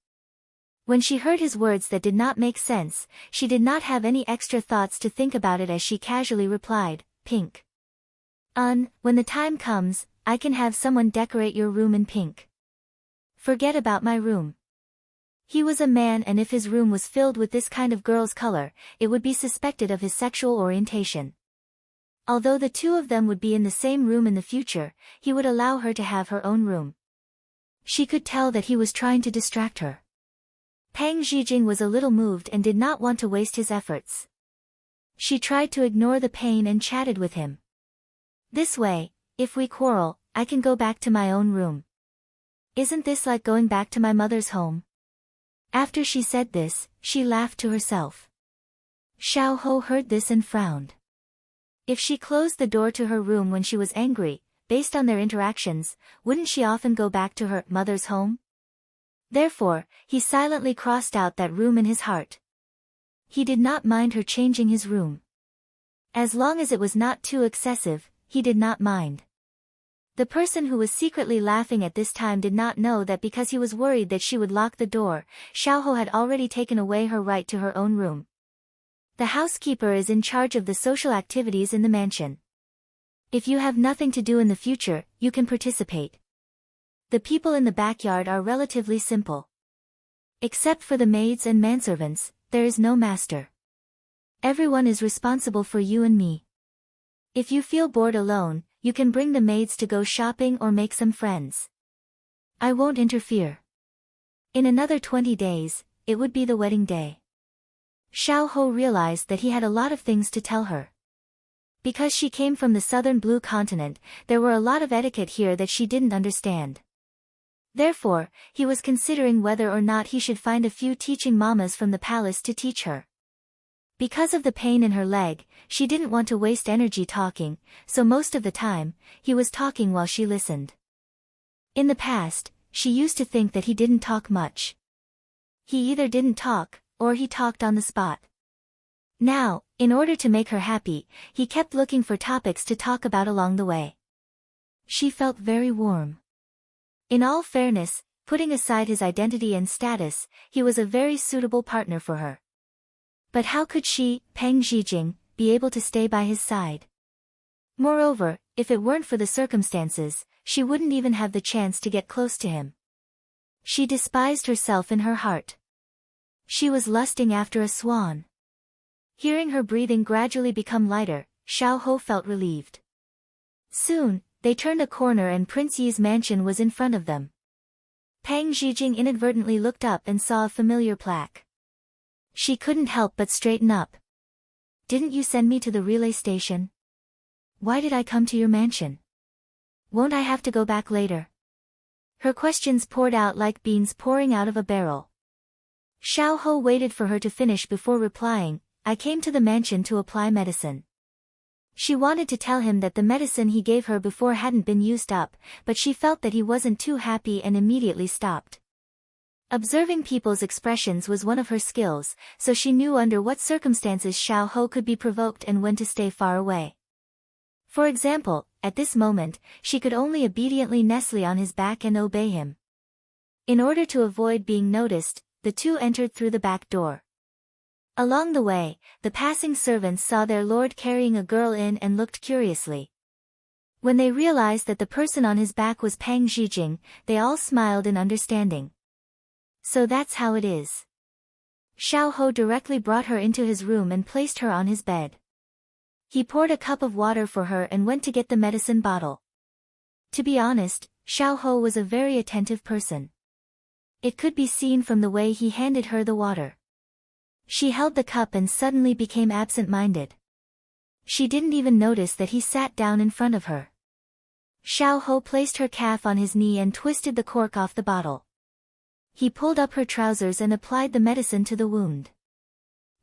When she heard his words that did not make sense, she did not have any extra thoughts to think about it as she casually replied, "Pink." When the time comes, I can have someone decorate your room in pink. Forget about my room." He was a man, and if his room was filled with this kind of girl's color, it would be suspected of his sexual orientation. Although the two of them would be in the same room in the future, he would allow her to have her own room. She could tell that he was trying to distract her. Pang Zhijing was a little moved and did not want to waste his efforts. She tried to ignore the pain and chatted with him. "This way, if we quarrel, I can go back to my own room. Isn't this like going back to my mother's home?" After she said this, she laughed to herself. Xiaohou heard this and frowned. If she closed the door to her room when she was angry, based on their interactions, wouldn't she often go back to her mother's home? Therefore, he silently crossed out that room in his heart. He did not mind her changing his room. As long as it was not too excessive, he did not mind. The person who was secretly laughing at this time did not know that because he was worried that she would lock the door, Xiaohou had already taken away her right to her own room. The housekeeper is in charge of the social activities in the mansion. If you have nothing to do in the future, you can participate. The people in the backyard are relatively simple. Except for the maids and manservants, there is no master. Everyone is responsible for you and me. If you feel bored alone, you can bring the maids to go shopping or make some friends. I won't interfere. In another 20 days, it would be the wedding day. Xiaohou realized that he had a lot of things to tell her. Because she came from the southern blue continent, there were a lot of etiquette here that she didn't understand. Therefore, he was considering whether or not he should find a few teaching mamas from the palace to teach her. Because of the pain in her leg, she didn't want to waste energy talking, so most of the time, he was talking while she listened. In the past, she used to think that he didn't talk much. He either didn't talk, or he talked on the spot. Now, in order to make her happy, he kept looking for topics to talk about along the way. She felt very warm. In all fairness, putting aside his identity and status, he was a very suitable partner for her. But how could she, Pang Zhijing, be able to stay by his side? Moreover, if it weren't for the circumstances, she wouldn't even have the chance to get close to him. She despised herself in her heart. She was lusting after a swan. Hearing her breathing gradually become lighter, Xiaohou felt relieved. Soon, they turned a corner and Prince Yi's mansion was in front of them. Pang Zhijing inadvertently looked up and saw a familiar plaque. She couldn't help but straighten up. "Didn't you send me to the relay station? Why did I come to your mansion? Won't I have to go back later?" Her questions poured out like beans pouring out of a barrel. Xiaohou waited for her to finish before replying, "I came to the mansion to apply medicine." She wanted to tell him that the medicine he gave her before hadn't been used up, but she felt that he wasn't too happy and immediately stopped. Observing people's expressions was one of her skills, so she knew under what circumstances Xiaohou could be provoked and when to stay far away. For example, at this moment, she could only obediently nestle on his back and obey him. In order to avoid being noticed, the two entered through the back door. Along the way, the passing servants saw their lord carrying a girl in and looked curiously. When they realized that the person on his back was Pang Zhijing, they all smiled in understanding. "So that's how it is." Xiaohou directly brought her into his room and placed her on his bed. He poured a cup of water for her and went to get the medicine bottle. To be honest, Xiaohou was a very attentive person. It could be seen from the way he handed her the water. She held the cup and suddenly became absent-minded. She didn't even notice that he sat down in front of her. Xiao Ho placed her calf on his knee and twisted the cork off the bottle. He pulled up her trousers and applied the medicine to the wound.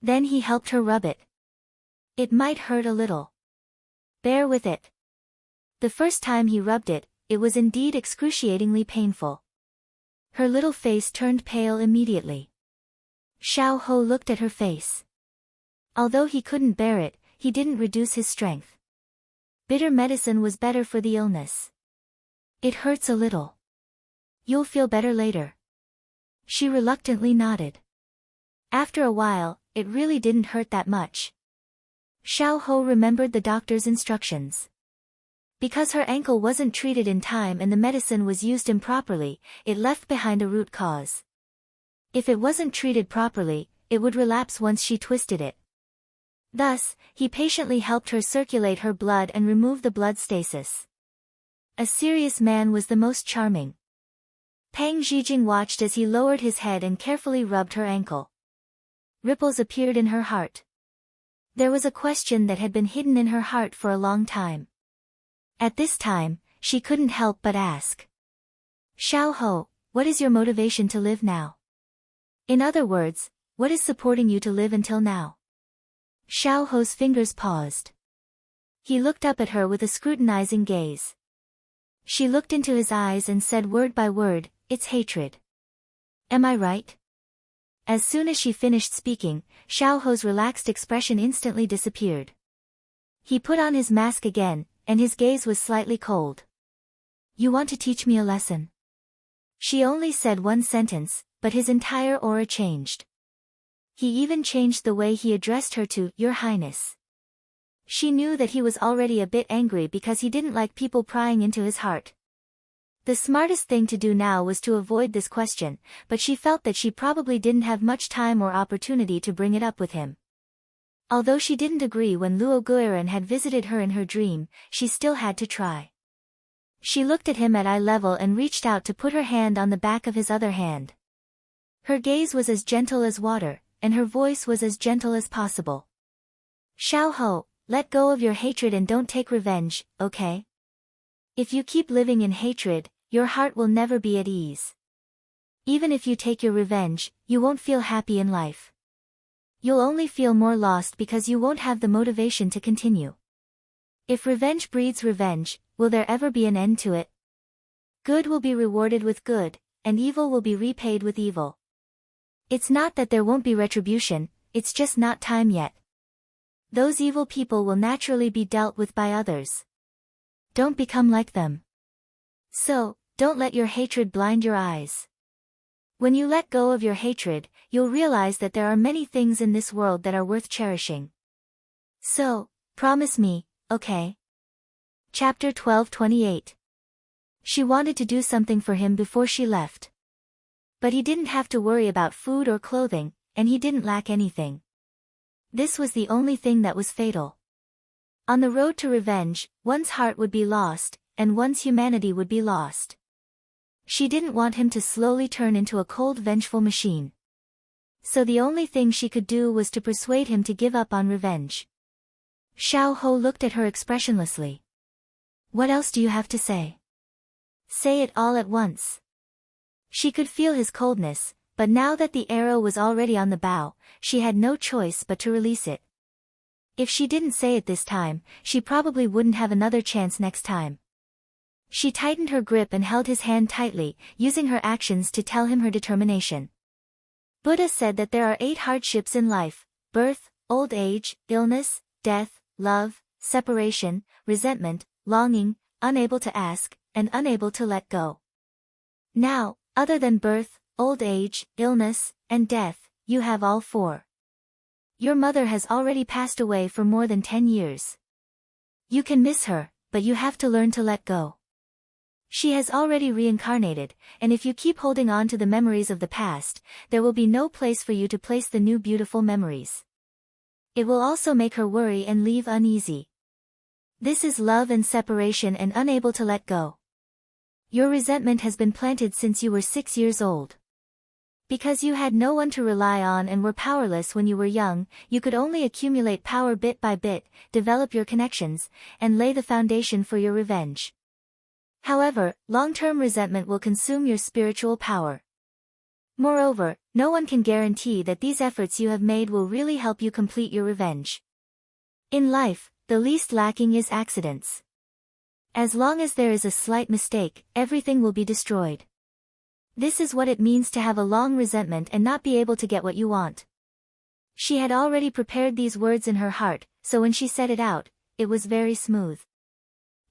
Then he helped her rub it. It might hurt a little. Bear with it. The first time he rubbed it, it was indeed excruciatingly painful. Her little face turned pale immediately. Xiao Ho looked at her face. Although he couldn't bear it, he didn't reduce his strength. Bitter medicine was better for the illness. It hurts a little. You'll feel better later. She reluctantly nodded. After a while, it really didn't hurt that much. Xiao Ho remembered the doctor's instructions. Because her ankle wasn't treated in time and the medicine was used improperly, it left behind a root cause. If it wasn't treated properly, it would relapse once she twisted it. Thus, he patiently helped her circulate her blood and remove the blood stasis. A serious man was the most charming. Pang Zhijing watched as he lowered his head and carefully rubbed her ankle. Ripples appeared in her heart. There was a question that had been hidden in her heart for a long time. At this time, she couldn't help but ask. Xiao Ho, what is your motivation to live now? In other words, what is supporting you to live until now? Xiao Ho's fingers paused. He looked up at her with a scrutinizing gaze. She looked into his eyes and said word by word, it's hatred. Am I right? As soon as she finished speaking, Xiao Ho's relaxed expression instantly disappeared. He put on his mask again, and his gaze was slightly cold. You want to teach me a lesson? She only said one sentence, but his entire aura changed. He even changed the way he addressed her to Your Highness. She knew that he was already a bit angry because he didn't like people prying into his heart. The smartest thing to do now was to avoid this question, but she felt that she probably didn't have much time or opportunity to bring it up with him. Although she didn't agree when Luo Guiran had visited her in her dream, she still had to try. She looked at him at eye level and reached out to put her hand on the back of his other hand. Her gaze was as gentle as water, and her voice was as gentle as possible. Xiao Ho, let go of your hatred and don't take revenge, okay? If you keep living in hatred, your heart will never be at ease. Even if you take your revenge, you won't feel happy in life. You'll only feel more lost because you won't have the motivation to continue. If revenge breeds revenge, will there ever be an end to it? Good will be rewarded with good, and evil will be repaid with evil. It's not that there won't be retribution, it's just not time yet. Those evil people will naturally be dealt with by others. Don't become like them. So, don't let your hatred blind your eyes. When you let go of your hatred, you'll realize that there are many things in this world that are worth cherishing. So, promise me, okay? Chapter 12:28. She wanted to do something for him before she left. But he didn't have to worry about food or clothing, and he didn't lack anything. This was the only thing that was fatal. On the road to revenge, one's heart would be lost, and one's humanity would be lost. She didn't want him to slowly turn into a cold, vengeful machine. So the only thing she could do was to persuade him to give up on revenge. Xiao Ho looked at her expressionlessly. What else do you have to say? Say it all at once. She could feel his coldness, but now that the arrow was already on the bow, she had no choice but to release it. If she didn't say it this time, she probably wouldn't have another chance next time. She tightened her grip and held his hand tightly, using her actions to tell him her determination. Buddha said that there are 8 hardships in life: birth, old age, illness, death, love, separation, resentment, longing, unable to ask, and unable to let go. Now, other than birth, old age, illness, and death, you have all 4. Your mother has already passed away for more than 10 years. You can miss her, but you have to learn to let go. She has already reincarnated, and if you keep holding on to the memories of the past, there will be no place for you to place the new beautiful memories. It will also make her worry and leave uneasy. This is love and separation and unable to let go. Your resentment has been planted since you were 6 years old. Because you had no one to rely on and were powerless when you were young, you could only accumulate power bit by bit, develop your connections, and lay the foundation for your revenge. However, long-term resentment will consume your spiritual power. Moreover, no one can guarantee that these efforts you have made will really help you complete your revenge. In life, the least lacking is accidents. As long as there is a slight mistake, everything will be destroyed. This is what it means to have a long resentment and not be able to get what you want. She had already prepared these words in her heart, so when she said it out, it was very smooth.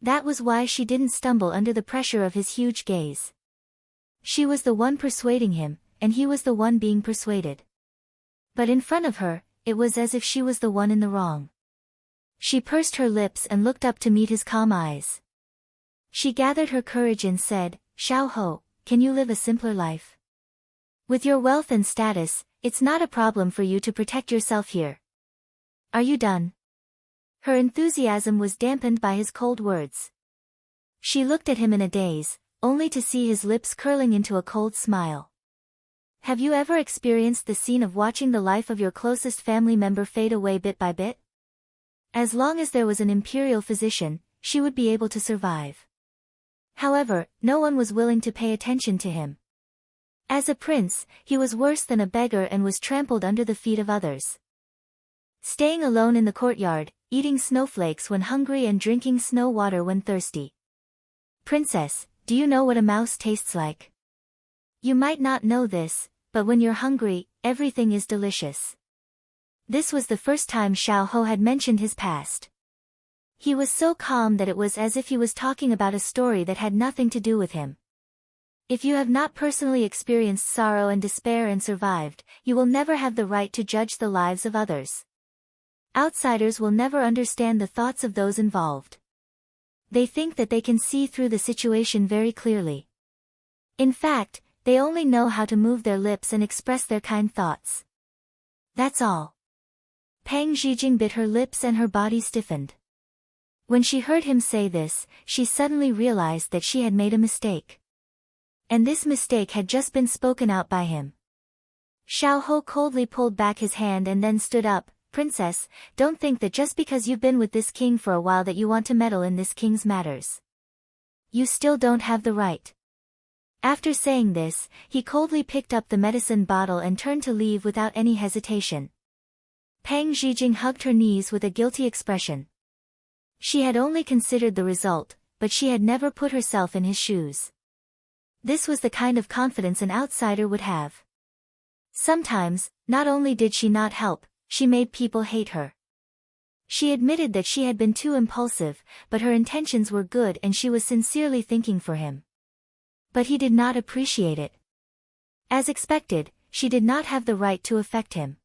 That was why she didn't stumble under the pressure of his huge gaze. She was the one persuading him, and he was the one being persuaded. But in front of her, it was as if she was the one in the wrong. She pursed her lips and looked up to meet his calm eyes. She gathered her courage and said, "Xiao Ho, can you live a simpler life? With your wealth and status, it's not a problem for you to protect yourself here. Are you done?" Her enthusiasm was dampened by his cold words. She looked at him in a daze, only to see his lips curling into a cold smile. Have you ever experienced the scene of watching the life of your closest family member fade away bit by bit? As long as there was an imperial physician, she would be able to survive. However, no one was willing to pay attention to him. As a prince, he was worse than a beggar and was trampled under the feet of others. Staying alone in the courtyard, eating snowflakes when hungry and drinking snow water when thirsty. Princess, do you know what a mouse tastes like? You might not know this, but when you're hungry, everything is delicious. This was the first time Xiao Ho had mentioned his past. He was so calm that it was as if he was talking about a story that had nothing to do with him. If you have not personally experienced sorrow and despair and survived, you will never have the right to judge the lives of others. Outsiders will never understand the thoughts of those involved. They think that they can see through the situation very clearly. In fact, they only know how to move their lips and express their kind thoughts. That's all. Pang Zhijing bit her lips and her body stiffened. When she heard him say this, she suddenly realized that she had made a mistake. And this mistake had just been spoken out by him. Xiao Ho coldly pulled back his hand and then stood up. Princess, don't think that just because you've been with this king for a while that you want to meddle in this king's matters. You still don't have the right. After saying this, he coldly picked up the medicine bottle and turned to leave without any hesitation. Pang Zhijing hugged her knees with a guilty expression. She had only considered the result, but she had never put herself in his shoes. This was the kind of confidence an outsider would have. Sometimes, not only did she not help, she made people hate her. She admitted that she had been too impulsive, but her intentions were good and she was sincerely thinking for him. But he did not appreciate it. As expected, she did not have the right to affect him.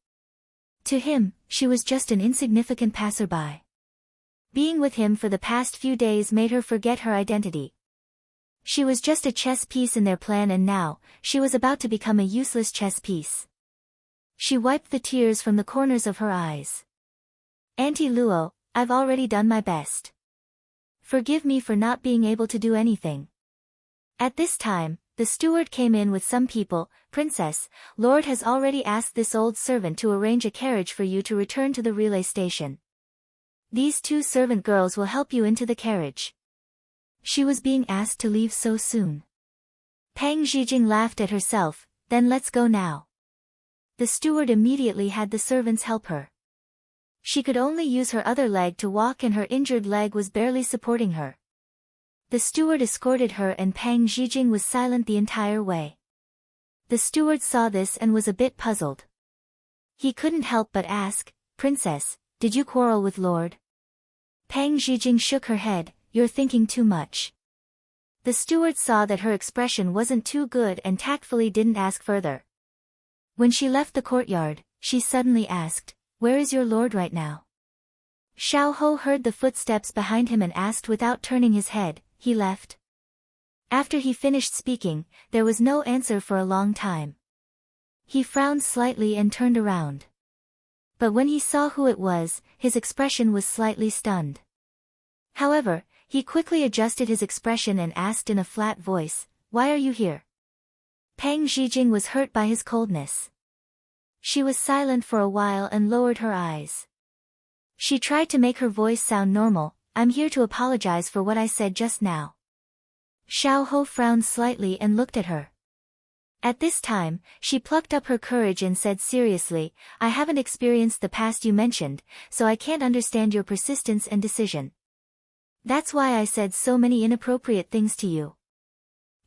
To him, she was just an insignificant passerby. Being with him for the past few days made her forget her identity. She was just a chess piece in their plan and now, she was about to become a useless chess piece. She wiped the tears from the corners of her eyes. Auntie Luo, I've already done my best. Forgive me for not being able to do anything. At this time, the steward came in with some people. Princess, Lord has already asked this old servant to arrange a carriage for you to return to the relay station. These 2 servant girls will help you into the carriage. She was being asked to leave so soon. Pang Zhijing laughed at herself. Then let's go now. The steward immediately had the servants help her. She could only use her other leg to walk and her injured leg was barely supporting her. The steward escorted her and Pang Zhijing was silent the entire way. The steward saw this and was a bit puzzled. He couldn't help but ask, Princess, did you quarrel with Lord? Pang Zhijing shook her head, you're thinking too much. The steward saw that her expression wasn't too good and tactfully didn't ask further. When she left the courtyard, she suddenly asked, where is your lord right now? Xiao Ho heard the footsteps behind him and asked without turning his head, he left? After he finished speaking, there was no answer for a long time. He frowned slightly and turned around. But when he saw who it was, his expression was slightly stunned. However, he quickly adjusted his expression and asked in a flat voice, why are you here? Pang Zhijing was hurt by his coldness. She was silent for a while and lowered her eyes. She tried to make her voice sound normal. I'm here to apologize for what I said just now. Xiao Ho frowned slightly and looked at her. At this time, she plucked up her courage and said seriously, I haven't experienced the past you mentioned, so I can't understand your persistence and decision. That's why I said so many inappropriate things to you.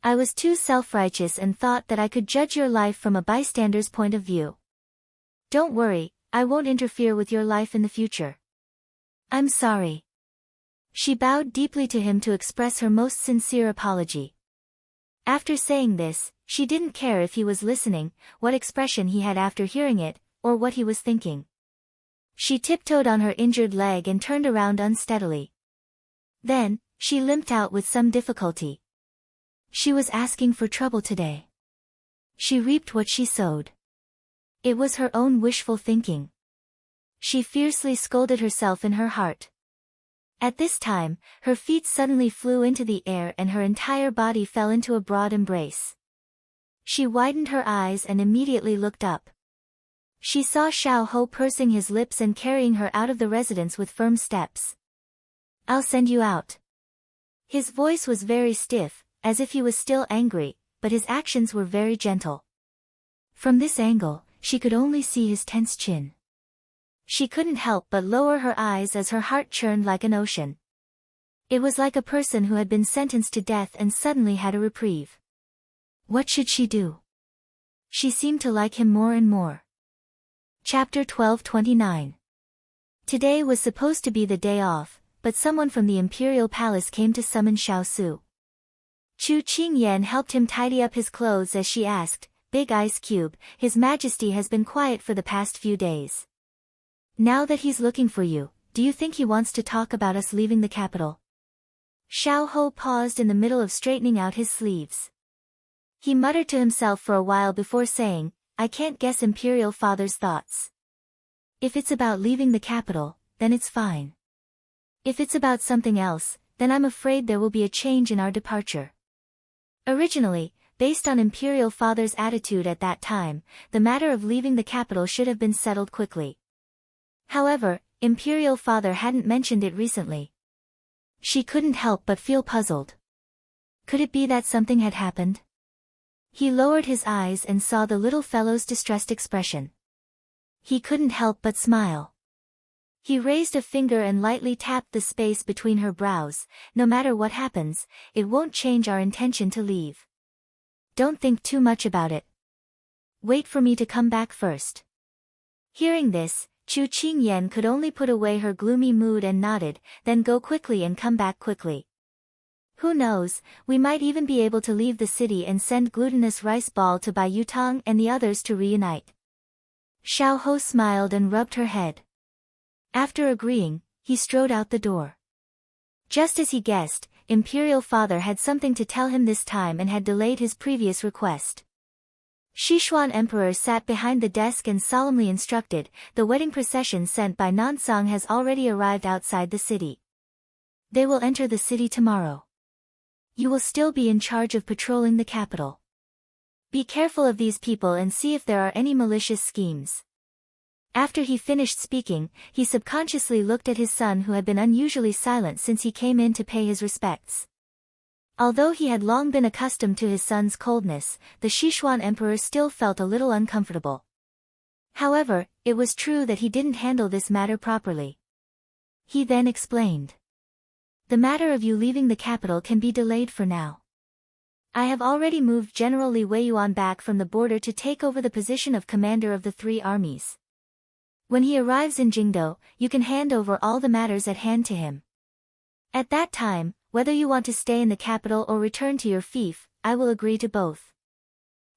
I was too self-righteous and thought that I could judge your life from a bystander's point of view. Don't worry, I won't interfere with your life in the future. I'm sorry. She bowed deeply to him to express her most sincere apology. After saying this, she didn't care if he was listening, what expression he had after hearing it, or what he was thinking. She tiptoed on her injured leg and turned around unsteadily. Then, she limped out with some difficulty. She was asking for trouble today. She reaped what she sowed. It was her own wishful thinking. She fiercely scolded herself in her heart. At this time, her feet suddenly flew into the air and her entire body fell into a broad embrace. She widened her eyes and immediately looked up. She saw Xiao Ho pursing his lips and carrying her out of the residence with firm steps. I'll send you out. His voice was very stiff, as if he was still angry, but his actions were very gentle. From this angle, she could only see his tense chin. She couldn't help but lower her eyes as her heart churned like an ocean. It was like a person who had been sentenced to death and suddenly had a reprieve. What should she do? She seemed to like him more and more. Chapter 12:29. Today was supposed to be the day off, but someone from the imperial palace came to summon Xiao Su. Chu Qingyan helped him tidy up his clothes as she asked, Big Ice Cube, His Majesty has been quiet for the past few days. Now that he's looking for you, do you think he wants to talk about us leaving the capital? Xiao Ho paused in the middle of straightening out his sleeves. He muttered to himself for a while before saying, I can't guess Imperial Father's thoughts. If it's about leaving the capital, then it's fine. If it's about something else, then I'm afraid there will be a change in our departure. Originally, based on Imperial Father's attitude at that time, the matter of leaving the capital should have been settled quickly. However, Imperial Father hadn't mentioned it recently. She couldn't help but feel puzzled. Could it be that something had happened? He lowered his eyes and saw the little fellow's distressed expression. He couldn't help but smile. He raised a finger and lightly tapped the space between her brows. No matter what happens, it won't change our intention to leave. Don't think too much about it. Wait for me to come back first. Hearing this, Chu Qingyan could only put away her gloomy mood and nodded, then go quickly and come back quickly. Who knows, we might even be able to leave the city and send Glutinous Rice Ball to Bai Yutang and the others to reunite. Xiao Ho smiled and rubbed her head. After agreeing, he strode out the door. Just as he guessed, Imperial Father had something to tell him this time and had delayed his previous request. Sichuan Emperor sat behind the desk and solemnly instructed, the wedding procession sent by Nansang has already arrived outside the city. They will enter the city tomorrow. You will still be in charge of patrolling the capital. Be careful of these people and see if there are any malicious schemes. After he finished speaking, he subconsciously looked at his son who had been unusually silent since he came in to pay his respects. Although he had long been accustomed to his son's coldness, the Sichuan Emperor still felt a little uncomfortable. However, it was true that he didn't handle this matter properly. He then explained. The matter of you leaving the capital can be delayed for now. I have already moved General Li Weiyuan back from the border to take over the position of commander of the 3 armies. When he arrives in Jingdo, you can hand over all the matters at hand to him. At that time, whether you want to stay in the capital or return to your fief, I will agree to both.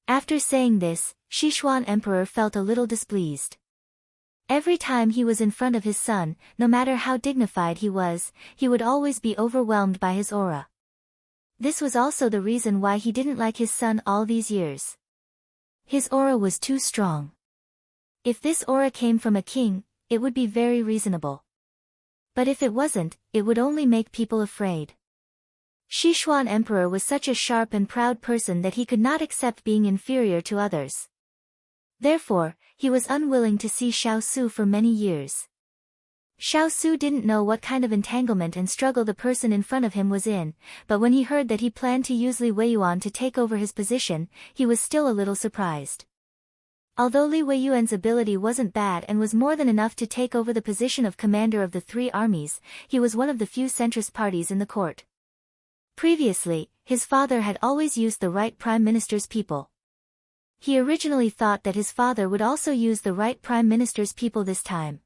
After saying this, Sichuan Emperor felt a little displeased. Every time he was in front of his son, no matter how dignified he would always be overwhelmed by his aura. This was also the reason why he didn't like his son all these years. His aura was too strong. If this aura came from a king, it would be very reasonable. But if it wasn't, it would only make people afraid. Sichuan Emperor was such a sharp and proud person that he could not accept being inferior to others. Therefore, he was unwilling to see Xiao Su for many years. Xiao Su didn't know what kind of entanglement and struggle the person in front of him was in, but when he heard that he planned to use Li Weiyuan to take over his position, he was still a little surprised. Although Li Weiyuan's ability wasn't bad and was more than enough to take over the position of commander of the three armies, he was one of the few centrist parties in the court. Previously, his father had always used the right prime minister's people. He originally thought that his father would also use the right prime minister's people this time.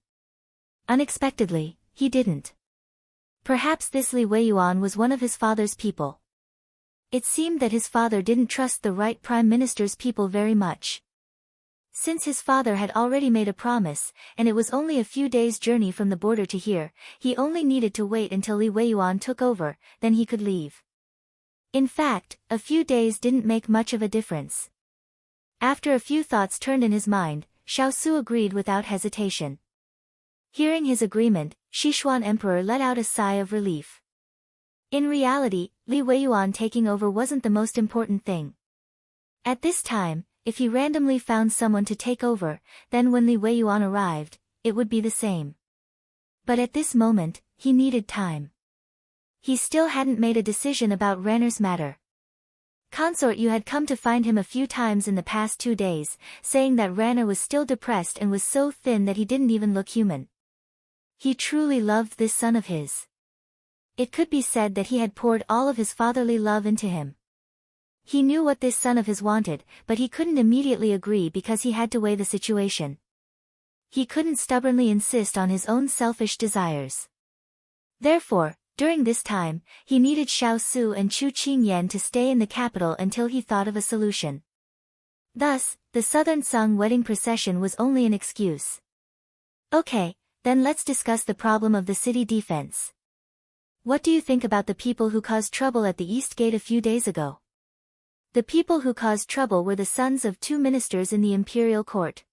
Unexpectedly, he didn't. Perhaps this Li Weiyuan was one of his father's people. It seemed that his father didn't trust the right prime minister's people very much. Since his father had already made a promise, and it was only a few days' journey from the border to here, he only needed to wait until Li Weiyuan took over, then he could leave. In fact, a few days didn't make much of a difference. After a few thoughts turned in his mind, Xiao Su agreed without hesitation. Hearing his agreement, Sichuan Emperor let out a sigh of relief. In reality, Li Weiyuan taking over wasn't the most important thing. At this time, if he randomly found someone to take over, then when Li Weiyuan arrived, it would be the same. But at this moment, he needed time. He still hadn't made a decision about Ranner's matter. Consort Yu had come to find him a few times in the past 2 days, saying that Ranner was still depressed and was so thin that he didn't even look human. He truly loved this son of his. It could be said that he had poured all of his fatherly love into him. He knew what this son of his wanted, but he couldn't immediately agree because he had to weigh the situation. He couldn't stubbornly insist on his own selfish desires. Therefore, during this time, he needed Xiao Su and Chu Qingyan to stay in the capital until he thought of a solution. Thus, the Southern Sung wedding procession was only an excuse. Okay, then let's discuss the problem of the city defense. What do you think about the people who caused trouble at the East Gate a few days ago? The people who caused trouble were the sons of 2 ministers in the imperial court.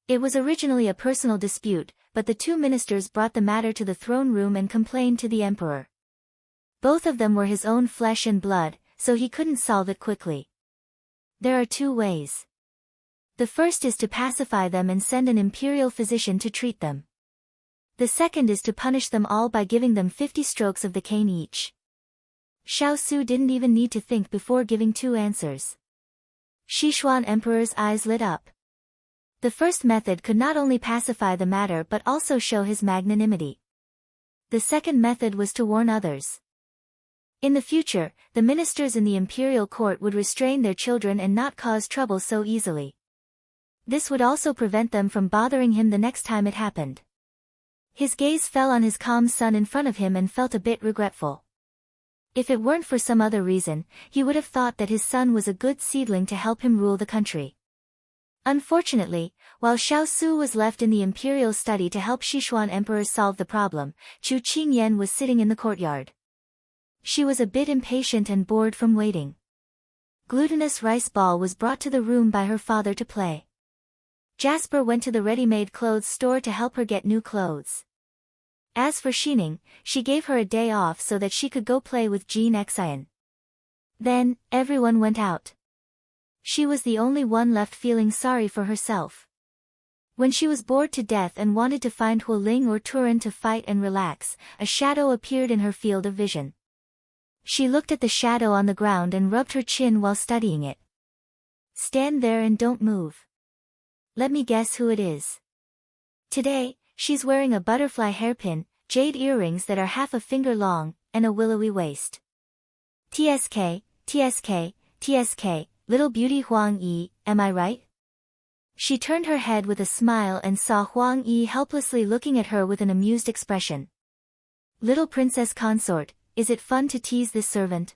It was originally a personal dispute, but the 2 ministers brought the matter to the throne room and complained to the emperor. Both of them were his own flesh and blood, so he couldn't solve it quickly. There are 2 ways. The first is to pacify them and send an imperial physician to treat them. The second is to punish them all by giving them 50 strokes of the cane each. Xiao Su didn't even need to think before giving 2 answers. Sichuan Emperor's eyes lit up. The first method could not only pacify the matter but also show his magnanimity. The second method was to warn others. In the future, the ministers in the imperial court would restrain their children and not cause trouble so easily. This would also prevent them from bothering him the next time it happened. His gaze fell on his calm son in front of him and felt a bit regretful. If it weren't for some other reason, he would have thought that his son was a good seedling to help him rule the country. Unfortunately, while Xiao Su was left in the imperial study to help Sichuan Emperor solve the problem, Chu Qingyan was sitting in the courtyard. She was a bit impatient and bored from waiting. Glutinous rice ball was brought to the room by her father to play. Jasper went to the ready-made clothes store to help her get new clothes. As for Xining, she gave her a day off so that she could go play with Jean Xian. Then, everyone went out. She was the only one left feeling sorry for herself. When she was bored to death and wanted to find Huoling or Turan to fight and relax, a shadow appeared in her field of vision. She looked at the shadow on the ground and rubbed her chin while studying it. Stand there and don't move. Let me guess who it is. Today, she's wearing a butterfly hairpin, jade earrings that are half a finger long, and a willowy waist. TSK, TSK, TSK, little beauty Huang Yi, am I right? She turned her head with a smile and saw Huang Yi helplessly looking at her with an amused expression. Little Princess Consort, is it fun to tease this servant?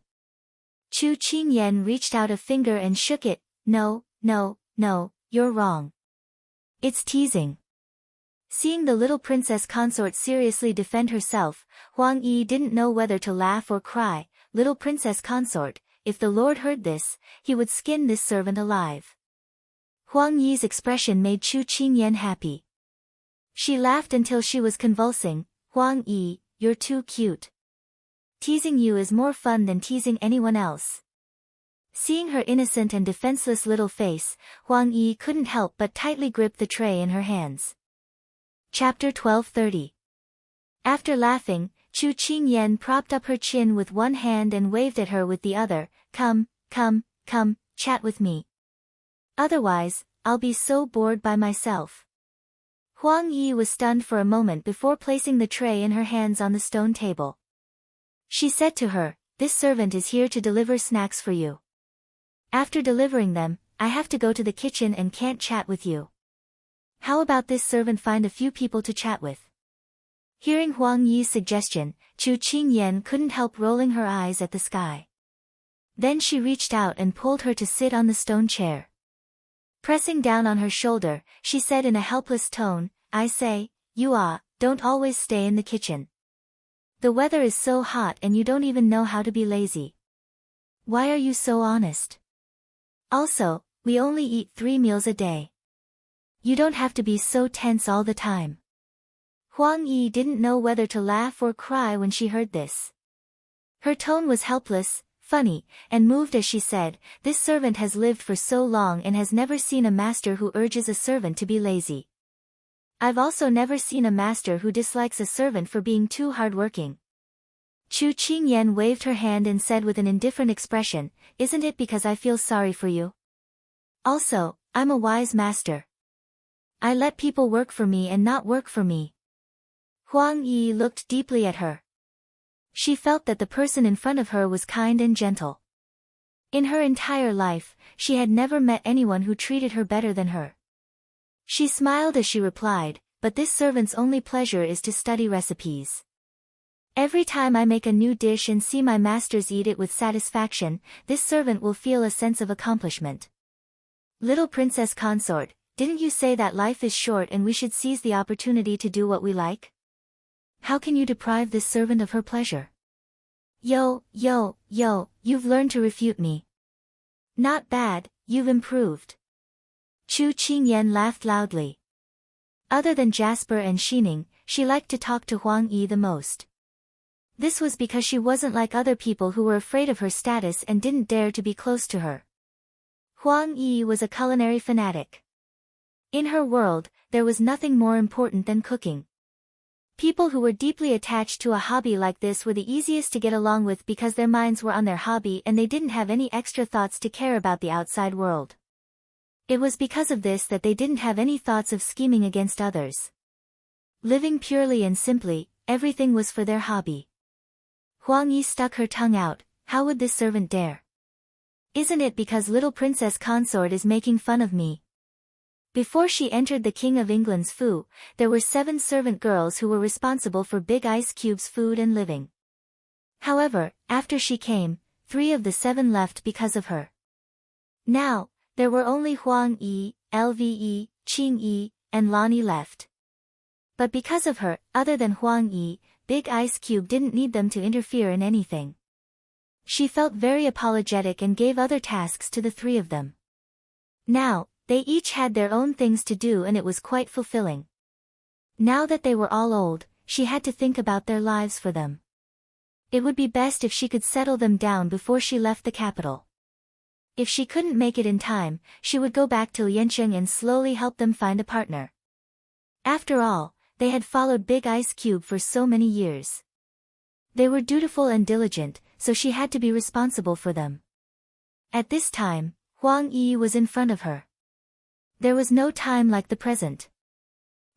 Chu Qingyan reached out a finger and shook it. No, no, no, you're wrong. It's teasing. Seeing the little Princess Consort seriously defend herself, Huang Yi didn't know whether to laugh or cry. Little Princess Consort, if the Lord heard this, he would skin this servant alive. Huang Yi's expression made Chu Qingyan happy. She laughed until she was convulsing. Huang Yi, you're too cute. Teasing you is more fun than teasing anyone else. Seeing her innocent and defenseless little face, Huang Yi couldn't help but tightly grip the tray in her hands. Chapter 1230. After laughing, Chu Qingyan propped up her chin with one hand and waved at her with the other. Come, come, come, chat with me. Otherwise, I'll be so bored by myself. Huang Yi was stunned for a moment before placing the tray in her hands on the stone table. She said to her, "This servant is here to deliver snacks for you. After delivering them, I have to go to the kitchen and can't chat with you. How about this servant find a few people to chat with?" Hearing Huang Yi's suggestion, Chu Qingyan couldn't help rolling her eyes at the sky. Then she reached out and pulled her to sit on the stone chair. Pressing down on her shoulder, she said in a helpless tone, "I say, don't always stay in the kitchen. The weather is so hot and you don't even know how to be lazy. Why are you so honest? Also, we only eat 3 meals a day. You don't have to be so tense all the time." Huang Yi didn't know whether to laugh or cry when she heard this. Her tone was helpless, funny, and moved as she said, "This servant has lived for so long and has never seen a master who urges a servant to be lazy. I've also never seen a master who dislikes a servant for being too hardworking." Chu Qingyan waved her hand and said with an indifferent expression, "Isn't it because I feel sorry for you? Also, I'm a wise master. I let people work for me and not work for me." Huang Yi looked deeply at her. She felt that the person in front of her was kind and gentle. In her entire life, she had never met anyone who treated her better than her. She smiled as she replied, "But this servant's only pleasure is to study recipes. Every time I make a new dish and see my masters eat it with satisfaction, this servant will feel a sense of accomplishment. Little Princess Consort, didn't you say that life is short and we should seize the opportunity to do what we like? How can you deprive this servant of her pleasure?" Yo, you've learned to refute me. Not bad, you've improved." Chu Qingyan laughed loudly. Other than Jasper and Xining, she liked to talk to Huang Yi the most. This was because she wasn't like other people who were afraid of her status and didn't dare to be close to her. Huang Yi was a culinary fanatic. In her world, there was nothing more important than cooking. People who were deeply attached to a hobby like this were the easiest to get along with because their minds were on their hobby and they didn't have any extra thoughts to care about the outside world. It was because of this that they didn't have any thoughts of scheming against others. Living purely and simply, everything was for their hobby. Huang Yi stuck her tongue out. How would this servant dare? Isn't it because little Princess Consort is making fun of me? Before she entered the King of England's Fu, there were 7 servant girls who were responsible for Big Ice Cube's food and living. However, after she came, 3 of the 7 left because of her. Now, there were only Huang Yi, Lve, Qing Yi, and Lani left. But because of her, other than Huang Yi, Big Ice Cube didn't need them to interfere in anything. She felt very apologetic and gave other tasks to the 3 of them. Now, they each had their own things to do and it was quite fulfilling. Now that they were all old, she had to think about their lives for them. It would be best if she could settle them down before she left the capital. If she couldn't make it in time, she would go back to Liancheng and slowly help them find a partner. After all, they had followed Big Ice Cube for so many years. They were dutiful and diligent, so she had to be responsible for them. At this time, Huang Yi was in front of her. There was no time like the present.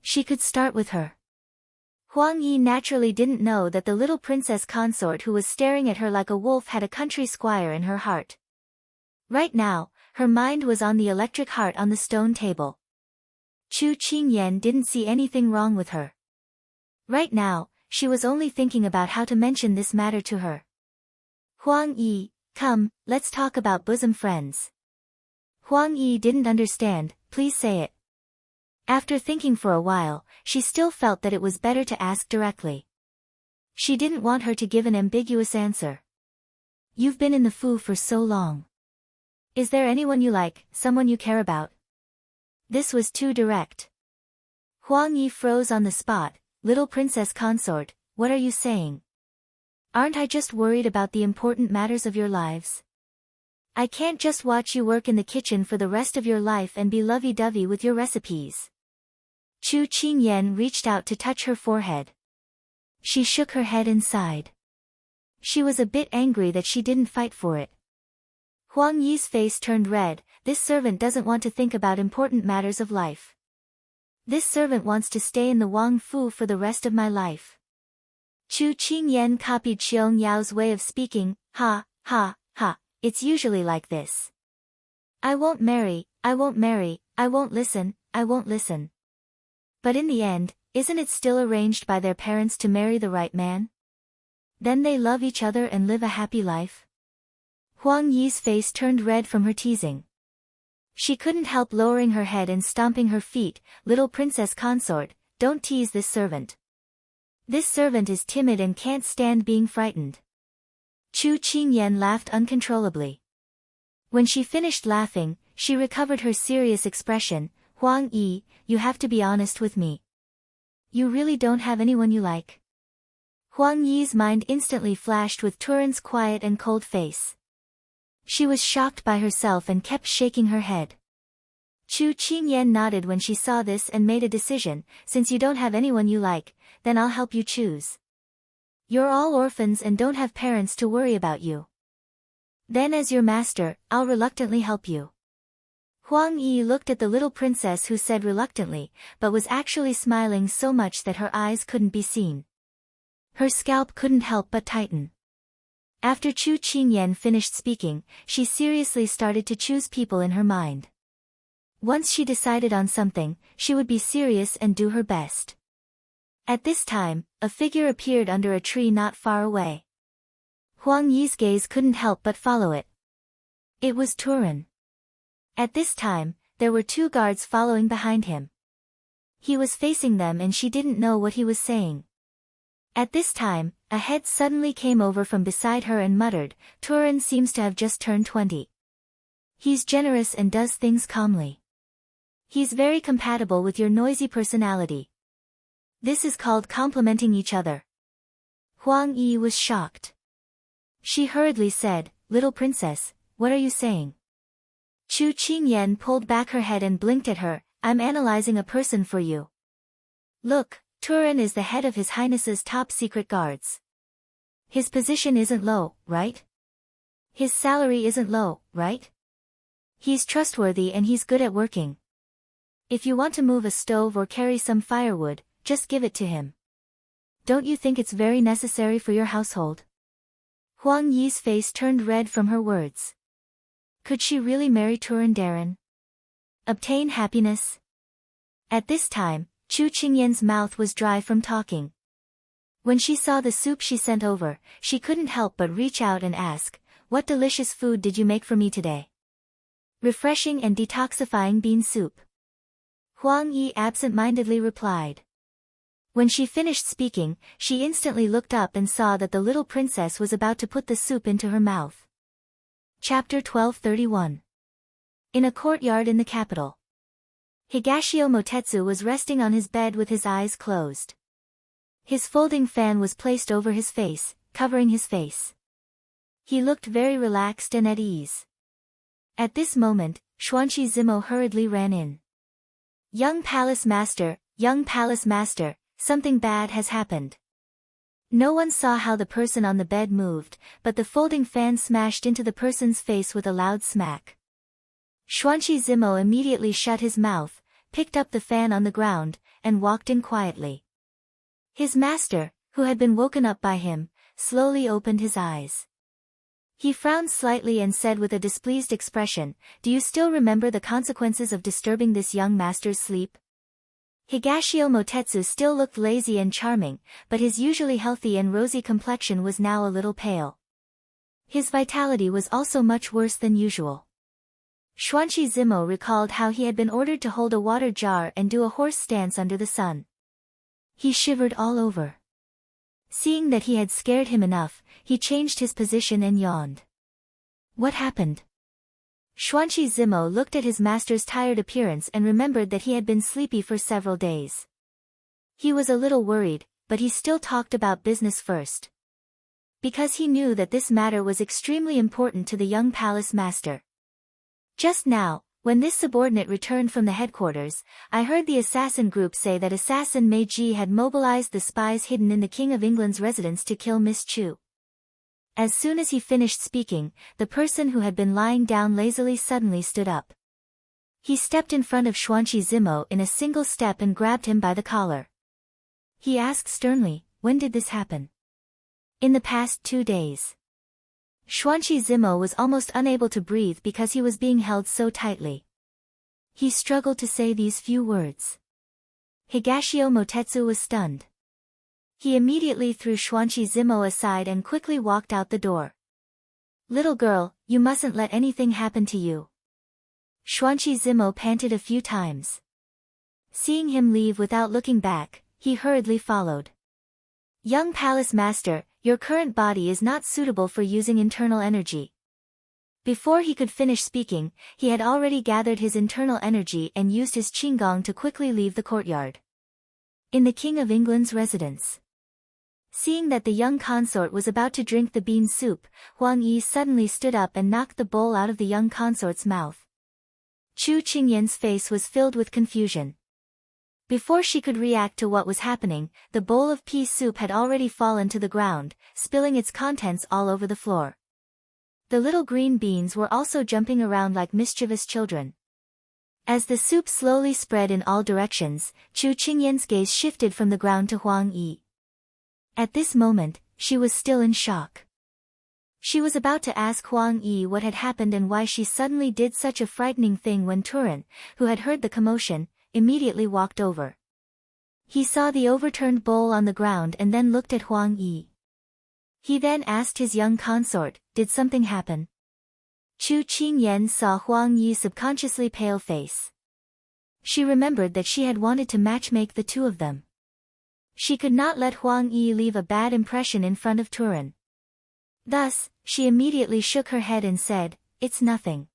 She could start with her. Huang Yi naturally didn't know that the little Princess Consort who was staring at her like a wolf had a country squire in her heart. Right now, her mind was on the electric heart on the stone table. Chu Qingyan didn't see anything wrong with her. Right now, she was only thinking about how to mention this matter to her. "Huang Yi, come, let's talk about bosom friends." Huang Yi didn't understand. "Please say it." After thinking for a while, she still felt that it was better to ask directly. She didn't want her to give an ambiguous answer. "You've been in the Fu for so long. Is there anyone you like, someone you care about?" This was too direct. Huang Yi froze on the spot. "Little Princess Consort, what are you saying? Aren't I just worried about the important matters of your lives? I can't just watch you work in the kitchen for the rest of your life and be lovey-dovey with your recipes. Chu Qingyan reached out to touch her forehead. She shook her head and sighed. She was a bit angry that she didn't fight for it. Huang Yi's face turned red. This servant doesn't want to think about important matters of life. This servant wants to stay in the Wang Fu for the rest of my life. Chu Qingyan copied Xiong Yao's way of speaking. Ha, ha, ha, it's usually like this. I won't marry, I won't marry, I won't listen, I won't listen. But in the end, isn't it still arranged by their parents to marry the right man? Then they love each other and live a happy life? Huang Yi's face turned red from her teasing. She couldn't help lowering her head and stomping her feet. Little Princess Consort, don't tease this servant. This servant is timid and can't stand being frightened. Chu Qingyan laughed uncontrollably. When she finished laughing, she recovered her serious expression. Huang Yi, you have to be honest with me. You really don't have anyone you like? Huang Yi's mind instantly flashed with Turin's quiet and cold face. She was shocked by herself and kept shaking her head. Chu Qingyan nodded when she saw this and made a decision. Since you don't have anyone you like, then I'll help you choose. You're all orphans and don't have parents to worry about you. Then as your master, I'll reluctantly help you. Huang Yi looked at the little princess who said reluctantly, but was actually smiling so much that her eyes couldn't be seen. Her scalp couldn't help but tighten. After Chu Qingyan finished speaking, she seriously started to choose people in her mind. Once she decided on something, she would be serious and do her best. At this time, a figure appeared under a tree not far away. Huang Yi's gaze couldn't help but follow it. It was Turin. At this time, there were 2 guards following behind him. He was facing them and she didn't know what he was saying. At this time, a head suddenly came over from beside her and muttered, Turin seems to have just turned 20. He's generous and does things calmly. He's very compatible with your noisy personality. This is called complementing each other. Huang Yi was shocked. She hurriedly said, Little princess, what are you saying? Chu Qingyan pulled back her head and blinked at her. I'm analyzing a person for you. Look, Turin is the head of His Highness's top secret guards. His position isn't low, right? His salary isn't low, right? He's trustworthy and he's good at working. If you want to move a stove or carry some firewood, just give it to him. Don't you think it's very necessary for your household? Huang Yi's face turned red from her words. Could she really marry Turin Darren? Obtain happiness? At this time, Chu Qingyan's mouth was dry from talking. When she saw the soup she sent over, she couldn't help but reach out and ask, What delicious food did you make for me today? Refreshing and detoxifying bean soup. Huang Yi absent-mindedly replied. When she finished speaking, she instantly looked up and saw that the little princess was about to put the soup into her mouth. Chapter 1231. In a courtyard in the capital. Higashio Motetsu was resting on his bed with his eyes closed. His folding fan was placed over his face, covering his face. He looked very relaxed and at ease. At this moment, Xuanqi Zimo hurriedly ran in. Young palace master, something bad has happened. No one saw how the person on the bed moved, but the folding fan smashed into the person's face with a loud smack. Xuanqi Zimo immediately shut his mouth, picked up the fan on the ground, and walked in quietly. His master, who had been woken up by him, slowly opened his eyes. He frowned slightly and said with a displeased expression, Do you still remember the consequences of disturbing this young master's sleep? Higashio Motetsu still looked lazy and charming, but his usually healthy and rosy complexion was now a little pale. His vitality was also much worse than usual. Xuanqi Zimo recalled how he had been ordered to hold a water jar and do a horse stance under the sun. He shivered all over. Seeing that he had scared him enough, he changed his position and yawned. What happened? Xuanqi Zimo looked at his master's tired appearance and remembered that he had been sleepy for several days. He was a little worried, but he still talked about business first. because he knew that this matter was extremely important to the young palace master. Just now, when this subordinate returned from the headquarters, I heard the assassin group say that assassin Mei Ji had mobilized the spies hidden in the King of England's residence to kill Miss Chu. As soon as he finished speaking, the person who had been lying down lazily suddenly stood up. He stepped in front of Xuanqi Zimo in a single step and grabbed him by the collar. He asked sternly, "When did this happen?" "In the past 2 days." Xuanqi Zimo was almost unable to breathe because he was being held so tightly. He struggled to say these few words. Higashio Motetsu was stunned. He immediately threw Xuanqi Zimo aside and quickly walked out the door. "Little girl, you mustn't let anything happen to you." Xuanqi Zimo panted a few times. Seeing him leave without looking back, he hurriedly followed. "Young palace master, your current body is not suitable for using internal energy." Before he could finish speaking, he had already gathered his internal energy and used his qinggong to quickly leave the courtyard. In the King of England's residence. Seeing that the young consort was about to drink the bean soup, Huang Yi suddenly stood up and knocked the bowl out of the young consort's mouth. Chu Qingyan's face was filled with confusion. Before she could react to what was happening, the bowl of pea soup had already fallen to the ground, spilling its contents all over the floor. The little green beans were also jumping around like mischievous children. As the soup slowly spread in all directions, Chu Qingyan's gaze shifted from the ground to Huang Yi. At this moment, she was still in shock. She was about to ask Huang Yi what had happened and why she suddenly did such a frightening thing when Turan, who had heard the commotion, immediately walked over. He saw the overturned bowl on the ground and then looked at Huang Yi. He then asked his young consort, "Did something happen?" Chu Qingyan saw Huang Yi's subconsciously pale face. She remembered that she had wanted to matchmake the two of them. She could not let Huang Yi leave a bad impression in front of Turan. Thus, she immediately shook her head and said, "It's nothing.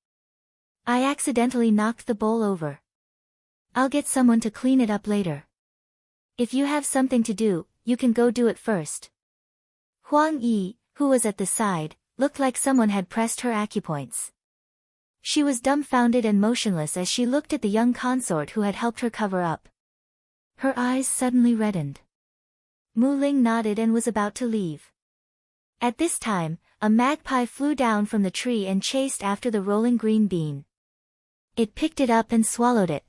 I accidentally knocked the bowl over. I'll get someone to clean it up later. If you have something to do, you can go do it first." Huang Yi, who was at the side, looked like someone had pressed her acupoints. She was dumbfounded and motionless as she looked at the young consort who had helped her cover up. Her eyes suddenly reddened. Mu Ling nodded and was about to leave. At this time, a magpie flew down from the tree and chased after the rolling green bean. It picked it up and swallowed it.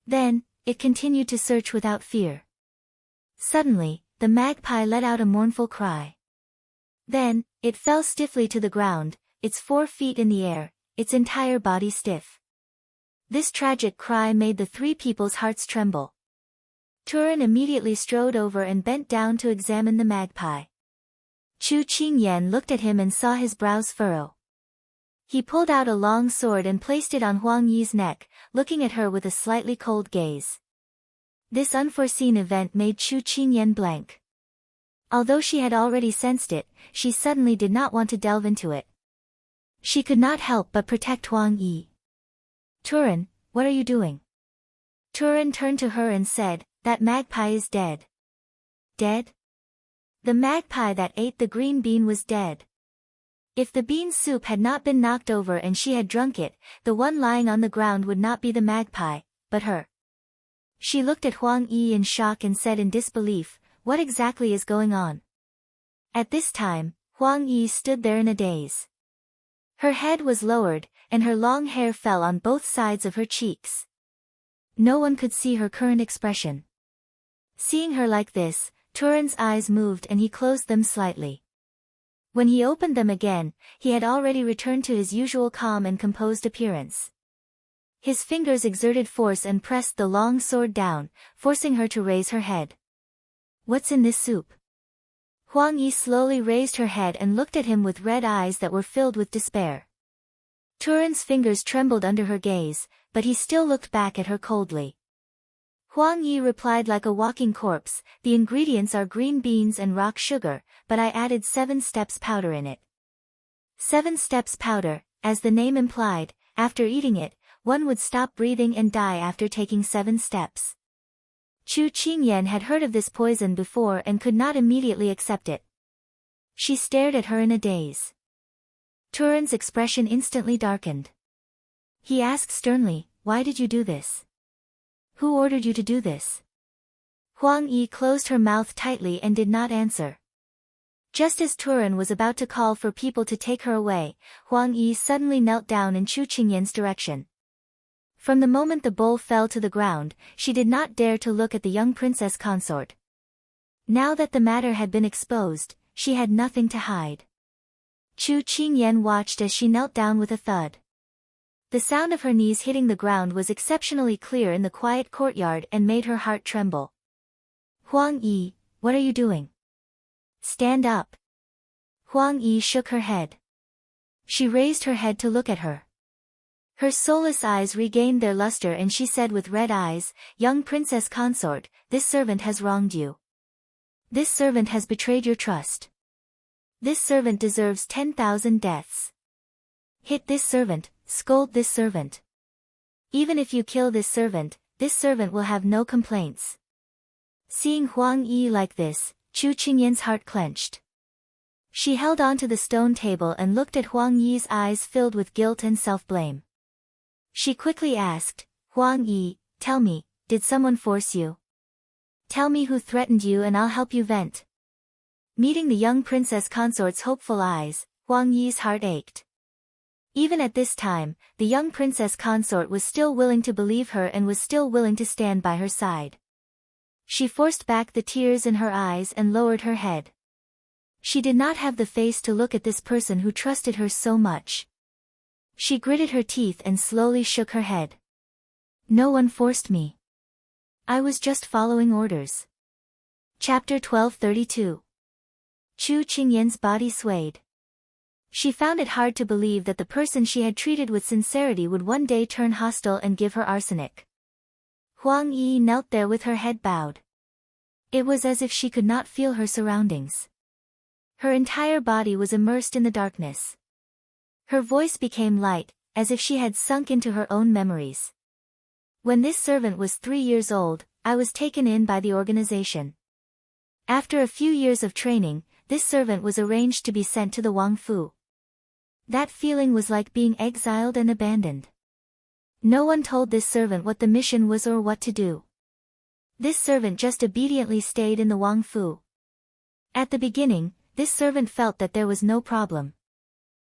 Then, it continued to search without fear. Suddenly, the magpie let out a mournful cry. Then, it fell stiffly to the ground, its 4 feet in the air, its entire body stiff. This tragic cry made the 3 people's hearts tremble. Turan immediately strode over and bent down to examine the magpie. Chu Qingyan looked at him and saw his brows furrow. He pulled out a long sword and placed it on Huang Yi's neck, looking at her with a slightly cold gaze. This unforeseen event made Chu Qingyan blank. Although she had already sensed it, she suddenly did not want to delve into it. She could not help but protect Huang Yi. "Turan, what are you doing?" Turan turned to her and said, "That magpie is dead." "Dead?" The magpie that ate the green bean was dead. If the bean soup had not been knocked over and she had drunk it, the one lying on the ground would not be the magpie, but her. She looked at Huang Yi in shock and said in disbelief, "What exactly is going on?" At this time, Huang Yi stood there in a daze. Her head was lowered, and her long hair fell on both sides of her cheeks. No one could see her current expression. Seeing her like this, Turan's eyes moved and he closed them slightly. When he opened them again, he had already returned to his usual calm and composed appearance. His fingers exerted force and pressed the long sword down, forcing her to raise her head. "What's in this soup?" Huang Yi slowly raised her head and looked at him with red eyes that were filled with despair. Turan's fingers trembled under her gaze, but he still looked back at her coldly. Huang Yi replied like a walking corpse, "The ingredients are green beans and rock sugar, but I added 7 steps powder in it." 7 steps powder, as the name implied, after eating it, one would stop breathing and die after taking 7 steps. Chu Qingyan had heard of this poison before and could not immediately accept it. She stared at her in a daze. Turan's expression instantly darkened. He asked sternly, "Why did you do this? Who ordered you to do this?" Huang Yi closed her mouth tightly and did not answer. Just as Turan was about to call for people to take her away, Huang Yi suddenly knelt down in Chu Qingyan's direction. From the moment the bowl fell to the ground, she did not dare to look at the young princess consort. Now that the matter had been exposed, she had nothing to hide. Chu Qingyan watched as she knelt down with a thud. The sound of her knees hitting the ground was exceptionally clear in the quiet courtyard and made her heart tremble. "Huang Yi, what are you doing? Stand up." Huang Yi shook her head. She raised her head to look at her. Her soulless eyes regained their luster and she said with red eyes, "Young princess consort, this servant has wronged you. This servant has betrayed your trust. This servant deserves 10,000 deaths. Hit this servant, scold this servant. Even if you kill this servant will have no complaints." Seeing Huang Yi like this, Chu Qingyan's heart clenched. She held on to the stone table and looked at Huang Yi's eyes filled with guilt and self-blame. She quickly asked, "Huang Yi, tell me, did someone force you? Tell me who threatened you and I'll help you vent." Meeting the young princess consort's hopeful eyes, Huang Yi's heart ached. Even at this time, the young princess consort was still willing to believe her and was still willing to stand by her side. She forced back the tears in her eyes and lowered her head. She did not have the face to look at this person who trusted her so much. She gritted her teeth and slowly shook her head. "No one forced me. I was just following orders." Chapter 1232. Chu Qingyan's body swayed. She found it hard to believe that the person she had treated with sincerity would one day turn hostile and give her arsenic. Huang Yi knelt there with her head bowed. It was as if she could not feel her surroundings. Her entire body was immersed in the darkness. Her voice became light, as if she had sunk into her own memories. "When this servant was 3 years old, I was taken in by the organization. After a few years of training, this servant was arranged to be sent to the Wang Fu. That feeling was like being exiled and abandoned. No one told this servant what the mission was or what to do. This servant just obediently stayed in the Wang Fu. At the beginning, this servant felt that there was no problem.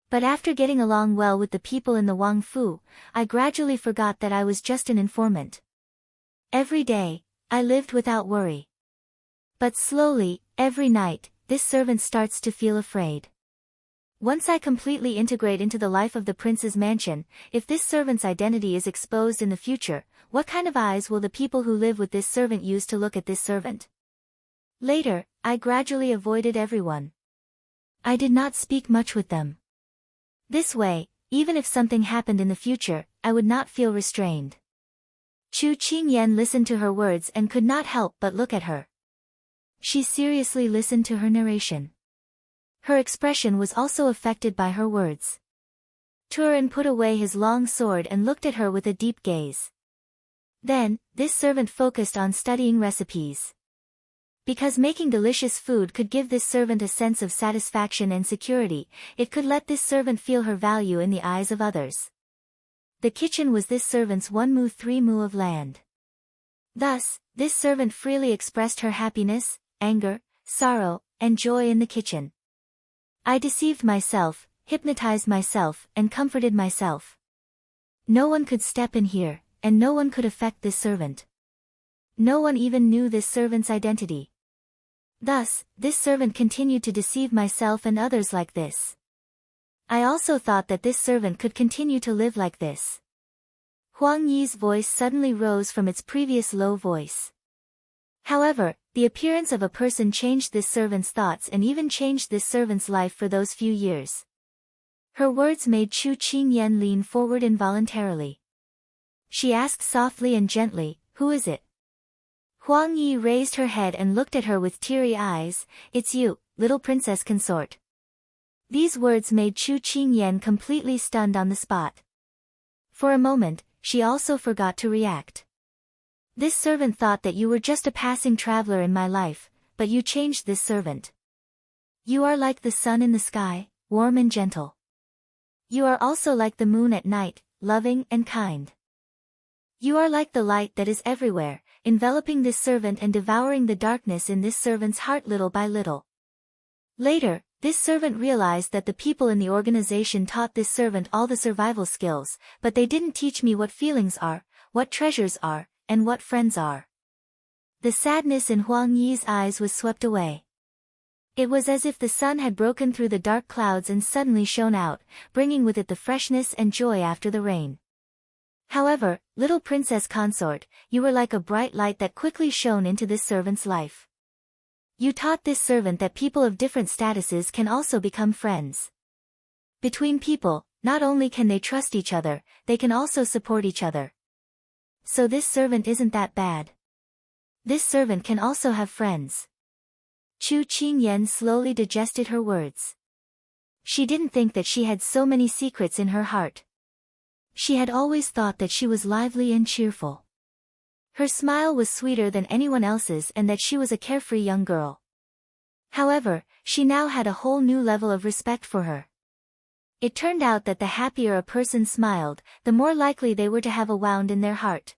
But after getting along well with the people in the Wang Fu, I gradually forgot that I was just an informant. Every day, I lived without worry. But slowly, every night, this servant starts to feel afraid. Once I completely integrate into the life of the prince's mansion, if this servant's identity is exposed in the future, what kind of eyes will the people who live with this servant use to look at this servant?" Later, I gradually avoided everyone. I did not speak much with them. This way, even if something happened in the future, I would not feel restrained. Chu Qingyan listened to her words and could not help but look at her. She seriously listened to her narration. Her expression was also affected by her words. Turan put away his long sword and looked at her with a deep gaze. Then, this servant focused on studying recipes. Because making delicious food could give this servant a sense of satisfaction and security, it could let this servant feel her value in the eyes of others. The kitchen was this servant's 1 mu 3 mu of land. Thus, this servant freely expressed her happiness, anger, sorrow, and joy in the kitchen. I deceived myself, hypnotized myself, and comforted myself. No one could step in here, and no one could affect this servant. No one even knew this servant's identity. Thus, this servant continued to deceive myself and others like this. I also thought that this servant could continue to live like this. Huang Yi's voice suddenly rose from its previous low voice. However, the appearance of a person changed this servant's thoughts and even changed this servant's life for those few years. Her words made Chu Qingyan lean forward involuntarily. She asked softly and gently, "Who is it?" Huang Yi raised her head and looked at her with teary eyes. "It's you, little princess consort." These words made Chu Qingyan completely stunned on the spot. For a moment, she also forgot to react. "This servant thought that you were just a passing traveler in my life, but you changed this servant. You are like the sun in the sky, warm and gentle. You are also like the moon at night, loving and kind. You are like the light that is everywhere, enveloping this servant and devouring the darkness in this servant's heart little by little. Later, this servant realized that the people in the organization taught this servant all the survival skills, but they didn't teach me what feelings are, what treasures are, and what friends are. The sadness in Huang Yi's eyes was swept away. It was as if the sun had broken through the dark clouds and suddenly shone out, bringing with it the freshness and joy after the rain. However, little Princess Consort, you were like a bright light that quickly shone into this servant's life. You taught this servant that people of different statuses can also become friends. Between people, not only can they trust each other, they can also support each other. So this servant isn't that bad. This servant can also have friends. Chu Qingyan slowly digested her words. She didn't think that she had so many secrets in her heart. She had always thought that she was lively and cheerful. Her smile was sweeter than anyone else's and that she was a carefree young girl. However, she now had a whole new level of respect for her. It turned out that the happier a person smiled, the more likely they were to have a wound in their heart.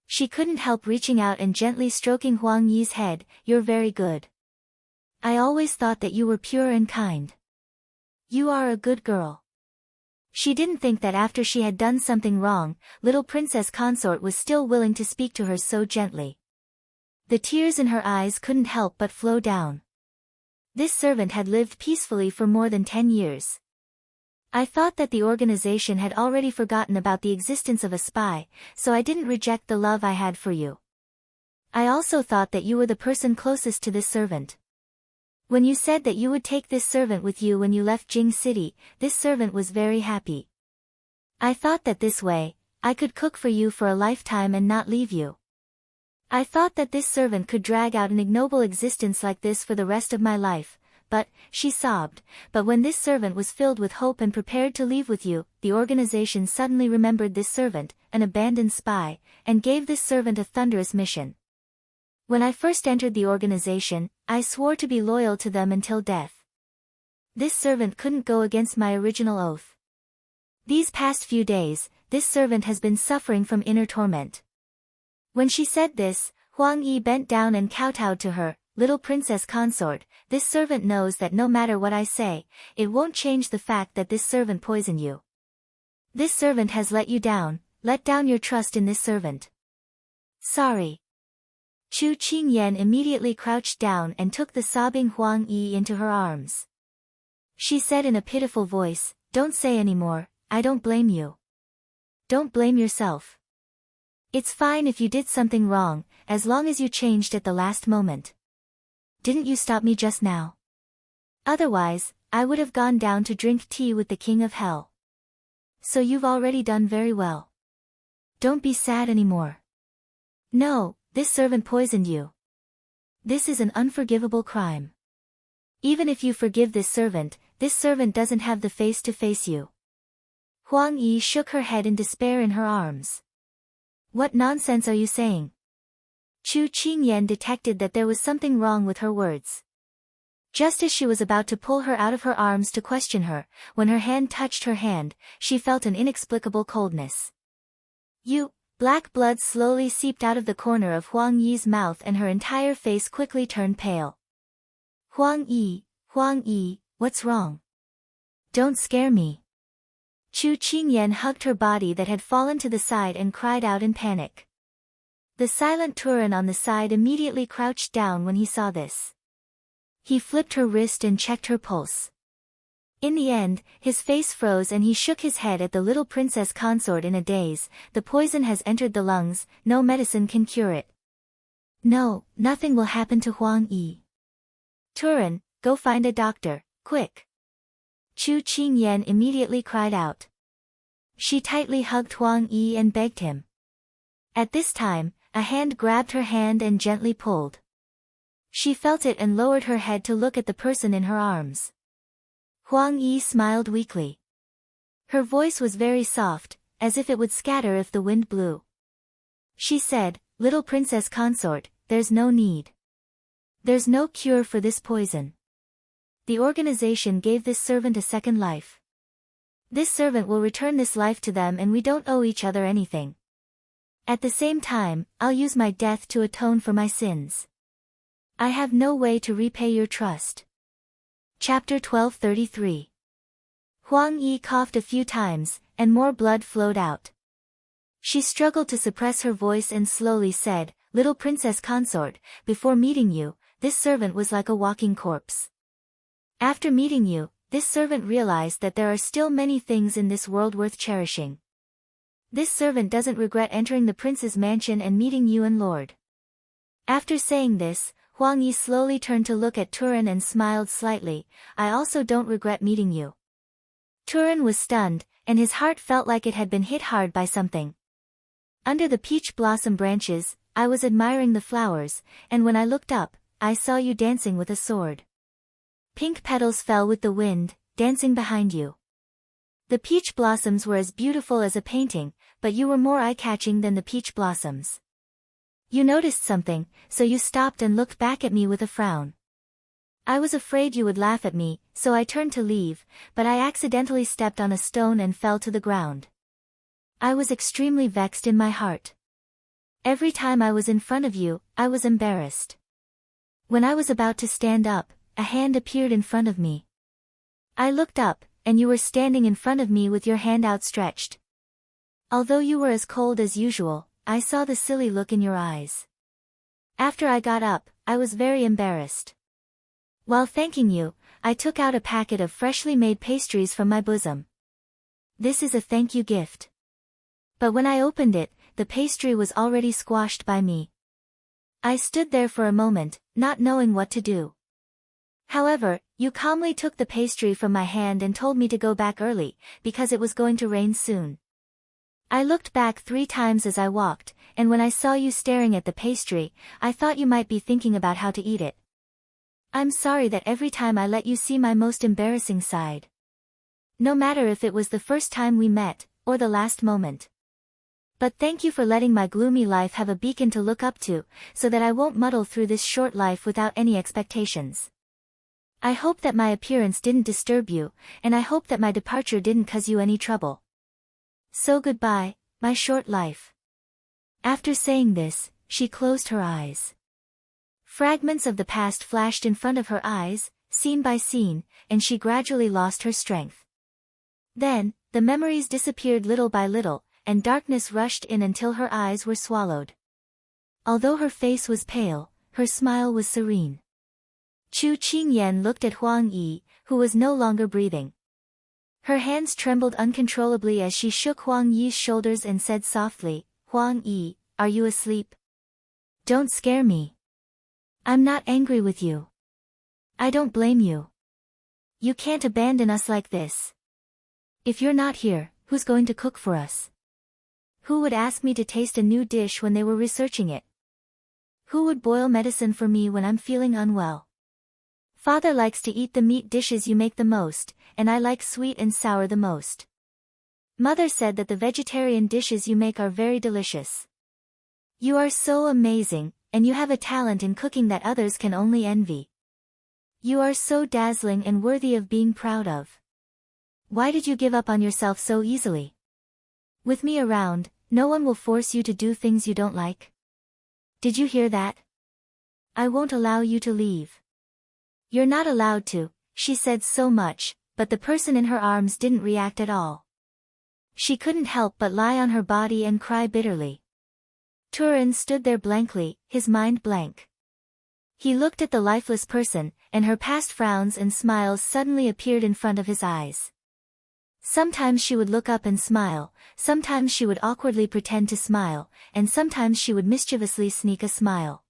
She couldn't help reaching out and gently stroking Huang Yi's head. You're very good. I always thought that you were pure and kind. You are a good girl. She didn't think that after she had done something wrong, little Princess Consort was still willing to speak to her so gently. The tears in her eyes couldn't help but flow down. This servant had lived peacefully for more than 10 years. I thought that the organization had already forgotten about the existence of a spy, so I didn't reject the love I had for you. I also thought that you were the person closest to this servant. When you said that you would take this servant with you when you left Jing City, this servant was very happy. I thought that this way, I could cook for you for a lifetime and not leave you. I thought that this servant could drag out an ignoble existence like this for the rest of my life, but, she sobbed, but when this servant was filled with hope and prepared to leave with you, the organization suddenly remembered this servant, an abandoned spy, and gave this servant a thunderous mission. When I first entered the organization, I swore to be loyal to them until death. This servant couldn't go against my original oath. These past few days, this servant has been suffering from inner torment. When she said this, Huang Yi bent down and kowtowed to her. Little Princess Consort, this servant knows that no matter what I say, it won't change the fact that this servant poisoned you. This servant has let you down, let down your trust in this servant. Sorry. Chu Qingyan immediately crouched down and took the sobbing Huang Yi into her arms. She said in a pitiful voice, "Don't say anymore, I don't blame you. Don't blame yourself. It's fine if you did something wrong, as long as you changed at the last moment. Didn't you stop me just now? Otherwise, I would have gone down to drink tea with the King of Hell. So you've already done very well. Don't be sad anymore. No, this servant poisoned you. This is an unforgivable crime. Even if you forgive this servant doesn't have the face to face you." Huang Yi shook her head in despair in her arms. What nonsense are you saying? Chu Qingyan detected that there was something wrong with her words. Just as she was about to pull her out of her arms to question her, when her hand touched her hand, she felt an inexplicable coldness. Black blood slowly seeped out of the corner of Huang Yi's mouth and her entire face quickly turned pale. Huang Yi, what's wrong? Don't scare me. Chu Qingyan hugged her body that had fallen to the side and cried out in panic. The silent Turan on the side immediately crouched down when he saw this. He flipped her wrist and checked her pulse. In the end, his face froze and he shook his head at the little Princess Consort in a daze. The poison has entered the lungs, no medicine can cure it. No, nothing will happen to Huang Yi. Turan, go find a doctor, quick. Chu Qingyan immediately cried out. She tightly hugged Huang Yi and begged him. At this time, a hand grabbed her hand and gently pulled. She felt it and lowered her head to look at the person in her arms. Huang Yi smiled weakly. Her voice was very soft, as if it would scatter if the wind blew. She said, "Little Princess Consort, there's no need. There's no cure for this poison. the organization gave this servant a second life. This servant will return this life to them and we don't owe each other anything. At the same time, I'll use my death to atone for my sins. I have no way to repay your trust. Chapter 1233. Huang Yi coughed a few times, and more blood flowed out. She struggled to suppress her voice and slowly said, "Little Princess Consort, before meeting you, this servant was like a walking corpse. After meeting you, this servant realized that there are still many things in this world worth cherishing. This servant doesn't regret entering the prince's mansion and meeting you and Lord." After saying this, Huang Yi slowly turned to look at Turan and smiled slightly. "I also don't regret meeting you." Turan was stunned, and his heart felt like it had been hit hard by something. "Under the peach blossom branches, I was admiring the flowers, and when I looked up, I saw you dancing with a sword. Pink petals fell with the wind, dancing behind you. The peach blossoms were as beautiful as a painting, but you were more eye-catching than the peach blossoms. You noticed something, so you stopped and looked back at me with a frown. I was afraid you would laugh at me, so I turned to leave, but I accidentally stepped on a stone and fell to the ground. I was extremely vexed in my heart. Every time I was in front of you, I was embarrassed. When I was about to stand up, a hand appeared in front of me. I looked up, and you were standing in front of me with your hand outstretched. Although you were as cold as usual, I saw the silly look in your eyes. After I got up, I was very embarrassed. While thanking you, I took out a packet of freshly made pastries from my bosom. This is a thank you gift. But when I opened it, the pastry was already squashed by me. I stood there for a moment, not knowing what to do. However, you calmly took the pastry from my hand and told me to go back early, because it was going to rain soon. I looked back 3 times as I walked, and when I saw you staring at the pastry, I thought you might be thinking about how to eat it. I'm sorry that every time I let you see my most embarrassing side. No matter if it was the first time we met, or the last moment. But thank you for letting my gloomy life have a beacon to look up to, so that I won't muddle through this short life without any expectations. I hope that my appearance didn't disturb you, and I hope that my departure didn't cause you any trouble. So goodbye, my short life." After saying this, she closed her eyes. Fragments of the past flashed in front of her eyes, scene by scene, and she gradually lost her strength. Then, the memories disappeared little by little, and darkness rushed in until her eyes were swallowed. Although her face was pale, her smile was serene. Chu Qingyan looked at Huang Yi, who was no longer breathing. Her hands trembled uncontrollably as she shook Huang Yi's shoulders and said softly, "Huang Yi, are you asleep? Don't scare me. I'm not angry with you. I don't blame you. You can't abandon us like this. If you're not here, who's going to cook for us? Who would ask me to taste a new dish when they were researching it? Who would boil medicine for me when I'm feeling unwell? Father likes to eat the meat dishes you make the most, and I like sweet and sour the most. Mother said that the vegetarian dishes you make are very delicious. You are so amazing, and you have a talent in cooking that others can only envy. You are so dazzling and worthy of being proud of. Why did you give up on yourself so easily? With me around, no one will force you to do things you don't like. Did you hear that? I won't allow you to leave. You're not allowed to," she said so much, but the person in her arms didn't react at all. She couldn't help but lie on her body and cry bitterly. Turan stood there blankly, his mind blank. He looked at the lifeless person, and her past frowns and smiles suddenly appeared in front of his eyes. Sometimes she would look up and smile, sometimes she would awkwardly pretend to smile, and sometimes she would mischievously sneak a smile.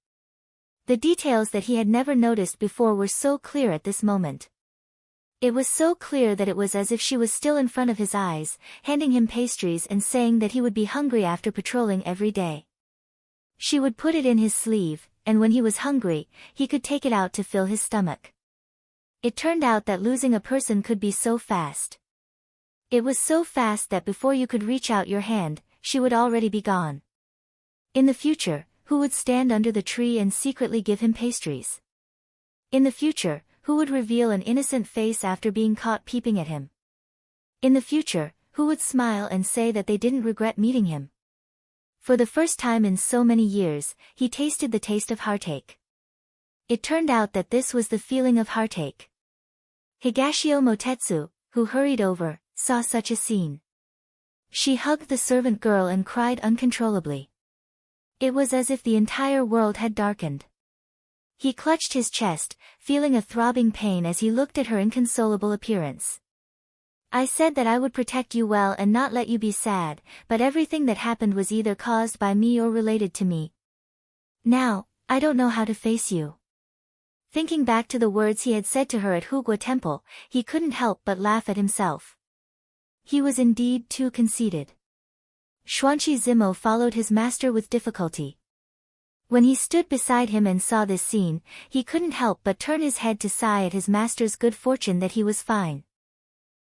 The details that he had never noticed before were so clear at this moment. It was so clear that it was as if she was still in front of his eyes, handing him pastries and saying that he would be hungry after patrolling every day. She would put it in his sleeve, and when he was hungry, he could take it out to fill his stomach. It turned out that losing a person could be so fast. It was so fast that before you could reach out your hand, she would already be gone. In the future, who would stand under the tree and secretly give him pastries? In the future, who would reveal an innocent face after being caught peeping at him? In the future, who would smile and say that they didn't regret meeting him? For the first time in so many years, he tasted the taste of heartache. It turned out that this was the feeling of heartache. Higashio Motetsu, who hurried over, saw such a scene. She hugged the servant girl and cried uncontrollably. It was as if the entire world had darkened. He clutched his chest, feeling a throbbing pain as he looked at her inconsolable appearance. I said that I would protect you well and not let you be sad, but everything that happened was either caused by me or related to me. Now, I don't know how to face you. Thinking back to the words he had said to her at Hugwa Temple, he couldn't help but laugh at himself. He was indeed too conceited. Xuanqi Zimo followed his master with difficulty. When he stood beside him and saw this scene, he couldn't help but turn his head to sigh at his master's good fortune that he was fine.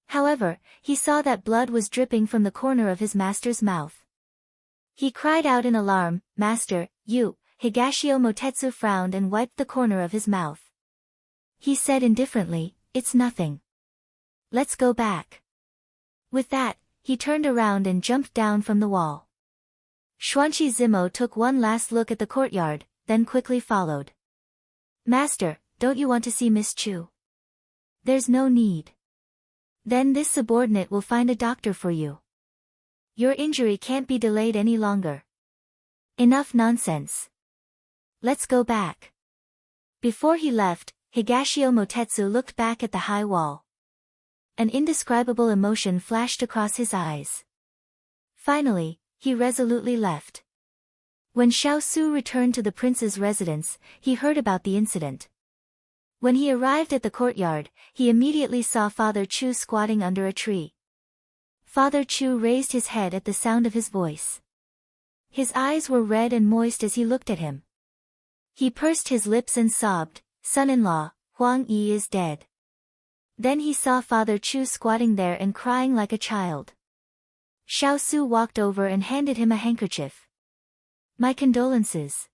However, he saw that blood was dripping from the corner of his master's mouth. He cried out in alarm, "Master, you!" Higashio Motetsu frowned and wiped the corner of his mouth. He said indifferently, "It's nothing. Let's go back." With that, he turned around and jumped down from the wall. Xuanqi Zimo took one last look at the courtyard, then quickly followed. "Master, don't you want to see Miss Chu?" "There's no need. Then this subordinate will find a doctor for you. Your injury can't be delayed any longer." "Enough nonsense. Let's go back." Before he left, Higashio Motetsu looked back at the high wall. An indescribable emotion flashed across his eyes. Finally, he resolutely left. When Xiao Su returned to the prince's residence, he heard about the incident. When he arrived at the courtyard, he immediately saw Father Chu squatting under a tree. Father Chu raised his head at the sound of his voice. His eyes were red and moist as he looked at him. He pursed his lips and sobbed, "Son-in-law, Huang Yi is dead." Then he saw Father Chu squatting there and crying like a child. Xiao Su walked over and handed him a handkerchief. "My condolences."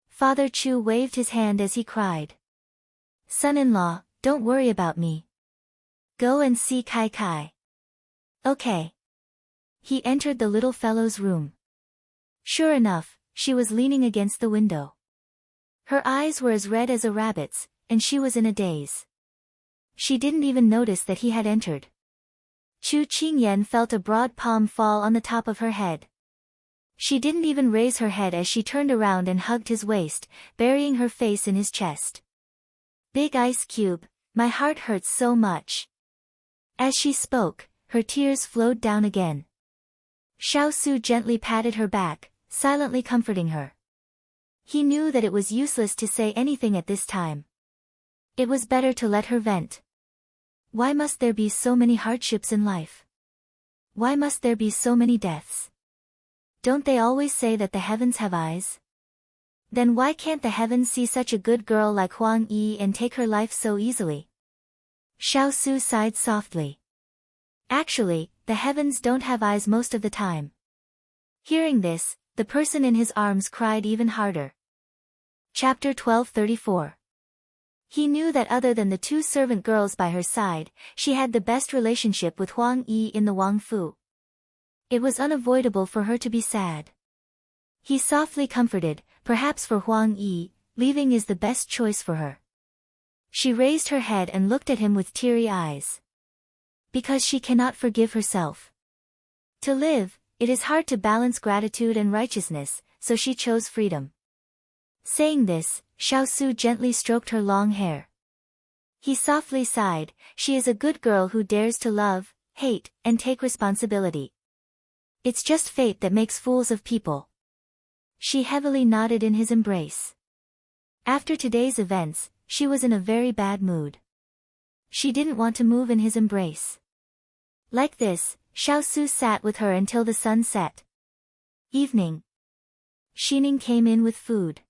Father Chu waved his hand as he cried. "Son-in-law, don't worry about me. Go and see Kai Kai." "Okay." He entered the little fellow's room. Sure enough, she was leaning against the window. Her eyes were as red as a rabbit's, and she was in a daze. She didn't even notice that he had entered. Chu Qingyan felt a broad palm fall on the top of her head. She didn't even raise her head as she turned around and hugged his waist, burying her face in his chest. "Big ice cube, my heart hurts so much." As she spoke, her tears flowed down again. Xiao Su gently patted her back, silently comforting her. He knew that it was useless to say anything at this time. It was better to let her vent. Why must there be so many hardships in life? Why must there be so many deaths? Don't they always say that the heavens have eyes? Then why can't the heavens see such a good girl like Huang Yi and take her life so easily? Xiao Su sighed softly. Actually, the heavens don't have eyes most of the time. Hearing this, the person in his arms cried even harder. Chapter 1234. He knew that other than the two servant girls by her side, she had the best relationship with Huang Yi in the Wang Fu. It was unavoidable for her to be sad. He softly comforted, perhaps for Huang Yi, leaving is the best choice for her. She raised her head and looked at him with teary eyes. Because she cannot forgive herself. To live, it is hard to balance gratitude and righteousness, so she chose freedom. Saying this, Xiao Su gently stroked her long hair. He softly sighed, "She is a good girl who dares to love, hate, and take responsibility. It's just fate that makes fools of people." She heavily nodded in his embrace. After today's events, she was in a very bad mood. She didn't want to move in his embrace. Like this, Xiao Su sat with her until the sun set. Evening. Xining came in with food.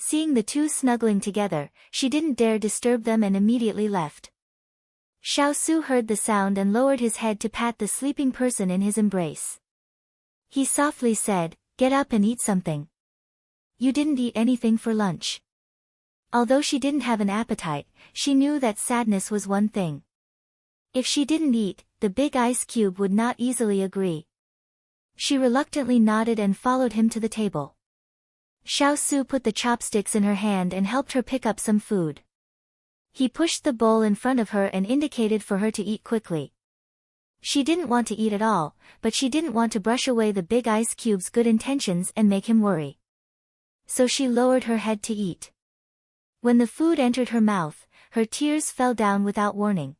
Seeing the two snuggling together, she didn't dare disturb them and immediately left. Xiao Su heard the sound and lowered his head to pat the sleeping person in his embrace. He softly said, "Get up and eat something. You didn't eat anything for lunch." Although she didn't have an appetite, she knew that sadness was one thing. If she didn't eat, the big ice cube would not easily agree. She reluctantly nodded and followed him to the table. Xiao Su put the chopsticks in her hand and helped her pick up some food. He pushed the bowl in front of her and indicated for her to eat quickly. She didn't want to eat at all, but she didn't want to brush away the big ice cube's good intentions and make him worry. So she lowered her head to eat. When the food entered her mouth, her tears fell down without warning.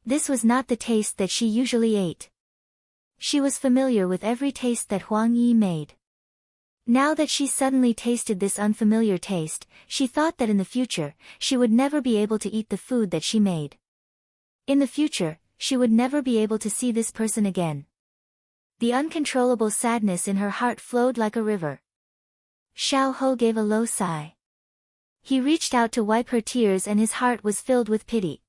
This was not the taste that she usually ate. She was familiar with every taste that Huang Yi made. Now that she suddenly tasted this unfamiliar taste, she thought that in the future, she would never be able to eat the food that she made. In the future, she would never be able to see this person again. The uncontrollable sadness in her heart flowed like a river. Xiao Ho gave a low sigh. He reached out to wipe her tears and his heart was filled with pity.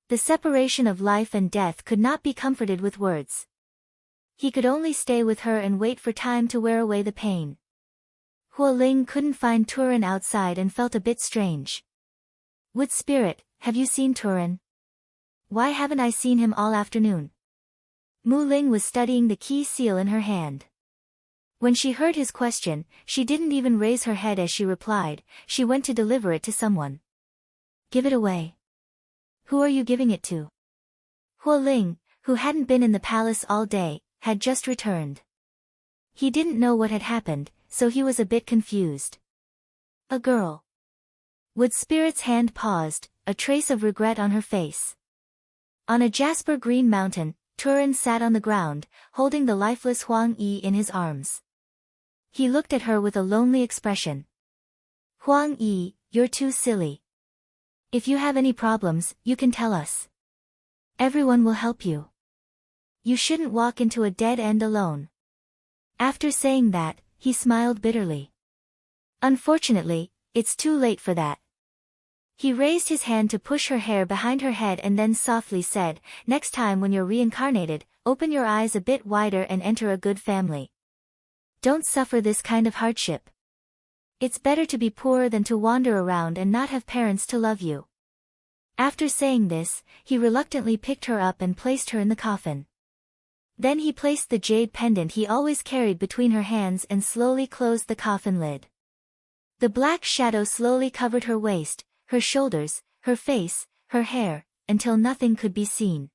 The separation of life and death could not be comforted with words. He could only stay with her and wait for time to wear away the pain. Huo Ling couldn't find Turan outside and felt a bit strange. Wood Spirit, have you seen Turan? Why haven't I seen him all afternoon? Mu Ling was studying the key seal in her hand. When she heard his question, she didn't even raise her head as she replied, she went to deliver it to someone. Give it away. Who are you giving it to? Huo Ling, who hadn't been in the palace all day, had just returned. He didn't know what had happened, so he was a bit confused. A girl. Wood Spirit's hand paused, a trace of regret on her face. On a jasper green mountain, Turan sat on the ground, holding the lifeless Huang Yi in his arms. He looked at her with a lonely expression. Huang Yi, you're too silly. If you have any problems, you can tell us. Everyone will help you. You shouldn't walk into a dead end alone. After saying that, he smiled bitterly. Unfortunately, it's too late for that. He raised his hand to push her hair behind her head and then softly said, next time when you're reincarnated, open your eyes a bit wider and enter a good family. Don't suffer this kind of hardship. It's better to be poor than to wander around and not have parents to love you. After saying this, he reluctantly picked her up and placed her in the coffin. Then he placed the jade pendant he always carried between her hands and slowly closed the coffin lid. The black shadow slowly covered her waist, her shoulders, her face, her hair, until nothing could be seen.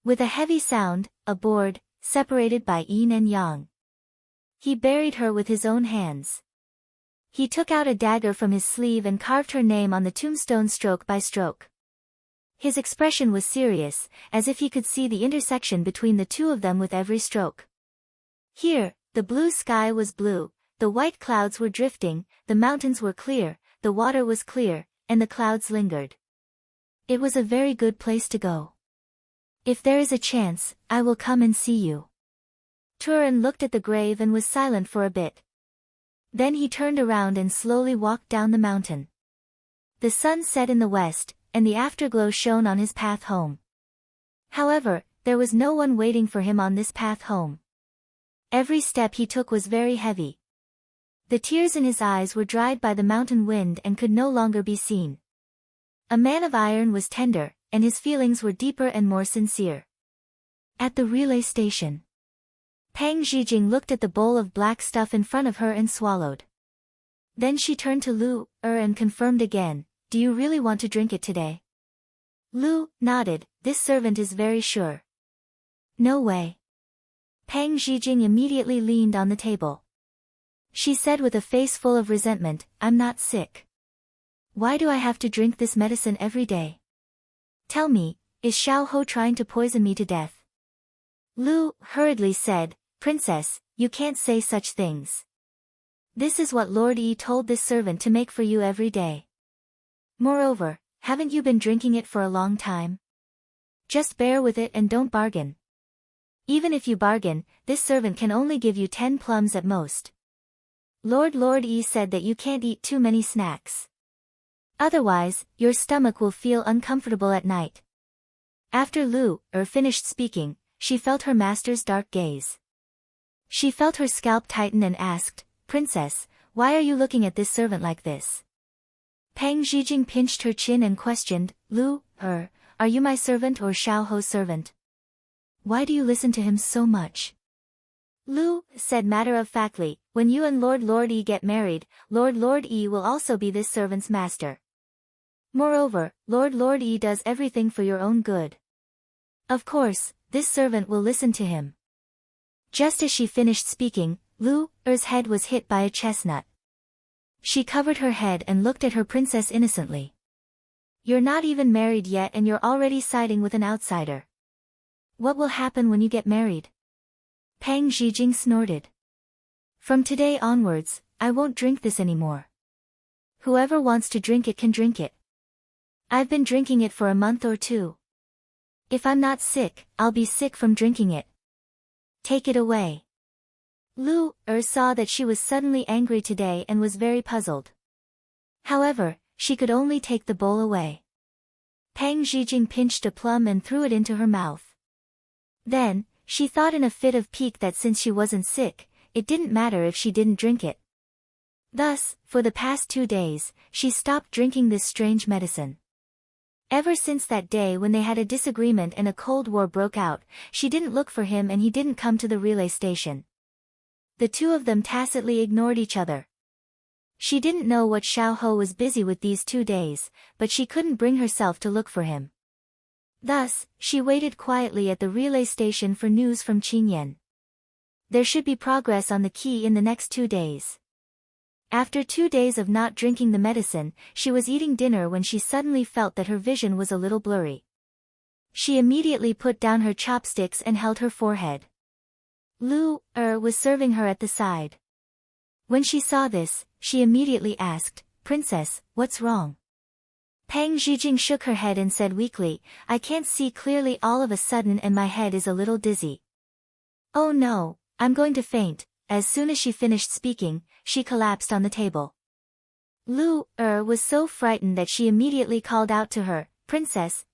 With a heavy sound, a board, separated by yin and yang. He buried her with his own hands. He took out a dagger from his sleeve and carved her name on the tombstone stroke by stroke. His expression was serious, as if he could see the intersection between the two of them with every stroke. Here, the blue sky was blue, the white clouds were drifting, the mountains were clear, the water was clear, and the clouds lingered. It was a very good place to go. If there is a chance, I will come and see you. Turan looked at the grave and was silent for a bit. Then he turned around and slowly walked down the mountain. The sun set in the west, and the afterglow shone on his path home. However, there was no one waiting for him on this path home. Every step he took was very heavy. The tears in his eyes were dried by the mountain wind and could no longer be seen. A man of iron was tender, and his feelings were deeper and more sincere. At the relay station, Pang Zhijing looked at the bowl of black stuff in front of her and swallowed. Then she turned to Lu and confirmed again, do you really want to drink it today? Lu nodded, this servant is very sure. No way. Pang Zhijing immediately leaned on the table. She said with a face full of resentment, I'm not sick. Why do I have to drink this medicine every day? Tell me, is Xiao Ho trying to poison me to death? Lu hurriedly said, Princess, you can't say such things. This is what Lord Yi told this servant to make for you every day. Moreover, haven't you been drinking it for a long time? Just bear with it and don't bargain. Even if you bargain, this servant can only give you 10 plums at most. Lord Yi said that you can't eat too many snacks. Otherwise, your stomach will feel uncomfortable at night. After Lu finished speaking, she felt her master's dark gaze. She felt her scalp tighten and asked, Princess, why are you looking at this servant like this? Pang Zhijing pinched her chin and questioned, Lu, are you my servant or Xiao Ho's servant? Why do you listen to him so much? Lu said matter-of-factly, when you and Lord Yi get married, Lord Yi will also be this servant's master. Moreover, Lord Yi does everything for your own good. Of course, this servant will listen to him. Just as she finished speaking, Lu's head was hit by a chestnut. She covered her head and looked at her princess innocently. You're not even married yet and you're already siding with an outsider. What will happen when you get married? Pang Zhijing snorted. From today onwards, I won't drink this anymore. Whoever wants to drink it can drink it. I've been drinking it for a month or two. If I'm not sick, I'll be sick from drinking it. Take it away. Lu saw that she was suddenly angry today and was very puzzled. However, she could only take the bowl away. Pang Zhijing pinched a plum and threw it into her mouth. Then, she thought in a fit of pique that since she wasn't sick, it didn't matter if she didn't drink it. Thus, for the past 2 days, she stopped drinking this strange medicine. Ever since that day when they had a disagreement and a cold war broke out, she didn't look for him and he didn't come to the relay station. The two of them tacitly ignored each other. She didn't know what Xiao Ho was busy with these 2 days, but she couldn't bring herself to look for him. Thus, she waited quietly at the relay station for news from Qingyan. There should be progress on the key in the next 2 days. After 2 days of not drinking the medicine, she was eating dinner when she suddenly felt that her vision was a little blurry. She immediately put down her chopsticks and held her forehead. Lu was serving her at the side. When she saw this, she immediately asked, Princess, what's wrong? Pang Zhijing shook her head and said weakly, I can't see clearly all of a sudden and my head is a little dizzy. Oh no, I'm going to faint. As soon as she finished speaking, she collapsed on the table. Lu was so frightened that she immediately called out to her, Princess,